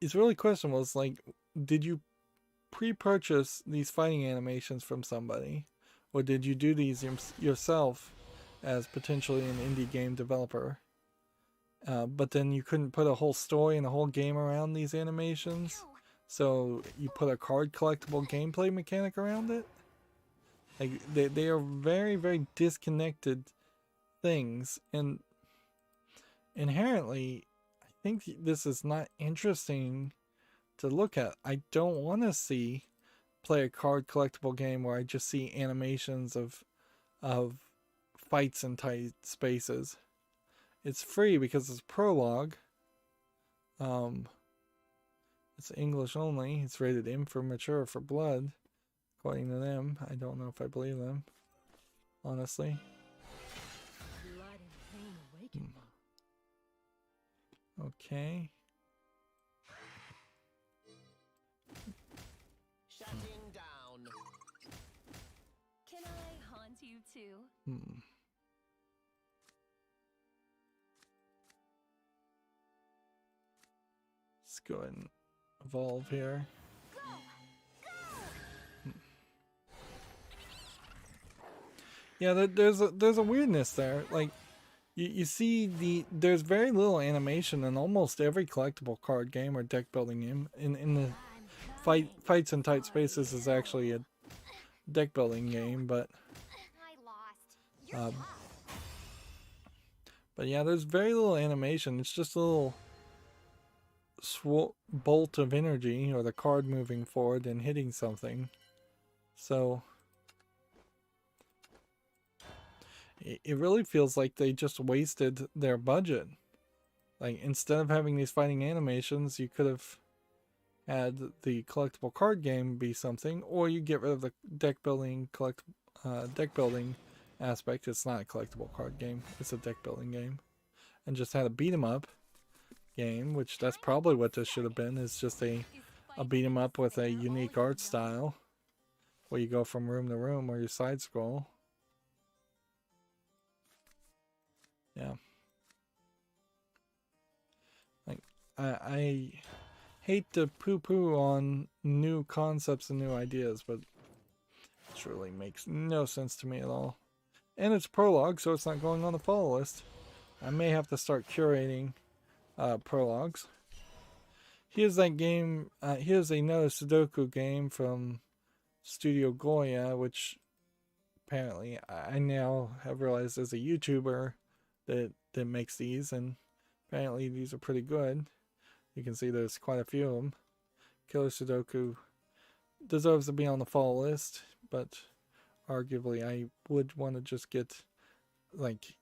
it's really questionable. It's like, did you pre-purchase these fighting animations from somebody, or did you do these yourself as potentially an indie game developer? But then you couldn't put a whole story and a whole game around these animations, so you put a card collectible gameplay mechanic around it. Like they are very, very disconnected things, and inherently I think this is not interesting to look at. I don't want to play a card collectible game where I just see animations of fights in tight spaces. It's free because it's prologue. It's English only. It's rated M for mature for blood, according to them. I don't know if I believe them, honestly. Blood and pain awaken. Okay. Shutting down. Can I haunt you too? Let's go ahead and evolve here. Yeah, there's a weirdness there. Like, you see there's very little animation in almost every collectible card game or deck building game. In the Fights in Tight Spaces is actually a deck building game, but yeah, there's very little animation. It's just a little bolt of energy, or the card moving forward and hitting something. So it really feels like they just wasted their budget. Like, instead of having these fighting animations, you could have had the collectible card game be something, or you get rid of the deck building aspect. It's not a collectible card game, it's a deck building game, and just had a beat 'em up game, which that's probably what this should have been. Is just a beat 'em up with a unique art style where you go from room to room, or you side scroll. Yeah, like I hate to poo-poo on new concepts and new ideas, but this really makes no sense to me at all. And it's prologue, so it's not going on the follow list. I may have to start curating prologues. Here's that game. Here's another Sudoku game from Studio Goya, which apparently I now have realized is a YouTuber that makes these, and apparently these are pretty good. You can see there's quite a few of them. Killer Sudoku deserves to be on the fall list, but arguably I would want to just get like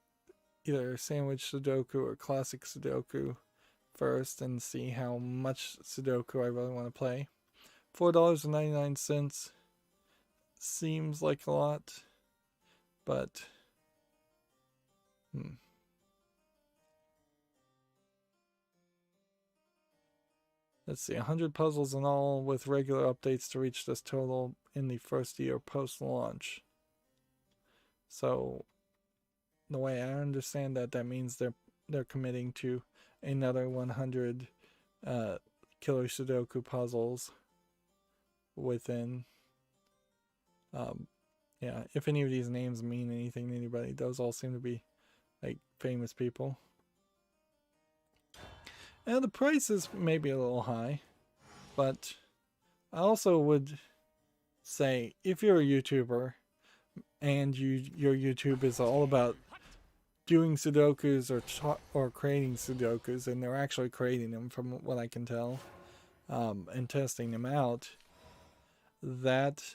either Sandwich Sudoku or Classic Sudoku first and see how much Sudoku I really want to play. $4.99 seems like a lot, but Let's see, 100 puzzles in all with regular updates to reach this total in the first year post-launch. So the way I understand that, that means they're committing to another 100 killer Sudoku puzzles within. Yeah, if any of these names mean anything to anybody, those all seem to be like famous people. And the price is maybe a little high, but I also would say if you're a YouTuber and your YouTube is all about doing Sudokus or creating Sudokus, and they're actually creating them from what I can tell, and testing them out, that's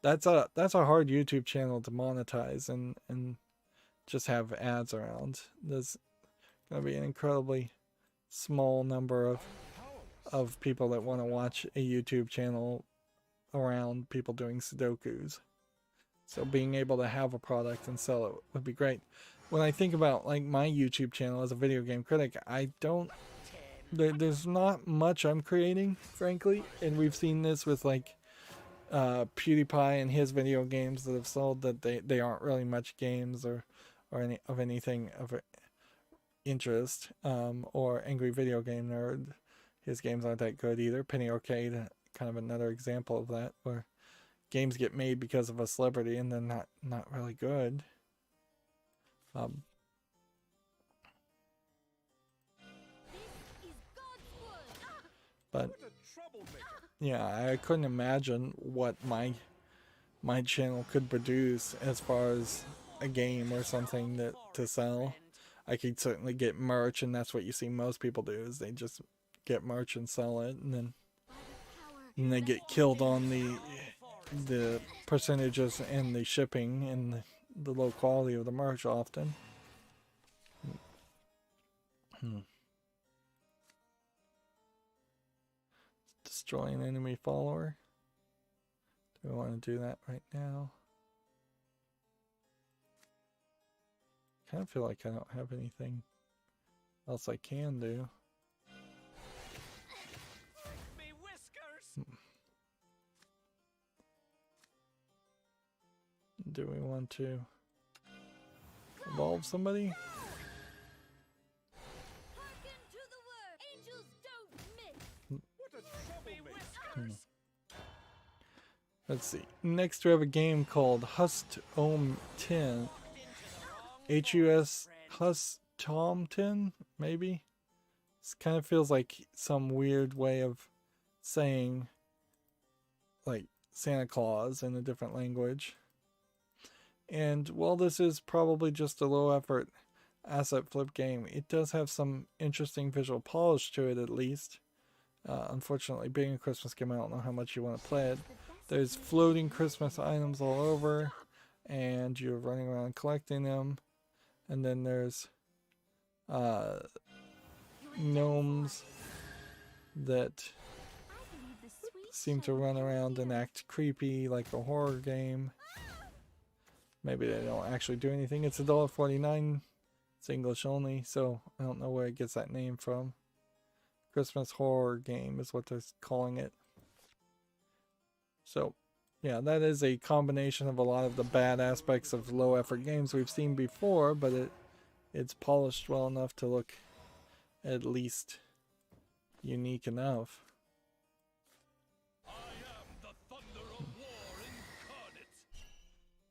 a hard YouTube channel to monetize and just have ads around. There's gonna be an incredibly small number of people that want to watch a YouTube channel around people doing Sudokus. So being able to have a product and sell it would be great. When I think about like my YouTube channel as a video game critic, there's not much I'm creating, frankly, and we've seen this with like PewDiePie and his video games that have sold, that they aren't really much games or anything of interest, or Angry Video Game Nerd, his games aren't that good either. Penny Arcade, kind of another example of that, where games get made because of a celebrity and they're not really good. But yeah, I couldn't imagine what my channel could produce as far as a game or something that to sell. I could certainly get merch, and that's what you see most people do, is they just get merch and sell it, and then they get killed on the percentages and the shipping and the low quality of the merch often. Destroy an enemy follower. Do we want to do that right now? I kind of feel like I don't have anything else I can do. Do we want to evolve somebody? Let's see. Next we have a game called Hust Om 10. H-U-S Hust Tom 10, maybe? This kind of feels like some weird way of saying like Santa Claus in a different language. And while this is probably just a low effort asset flip game, it does have some interesting visual polish to it, at least. Unfortunately, being a Christmas game, I don't know how much you want to play it. There's floating Christmas items all over, and you're running around collecting them. And then there's gnomes that seem to run around and act creepy like a horror game. Maybe they don't actually do anything. It's $1.49. It's English only, so I don't know where it gets that name from. Christmas horror game is what they're calling it. So, yeah, that is a combination of a lot of the bad aspects of low effort games we've seen before, but it's polished well enough to look at least unique enough.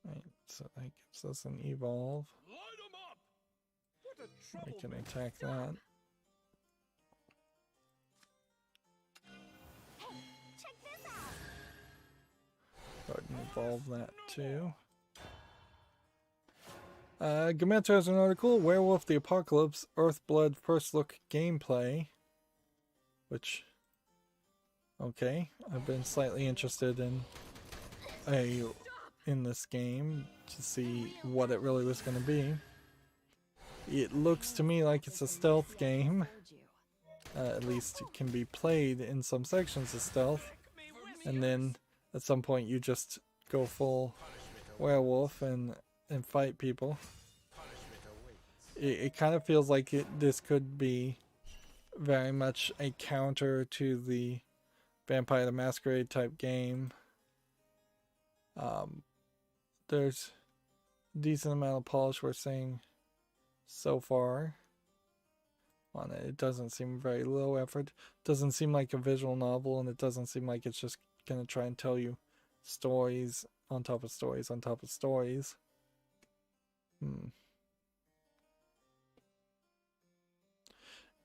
Right, so that gives us an evolve. We can attack that. Go ahead and evolve that too. Gameto has an article, Werewolf the Apocalypse, Earthblood First Look Gameplay. Which, okay, I've been slightly interested in this game to see what it really was going to be. It looks to me like it's a stealth game. At least it can be played in some sections as stealth. And then at some point you just go full werewolf and fight people. It kind of feels like this could be very much a counter to the Vampire the Masquerade type game. There's a decent amount of polish we're seeing so far on it. It doesn't seem very low effort. Doesn't seem like a visual novel, and it doesn't seem like it's just gonna try and tell you stories on top of stories on top of stories.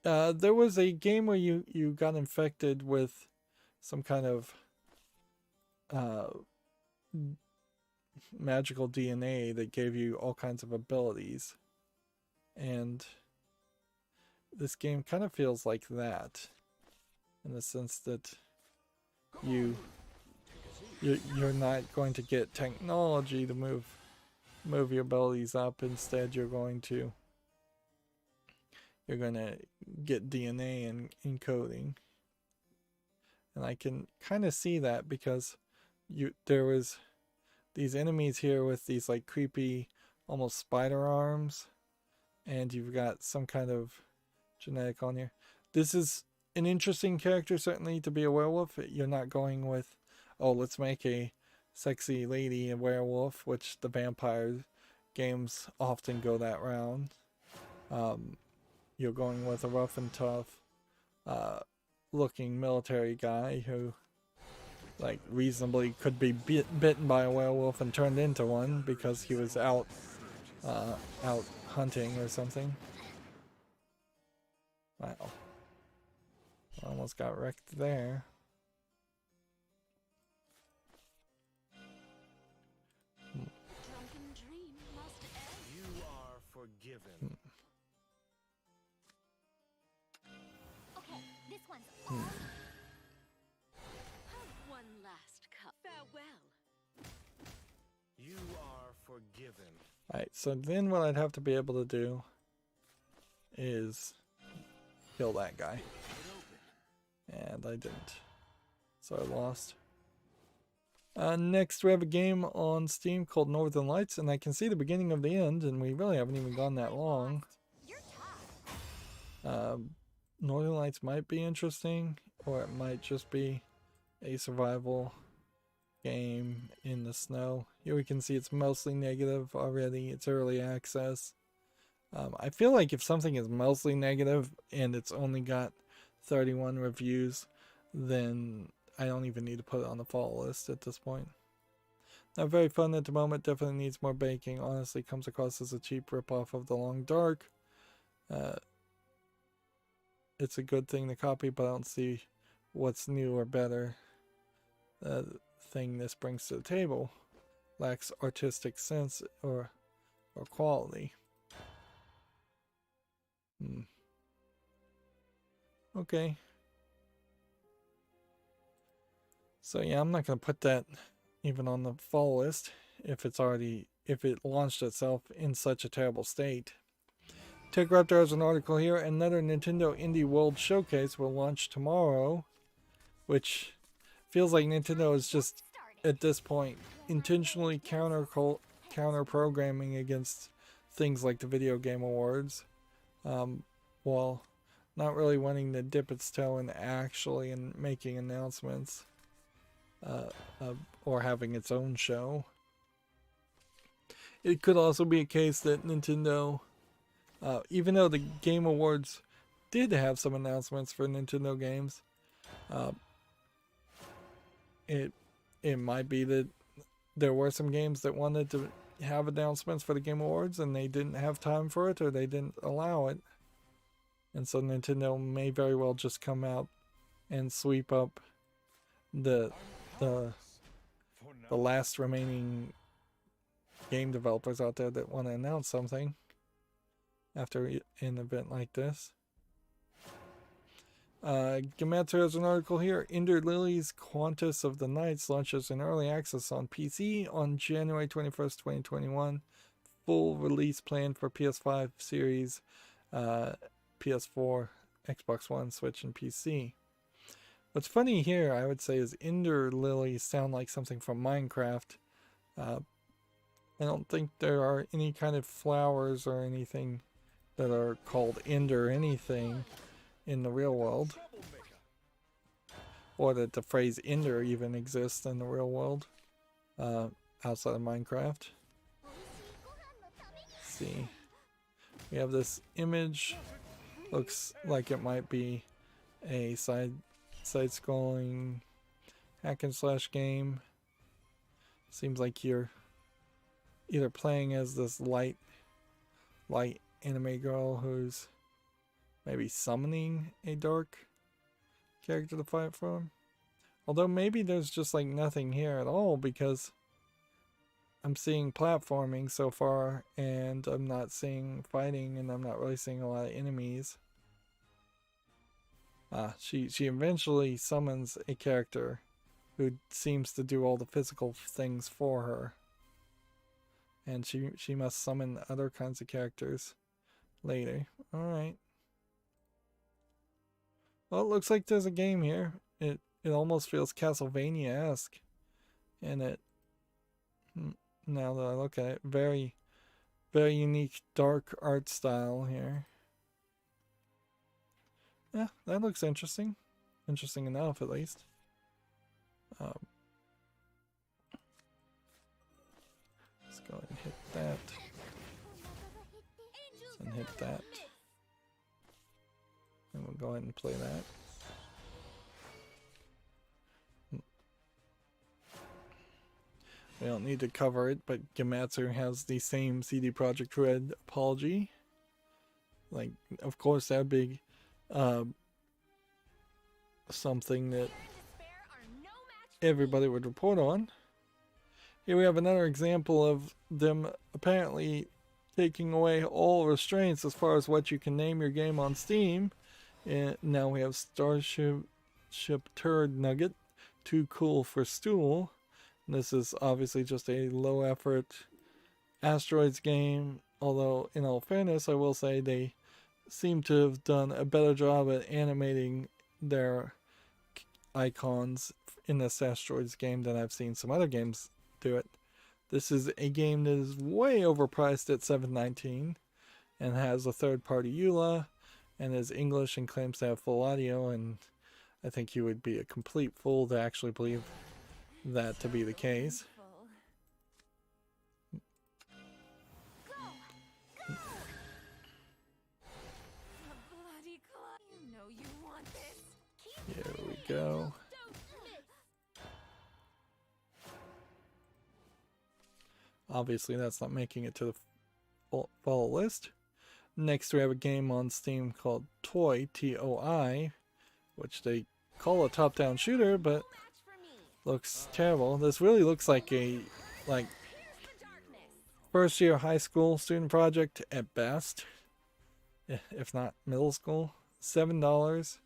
There was a game where you got infected with some kind of magical DNA that gave you all kinds of abilities, and this game kind of feels like that, in the sense that you're not going to get technology to move your abilities up. Instead, you're going to get DNA and encoding, and I can kind of see that because there was these enemies here with these like creepy, almost spider arms, and you've got some kind of genetic on here. This is an interesting character, certainly, to be a werewolf. You're not going with, oh, let's make a sexy lady a werewolf, which the vampire games often go that round. You're going with a rough and tough looking military guy who like reasonably could be bitten by a werewolf and turned into one because he was out hunting or something. Wow. Almost got wrecked there. Drunken dream must end. You are forgiven. Okay, this one's one last cup. Farewell. You are forgiven. Alright, so then what I'd have to be able to do is kill that guy. And I didn't. So I lost. Next we have a game on Steam called Northern Lights, and I can see the beginning of the end, and we really haven't even gone that long. You're tough. Northern Lights might be interesting, or it might just be a survival game in the snow. Here we can see it's mostly negative already. It's early access. I feel like if something is mostly negative and it's only got 31 reviews, then I don't even need to put it on the fall list at this point. Not very fun at the moment, definitely needs more baking. Honestly, comes across as a cheap ripoff of The Long Dark. It's a good thing to copy, but I don't see what's new or better. The thing this brings to the table lacks artistic sense or quality. Okay. So yeah, I'm not going to put that even on the fall list if it launched itself in such a terrible state. TechRaptor has an article here. Another Nintendo Indie World Showcase will launch tomorrow, which feels like Nintendo is just, at this point, intentionally counter programming against things like the Video Game Awards, while not really wanting to dip its toe in making announcements, or having its own show. It could also be a case that Nintendo, even though the Game Awards did have some announcements for Nintendo games, it might be that there were some games that wanted to have announcements for the Game Awards and they didn't have time for it, or they didn't allow it. And so Nintendo may very well just come out and sweep up the last remaining game developers out there that want to announce something after an event like this. Gematsu has an article here. Ender Lilies Quantus of the Nights launches in early access on PC on January 21st, 2021. Full release planned for PS5 series, PS4, Xbox One, Switch, and PC. What's funny here, I would say, is Ender Lilies sound like something from Minecraft. I don't think there are any kind of flowers or anything that are called Ender anything in the real world, or that the phrase Ender even exists in the real world, outside of Minecraft. Let's see, we have this image. Looks like it might be a side-scrolling hack and slash game. Seems like you're either playing as this light anime girl who's maybe summoning a dark character to fight for him. Although maybe there's just like nothing here at all, because I'm seeing platforming so far and I'm not seeing fighting, and I'm not really seeing a lot of enemies. She eventually summons a character who seems to do all the physical things for her. And she must summon other kinds of characters later. Alright. Well, it looks like there's a game here. It almost feels Castlevania-esque. And it, now that I look at it, very, very unique dark art style here. Yeah, that looks interesting. Interesting enough, at least. Let's go ahead and hit that. And hit that. And we'll go ahead and play that. We don't need to cover it, but Gematsu has the same CD Projekt Red apology. Like, of course, that big something that everybody would report on. Here we have another example of them apparently taking away all restraints as far as what you can name your game on Steam. And now we have Starship Turd Nugget, Too Cool for Stool. And this is obviously just a low effort asteroids game, although in all fairness I will say they seem to have done a better job at animating their icons in this asteroids game than I've seen some other games do it. This is a game that is way overpriced at $7.19 and has a third-party EULA and is English and claims to have full audio, and I think you would be a complete fool to actually believe that to be the case. Here we go. Obviously that's not making it to the fall list. Next we have a game on Steam called Toy, T-O-I, which they call a top-down shooter, but looks terrible. This really looks like a first year high school student project at best, if not middle school. $7.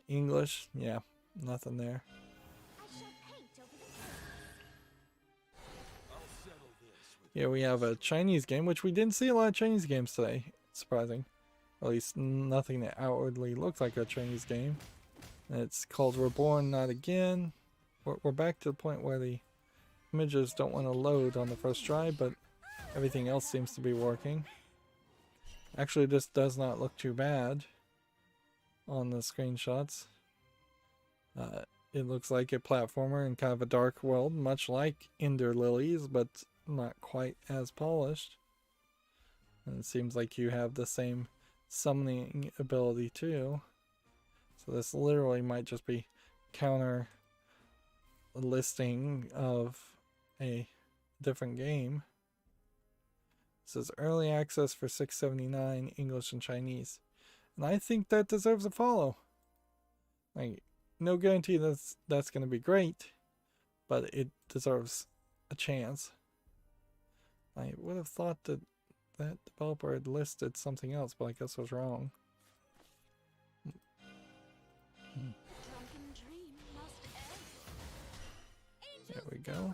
English, yeah, nothing there. Here we have a Chinese game, which we didn't see a lot of Chinese games today. Surprising. At least nothing that outwardly looked like a Chinese game. And it's called Reborn, Not Again. We're back to the point where the images don't want to load on the first try, but everything else seems to be working. Actually, this does not look too bad on the screenshots. It looks like a platformer in kind of a dark world, much like Ender Lilies, but not quite as polished. And it seems like you have the same summoning ability too. So this literally might just be counter listing of a different game. It says early access for $6.79 English and Chinese. And I think that deserves a follow. Like, no guarantee that's going to be great, but it deserves a chance. I would have thought that that developer had listed something else, but I guess I was wrong. There we go.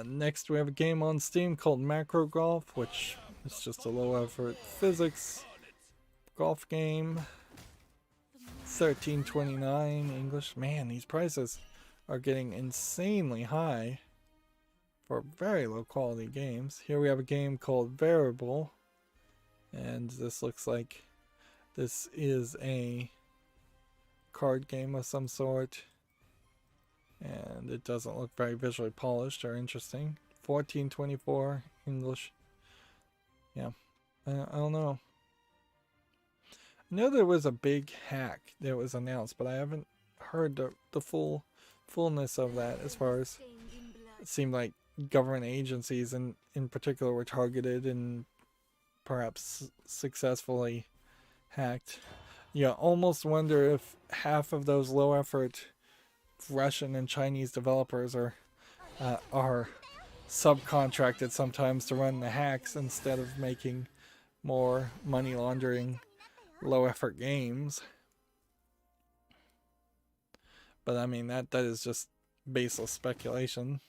Next we have a game on Steam called Macro Golf, which is just a low effort physics golf game. $13.29 English. Man, these prices are getting insanely high for very low quality games. Here we have a game called Variable, and this looks like this is a card game of some sort, and it doesn't look very visually polished or interesting. 1424 English. Yeah, I don't know. I know there was a big hack that was announced, but I haven't heard the fullness of that. As far as it seemed like government agencies in particular were targeted and perhaps successfully hacked. Yeah, almost wonder if half of those low effort Russian and Chinese developers are subcontracted sometimes to run the hacks instead of making more money laundering low effort games. But I mean, that is just baseless speculation.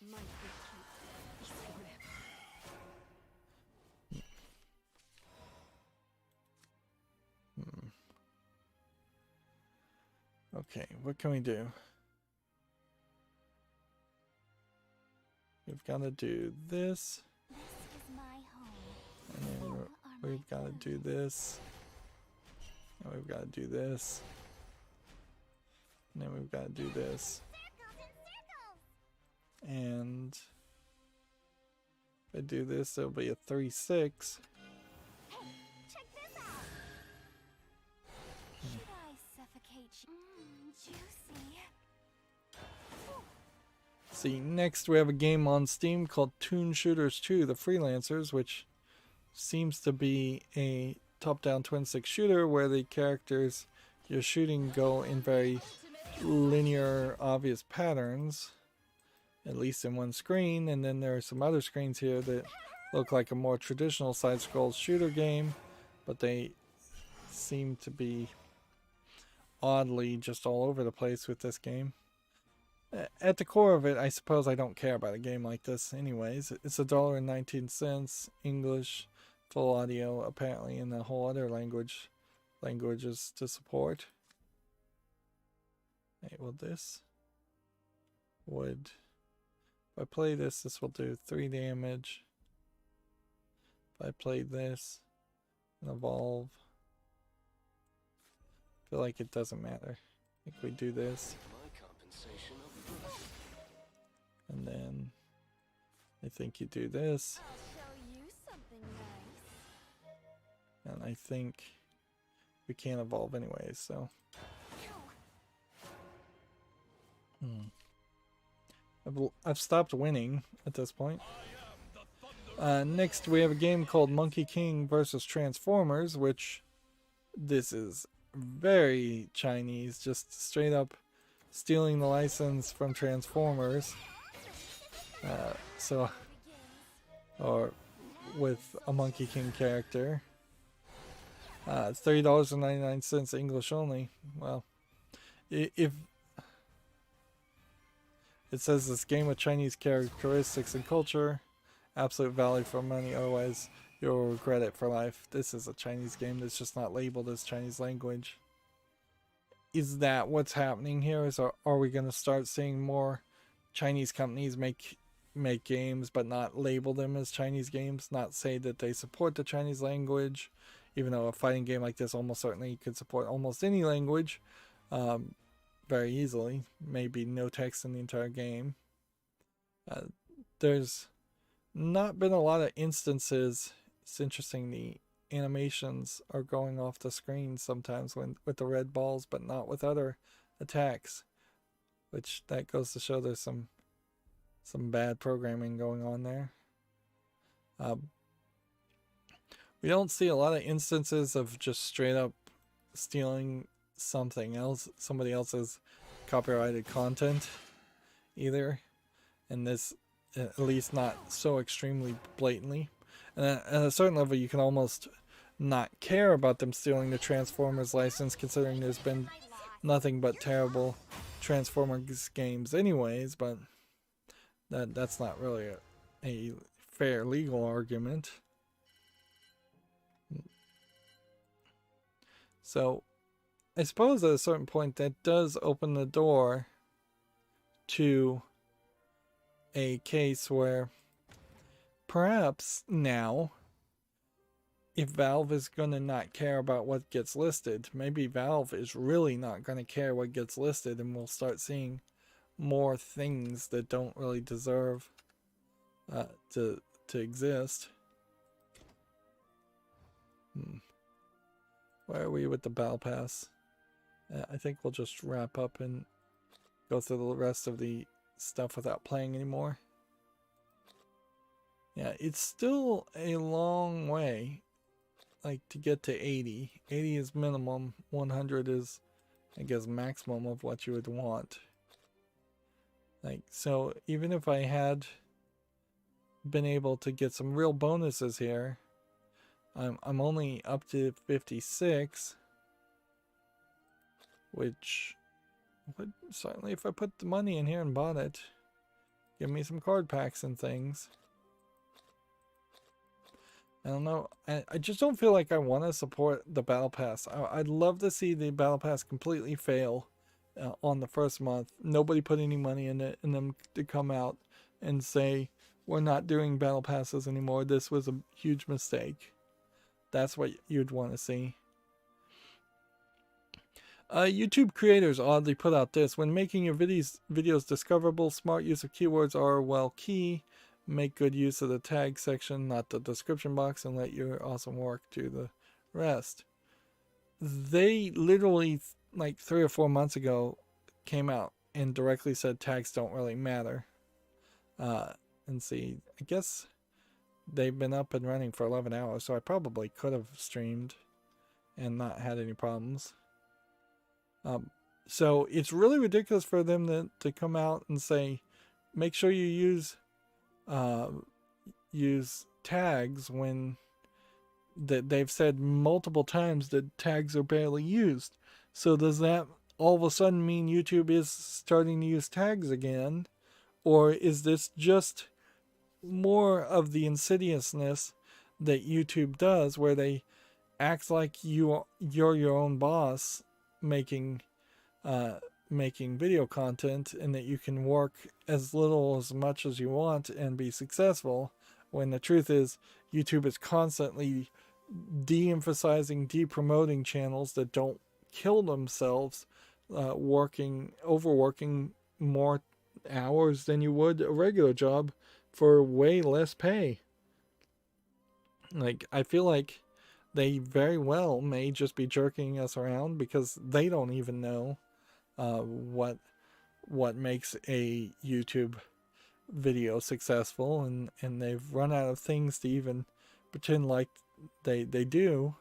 Okay, what can we do? We've got to do this. And then we've got to do this. And we've got to do this. And then we've got to do this. And if I do this, it'll be a 3-6. Check this out. Should I suffocate you? Juicy. See, next we have a game on Steam called Toon Shooters 2, The Freelancers, which seems to be a top-down twin-stick shooter where the characters you're shooting go in very linear, obvious patterns, at least in one screen, and then there are some other screens here that look like a more traditional side-scroll shooter game, but they seem to be oddly just all over the place with this game. At the core of it, I suppose I don't care about a game like this anyways. It's $1.19, English, full audio, apparently in a whole other languages to support. Hey, well, this would, if I play this, this will do 3 damage. If I play this and evolve, I feel like it doesn't matter. I think we do this. And then I think you do this. I'll show you something nice. And I think we can't evolve anyways, so. I've stopped winning at this point. Next we have a game called Monkey King vs. Transformers, which this is very Chinese, just straight up stealing the license from Transformers. Or with a Monkey King character. It's $30.99 English only. Well, if it says this game with Chinese characteristics and culture, absolute value for money, otherwise you'll regret it for life. This is a Chinese game that's just not labeled as Chinese language. Is that what's happening here? Are we going to start seeing more Chinese companies make games but not label them as Chinese games, not say that they support the Chinese language, even though a fighting game like this almost certainly could support almost any language very easily, maybe no text in the entire game. There's not been a lot of instances. It's interesting, the animations are going off the screen sometimes with the red balls, but not with other attacks, which that goes to show there's some bad programming going on there. We don't see a lot of instances of just straight up stealing somebody else's copyrighted content either, and this, at least not so extremely blatantly. And at a certain level you can almost not care about them stealing the Transformers license, considering there's been nothing but terrible Transformers games anyways, but that's not really a fair legal argument. So I suppose at a certain point that does open the door to a case where perhaps now, if Valve is going to not care about what gets listed, maybe Valve is really not going to care what gets listed, and we'll start seeing more things that don't really deserve to exist. Where are we with the Battle Pass? I think we'll just wrap up and go through the rest of the stuff without playing anymore. Yeah, it's still a long way, like, to get to 80. 80 is minimum. 100 is, I guess, maximum of what you would want. Like, so even if I had been able to get some real bonuses here, I'm only up to 56, which would certainly, if I put the money in here and bought it, give me some card packs and things. I don't know. I just don't feel like I want to support the Battle Pass. I'd love to see the Battle Pass completely fail on the first month. Nobody put any money in it, and them to come out and say, we're not doing Battle Passes anymore. This was a huge mistake. That's what you'd want to see. YouTube creators oddly put out this. When making your videos discoverable, smart use of keywords are well key. Make good use of the tag section, not the description box, and let your awesome work do the rest. They literally, like 3 or 4 months ago, came out and directly said tags don't really matter. And see, I guess they've been up and running for 11 hours, so I probably could have streamed and not had any problems. So it's really ridiculous for them to come out and say, make sure you use tags when they've said multiple times that tags are barely used. So does that all of a sudden mean YouTube is starting to use tags again? Or is this just more of the insidiousness that YouTube does, where they act like you're your own boss making video content, and that you can work as little as much as you want and be successful, when the truth is YouTube is constantly de-emphasizing, de-promoting channels that don't kill themselves, overworking more hours than you would a regular job for way less pay. Like, I feel like they very well may just be jerking us around because they don't even know what makes a YouTube video successful, and they've run out of things to even pretend like they do.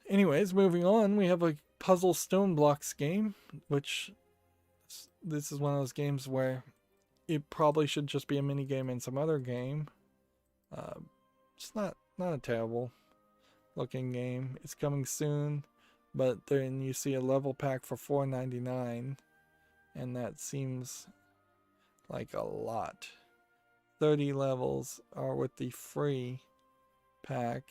Anyways, moving on, we have a puzzle stone blocks game, which this is one of those games where it probably should just be a mini game in some other game. It's not a terrible looking game. It's coming soon, but then you see a level pack for $4.99, and that seems like a lot. 30 levels are with the free pack,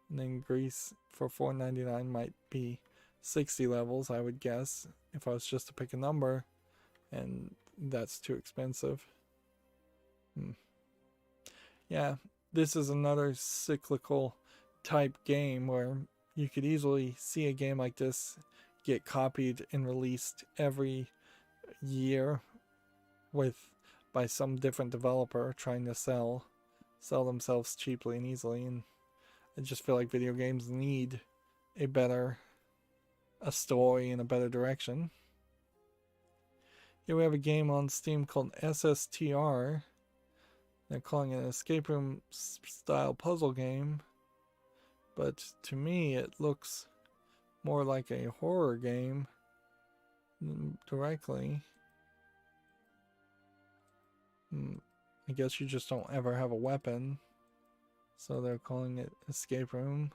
and then Greece for $4.99 might be 60 levels, I would guess, if I was just to pick a number, and that's too expensive. Yeah, this is another cyclical type game where you could easily see a game like this get copied and released every year by some different developer trying to sell themselves cheaply and easily. And I just feel like video games need a story in a better direction. Here we have a game on Steam called SSTR. They're calling it an escape room style puzzle game, but to me it looks more like a horror game directly. I guess you just don't ever have a weapon, so they're calling it escape room.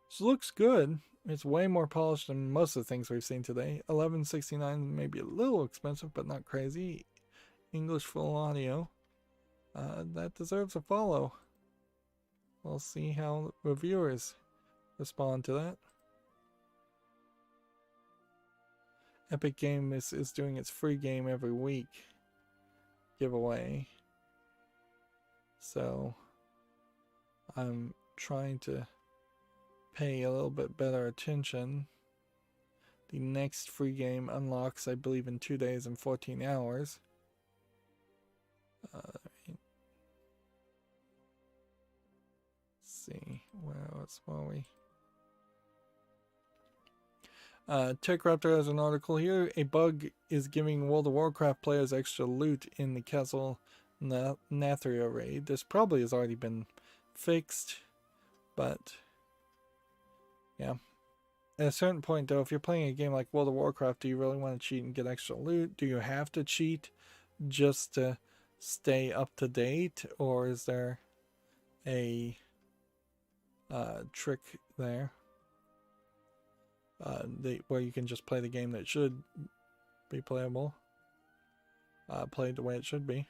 So it looks good. It's way more polished than most of the things we've seen today. $11.69, maybe a little expensive, but not crazy. English full audio. That deserves a follow. We'll see how reviewers respond to that. Epic Games is doing its free game every week giveaway. So I'm trying to pay a little bit better attention. The next free game unlocks, I believe, in 2 days and 14 hours. Let's see, where else were we? Tech Raptor has an article here. A bug is giving World of Warcraft players extra loot in the Castle Nathria raid. This probably has already been fixed, but yeah. At a certain point, though, if you're playing a game like World of Warcraft, do you really want to cheat and get extra loot? Do you have to cheat just to stay up to date, or is there a trick there where you can just play the game that should be playable, played the way it should be?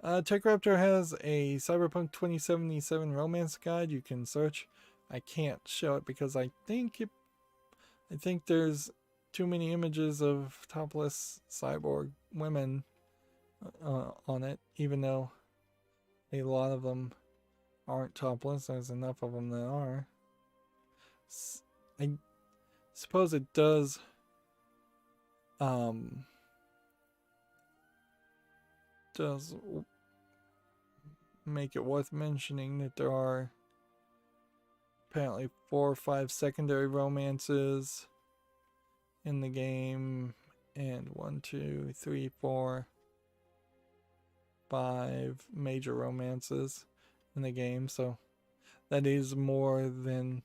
Tech Raptor has a Cyberpunk 2077 romance guide you can search. I can't show it because I think there's too many images of topless cyborg women on it, even though a lot of them aren't topless. There's enough of them that are. I suppose it does make it worth mentioning that there are apparently 4 or 5 secondary romances in the game, and 1, 2, 3, 4, 5 major romances in the game. So that is more than,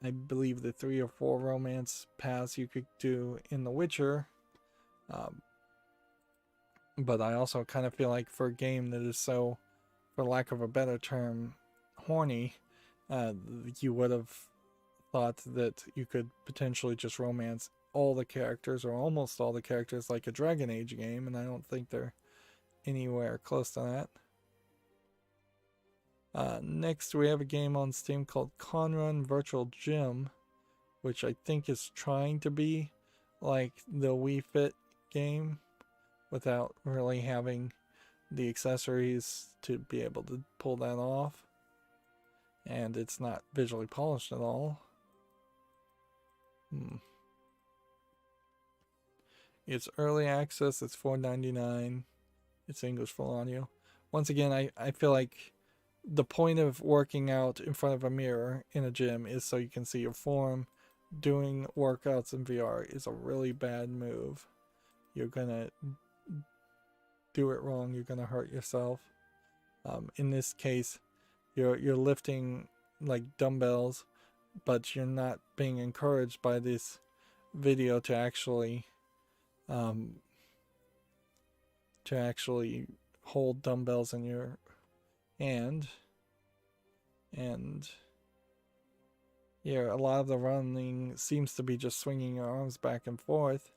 I believe, the 3 or 4 romance paths you could do in The Witcher. But I also kind of feel like for a game that is so, for lack of a better term, horny, you would have thought that you could potentially just romance all the characters, or almost all the characters, like a Dragon Age game, and I don't think they're anywhere close to that. Next, we have a game on Steam called Conrun Virtual Gym, which I think is trying to be like the Wii Fit game without really having the accessories to be able to pull that off. And it's not visually polished at all. It's early access. It's $4.99. It's English full audio. Once again, I feel like the point of working out in front of a mirror in a gym is so you can see your form. Doing workouts in VR is a really bad move. You're gonna do it wrong. You're gonna hurt yourself. In this case, you're lifting like dumbbells, but you're not being encouraged by this video to actually hold dumbbells in your hand. And yeah, a lot of the running seems to be just swinging your arms back and forth,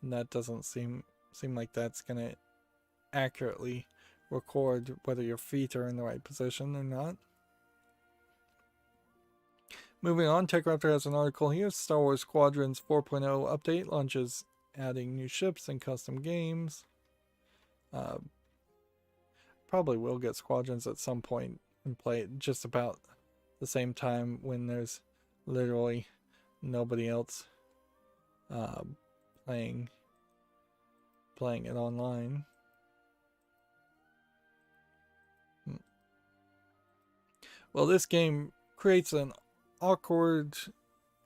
and that doesn't seem like that's gonna accurately record whether your feet are in the right position or not. Moving on, Tech Raptor has an article here. Star Wars Squadrons 4.0 update launches, adding new ships and custom games. Probably will get Squadrons at some point and play it just about the same time when there's literally nobody else playing it online. Well, this game creates an awkward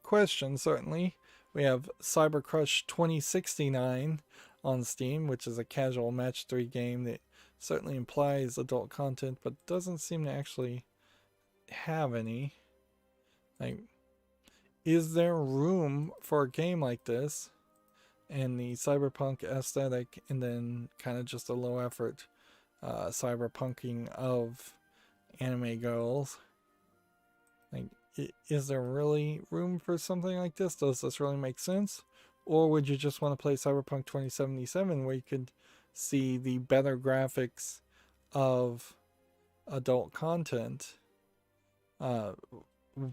question, certainly. We have Cybercrush 2069 on Steam, which is a casual match 3 game that certainly implies adult content, but doesn't seem to actually have any. Like, is there room for a game like this and the cyberpunk aesthetic, and then kind of just a low effort cyberpunking of anime girls? Like, is there really room for something like this? Does this really make sense? Or would you just want to play Cyberpunk 2077 where you could see the better graphics of adult content?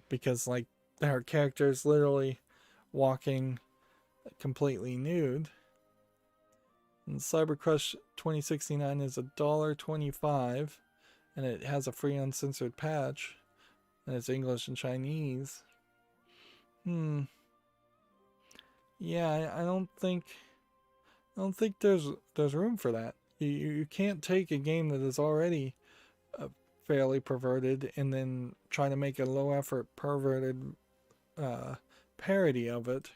Because like there are characters literally walking completely nude. And Cybercrush 2069 is $1.25. and it has a free uncensored patch, and it's English and Chinese. Yeah, I don't think there's room for that. You can't take a game that is already fairly perverted and then try to make a low effort perverted parody of it.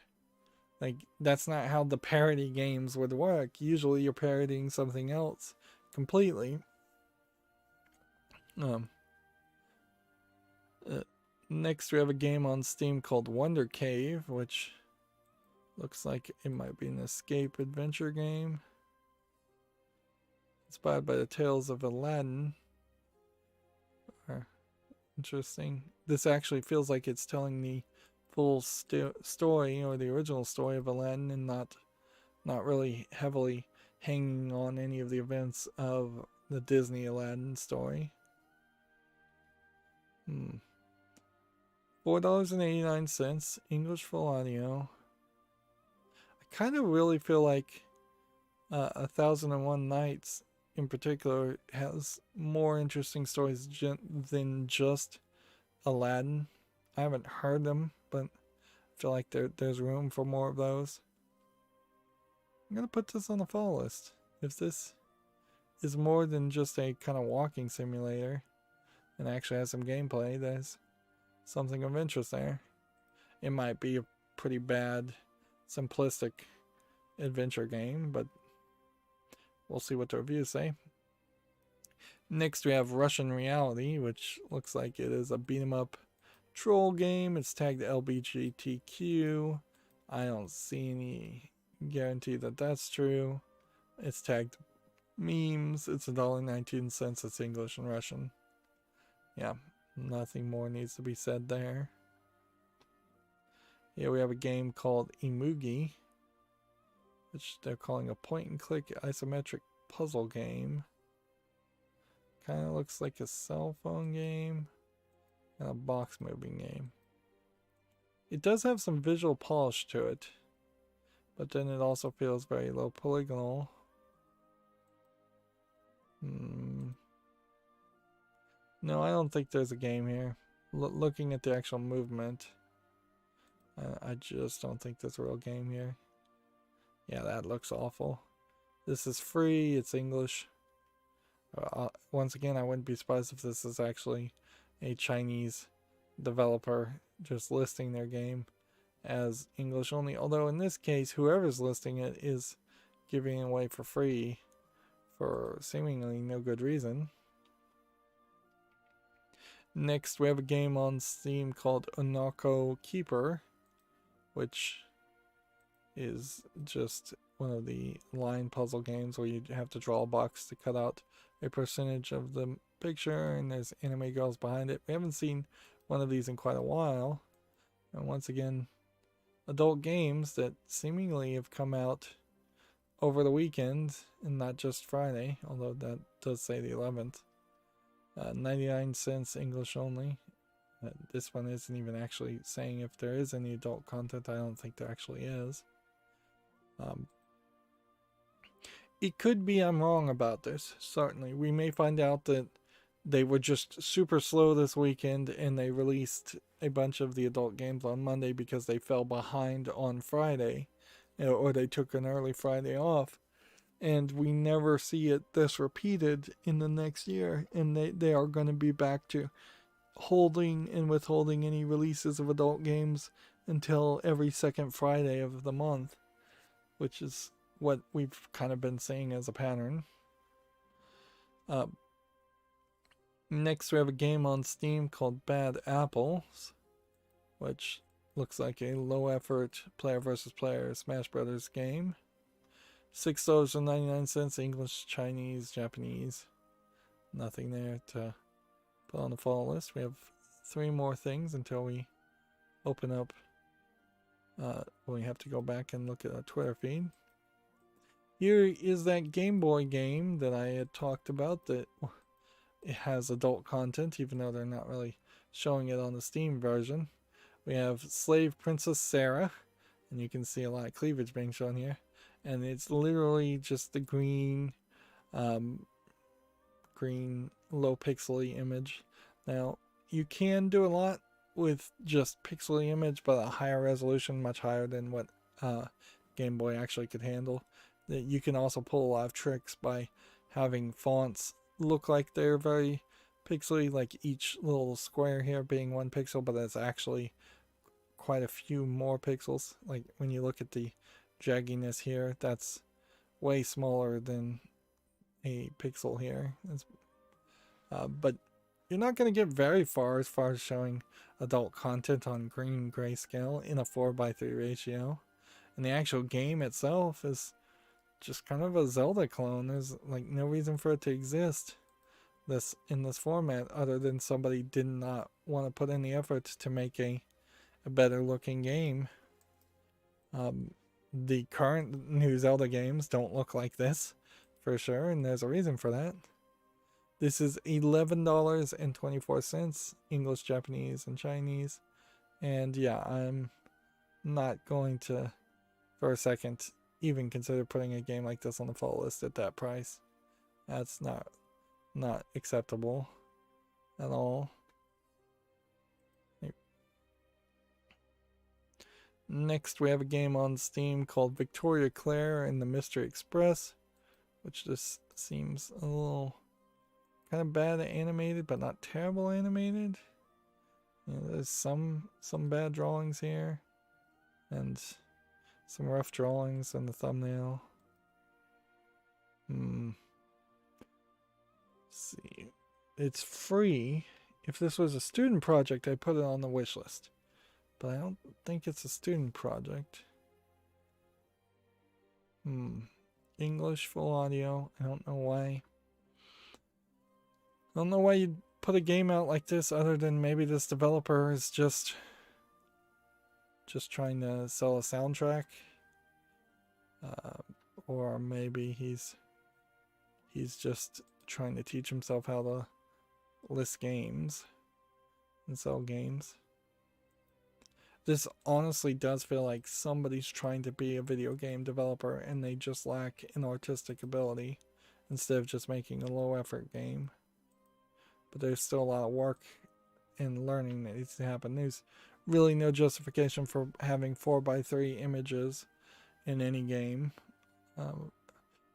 Like, that's not how the parody games would work. Usually you're parodying something else completely. Next we have a game on Steam called Wonder Cave, which looks like it might be an escape adventure game. Inspired by the tales of Aladdin. Interesting. This actually feels like it's telling the full story, or the original story of Aladdin, and not really heavily hanging on any of the events of the Disney Aladdin story. $4.89, English full audio. I kind of really feel like 1001 Nights in particular has more interesting stories than just Aladdin. I haven't heard them, but I feel like there's room for more of those. I'm gonna put this on the follow list. If this is more than just a kind of walking simulator and actually has some gameplay, there's something of interest there. It might be a pretty bad, simplistic adventure game, but we'll see what the reviews say. Next we have Russian Reality, which looks like it is a beat 'em up troll game. It's tagged LBGTQ. I don't see any guarantee that that's true. It's tagged memes. It's $1.19. It's English and Russian. Yeah, nothing more needs to be said there. Here we have a game called Emoogie, which they're calling a point-and-click isometric puzzle game. Kind of looks like a cell phone game and a box moving game. It does have some visual polish to it, but then it also feels very low polygonal. No, I don't think there's a game here. Looking at the actual movement, I just don't think there's a real game here. Yeah, that looks awful. This is free, it's English. Once again, I wouldn't be surprised if this is actually a Chinese developer just listing their game as English only. Although in this case, whoever's listing it is giving it away for free for seemingly no good reason. Next, we have a game on Steam called Enoco Keeper, which is just one of the line puzzle games where you have to draw a box to cut out a percentage of the picture, and there's anime girls behind it. We haven't seen one of these in quite a while. And once again, adult games that seemingly have come out over the weekend and not just Friday, although that does say the 11th. 99 cents English only. This one isn't even actually saying if there is any adult content. I don't think there actually is. It could be I'm wrong about this. Certainly. We may find out that they were just super slow this weekend and they released a bunch of the adult games on Monday because they fell behind on Friday, or they took an early Friday off, and we never see it this repeated in the next year, and they are going to be back to holding and withholding any releases of adult games until every second Friday of the month, which is what we've kind of been seeing as a pattern. Next we have a game on Steam called Bad Apples, which looks like a low effort player versus player Smash Brothers game. $6.99, English, Chinese, Japanese. Nothing there to put on the follow list. We have 3 more things until we open up. We have to go back and look at our Twitter feed. Here is that Game Boy game that I had talked about that it has adult content, even though they're not really showing it on the Steam version. We have Slave Princess Sarah, and you can see a lot of cleavage being shown here. And it's literally just the green green, low pixely image. Now, you can do a lot with just pixely image, but a higher resolution, much higher than what Game Boy actually could handle. You can also pull a lot of tricks by having fonts look like they're very pixely, like each little square here being 1 pixel, but it's actually quite a few more pixels. Like when you look at the jagginess here, that's way smaller than a pixel here. But you're not going to get very far as showing adult content on green grayscale in a 4:3 ratio. And the actual game itself is just kind of a Zelda clone. There's like no reason for it to exist in this format other than somebody did not want to put in the effort to make a better looking game. The current new Zelda games don't look like this for sure, and there's a reason for that. This is $11.24, English, Japanese, and Chinese. And yeah, I'm not going to, for a second, even consider putting a game like this on the fall list at that price. That's not acceptable at all. Next, we have a game on Steam called Victoria Clare and the Mystery Express, which just seems a little kind of bad animated, but not terrible animated. You know, there's some bad drawings here, and some rough drawings in the thumbnail. Let's see. It's free. If this was a student project, I'd put it on the wish list. But I don't think it's a student project. English full audio. I don't know why. I don't know why you'd put a game out like this other than maybe this developer is just trying to sell a soundtrack. Or maybe he's just trying to teach himself how to list games and sell games. This honestly does feel like somebody's trying to be a video game developer and they just lack an artistic ability instead of just making a low effort game. But there's still a lot of work and learning that needs to happen. There's really no justification for having 4:3 images in any game,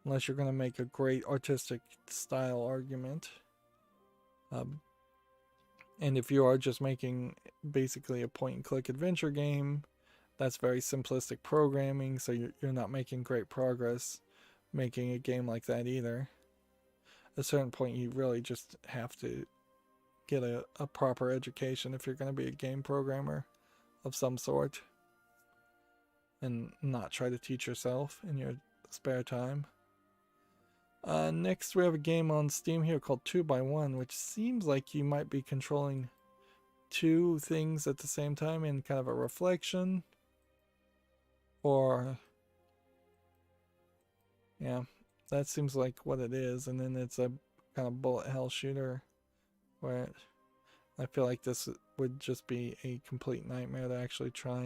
unless you're going to make a great artistic style argument. And if you are just making basically a point-and-click adventure game, that's very simplistic programming, so you're not making great progress making a game like that either. At a certain point, you really just have to get a proper education if you're going to be a game programmer of some sort, and not try to teach yourself in your spare time. Next, we have a game on Steam here called 2x1, which seems like you might be controlling two things at the same time in kind of a reflection. Or, yeah, that seems like what it is. And then it's a kind of bullet hell shooter where I feel like this would just be a complete nightmare to actually try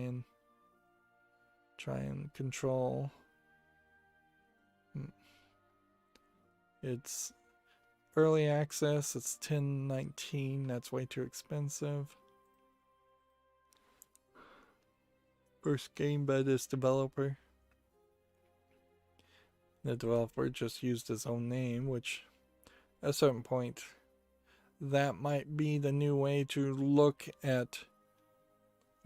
and control. It's early access. It's $10.19. That's way too expensive. First game by this developer. The developer just used his own name, which at a certain point, that might be the new way to look at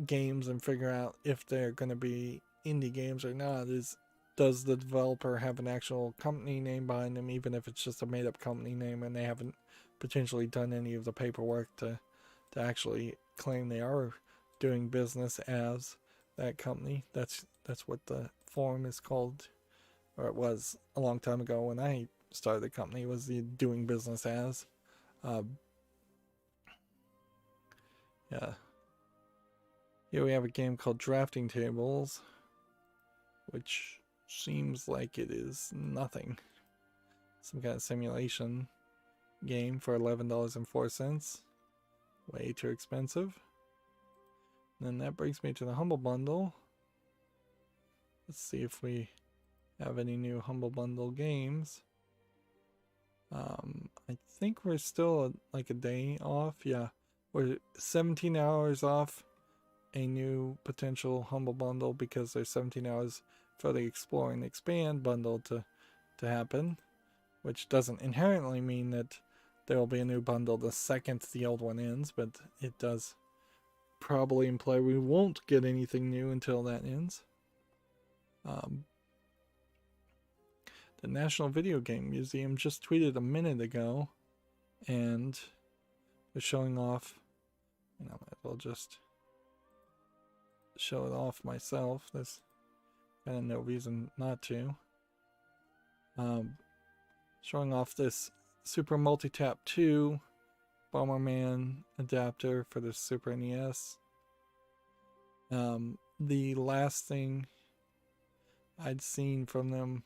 games and figure out if they're going to be indie games or not. Does the developer have an actual company name behind them, even if it's just a made-up company name and they haven't potentially done any of the paperwork to actually claim they are doing business as that company? That's what the form is called, or it was a long time ago when I started the company, was the doing business as. Yeah. Here we have a game called Drafting Tables, which seems like it is nothing. Some kind of simulation game for $11.04. Way too expensive. And then that brings me to the Humble Bundle. Let's see if we have any new Humble Bundle games. I think we're still like a day off. Yeah, we're 17 hours off a new potential Humble Bundle because there's 17 hours for the Explore and Expand bundle to happen, which doesn't inherently mean that there will be a new bundle the second the old one ends, but it does probably imply we won't get anything new until that ends. The National Video Game Museum just tweeted a minute ago, and they're showing off, and I might as well just show it off myself. There's kind of no reason not to. Showing off this Super Multi-Tap 2 Bomberman adapter for the Super NES. The last thing I'd seen from them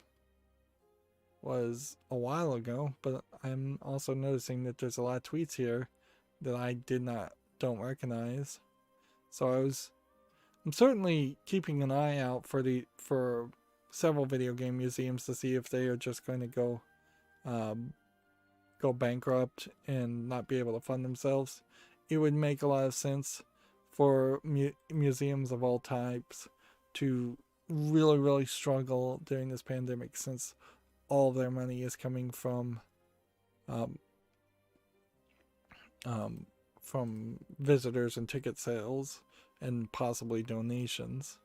was a while ago, but I'm also noticing that there's a lot of tweets here that I don't recognize. So I'm certainly keeping an eye out for several video game museums to see if they are just going to go bankrupt and not be able to fund themselves. It would make a lot of sense for museums of all types to really struggle during this pandemic, since all of their money is coming from visitors and ticket sales and possibly donations.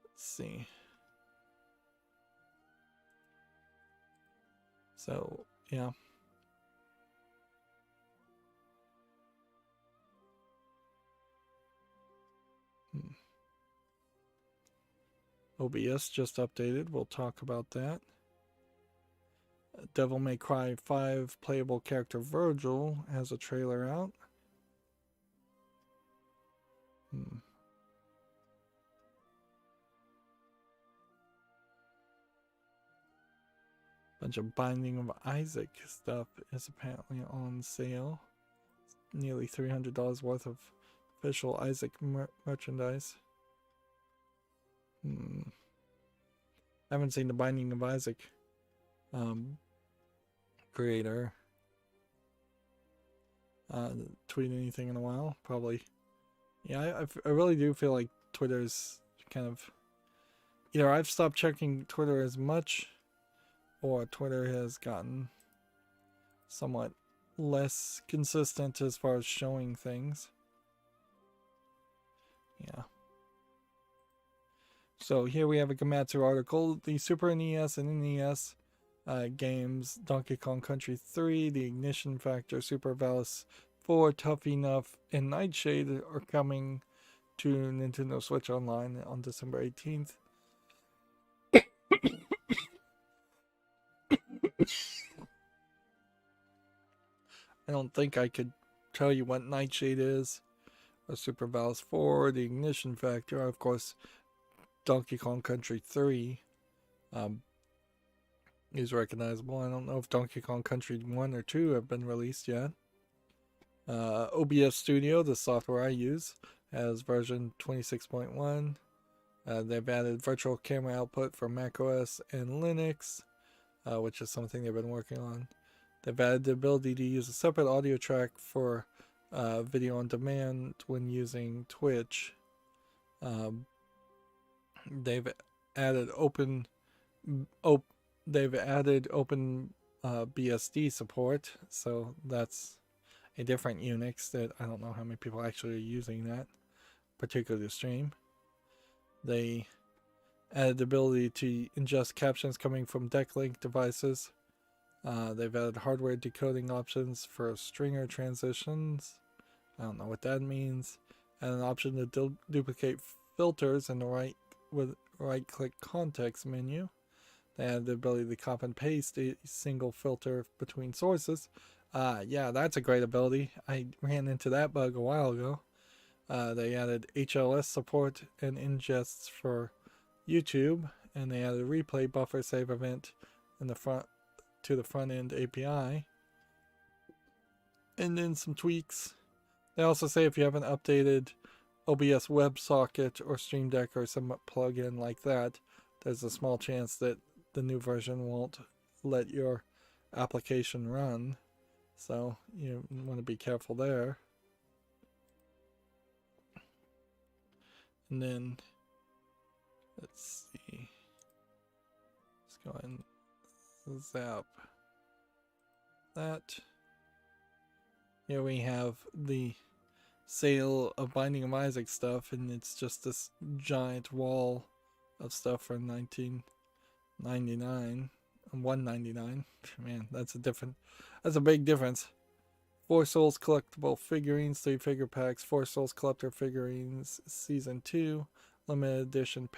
Let's see. So, yeah. OBS just updated. We'll talk about that. Devil May Cry 5 playable character Virgil has a trailer out. Bunch of Binding of Isaac stuff is apparently on sale. Nearly $300 worth of official Isaac merchandise. I haven't seen the Binding of Isaac creator tweet anything in a while. Probably, yeah. I really do feel like Twitter's kind of, either I've stopped checking Twitter as much, or Twitter has gotten somewhat less consistent as far as showing things. Yeah. So here we have a Gamatsu article. The Super NES and NES games Donkey Kong Country 3, The Ignition Factor, Super Valis 4, Tough Enough, and Nightshade are coming to Nintendo Switch Online on December 18th. I don't think I could tell you what Nightshade is, or Super Valis 4, The Ignition Factor, of course. Donkey Kong Country 3 is recognizable. I don't know if Donkey Kong Country 1 or 2 have been released yet. OBS Studio, the software I use, has version 26.1. They've added virtual camera output for macOS and Linux, which is something they've been working on. They've added the ability to use a separate audio track for video on demand when using Twitch. They've added open BSD support, so that's a different Unix that I don't know how many people actually are using that particular to stream. They added the ability to ingest captions coming from DeckLink devices. They've added hardware decoding options for stringer transitions. I don't know what that means. And an option to duplicate filters in the right-click context menu. They added the ability to copy and paste a single filter between sources. Yeah, that's a great ability. I ran into that bug a while ago. They added HLS support and ingests for YouTube, and they added a replay buffer save event in the front end API. And then some tweaks. They also say if you haven't updated OBS WebSocket or Stream Deck or some plugin like that, there's a small chance that the new version won't let your application run. So you want to be careful there. And then, let's see. Let's go ahead and zap that. Here we have the sale of Binding of Isaac stuff, and it's just this giant wall of stuff for $19.99 and $1.99. Man, that's a big difference. 4 Souls collectible figurines, 3 figure packs, 4 Souls collector figurines, season 2, limited edition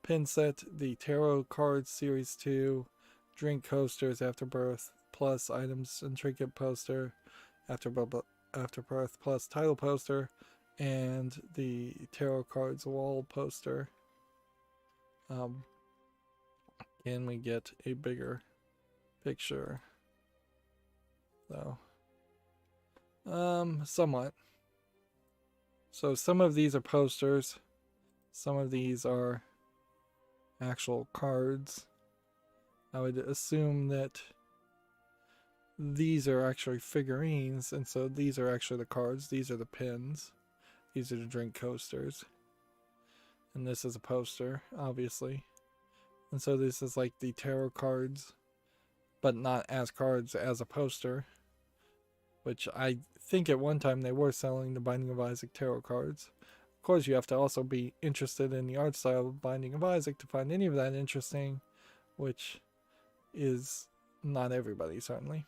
pin set, the tarot cards series 2, drink coasters, Afterbirth plus items and trinket poster, Afterbirth plus title poster, and the tarot cards wall poster. Can we get a bigger picture though? Somewhat. So some of these are posters, some of these are actual cards. I would assume that these are actually figurines, and so these are actually the cards, these are the pins, these are the drink coasters, and this is a poster, obviously. And so this is like the tarot cards, but not as cards, as a poster, which I think at one time they were selling the Binding of Isaac tarot cards. Of course, you have to also be interested in the art style of Binding of Isaac to find any of that interesting, which is not everybody, certainly.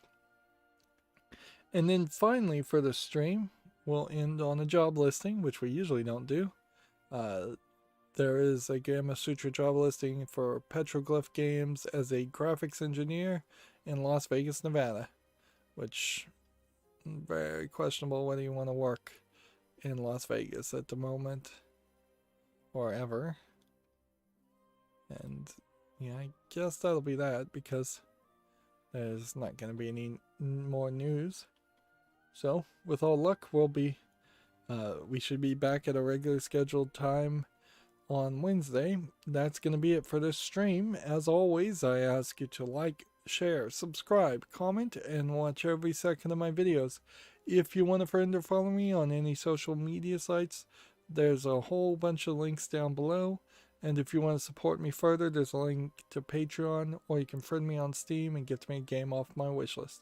And then finally, for the stream, we'll end on a job listing, which we usually don't do. There is a Gamma Sutra job listing for Petroglyph Games as a graphics engineer in Las Vegas, Nevada, which very questionable whether you want to work in Las Vegas at the moment or ever. And yeah, I guess that'll be that, because there's not going to be any more news. So with all luck, we should be back at a regular scheduled time on Wednesday. That's going to be it for this stream. As always, I ask you to like, share, subscribe, comment, and watch every second of my videos. If you want a friend or follow me on any social media sites, there's a whole bunch of links down below. And if you want to support me further, there's a link to Patreon, or you can friend me on Steam and get me a game off my wishlist.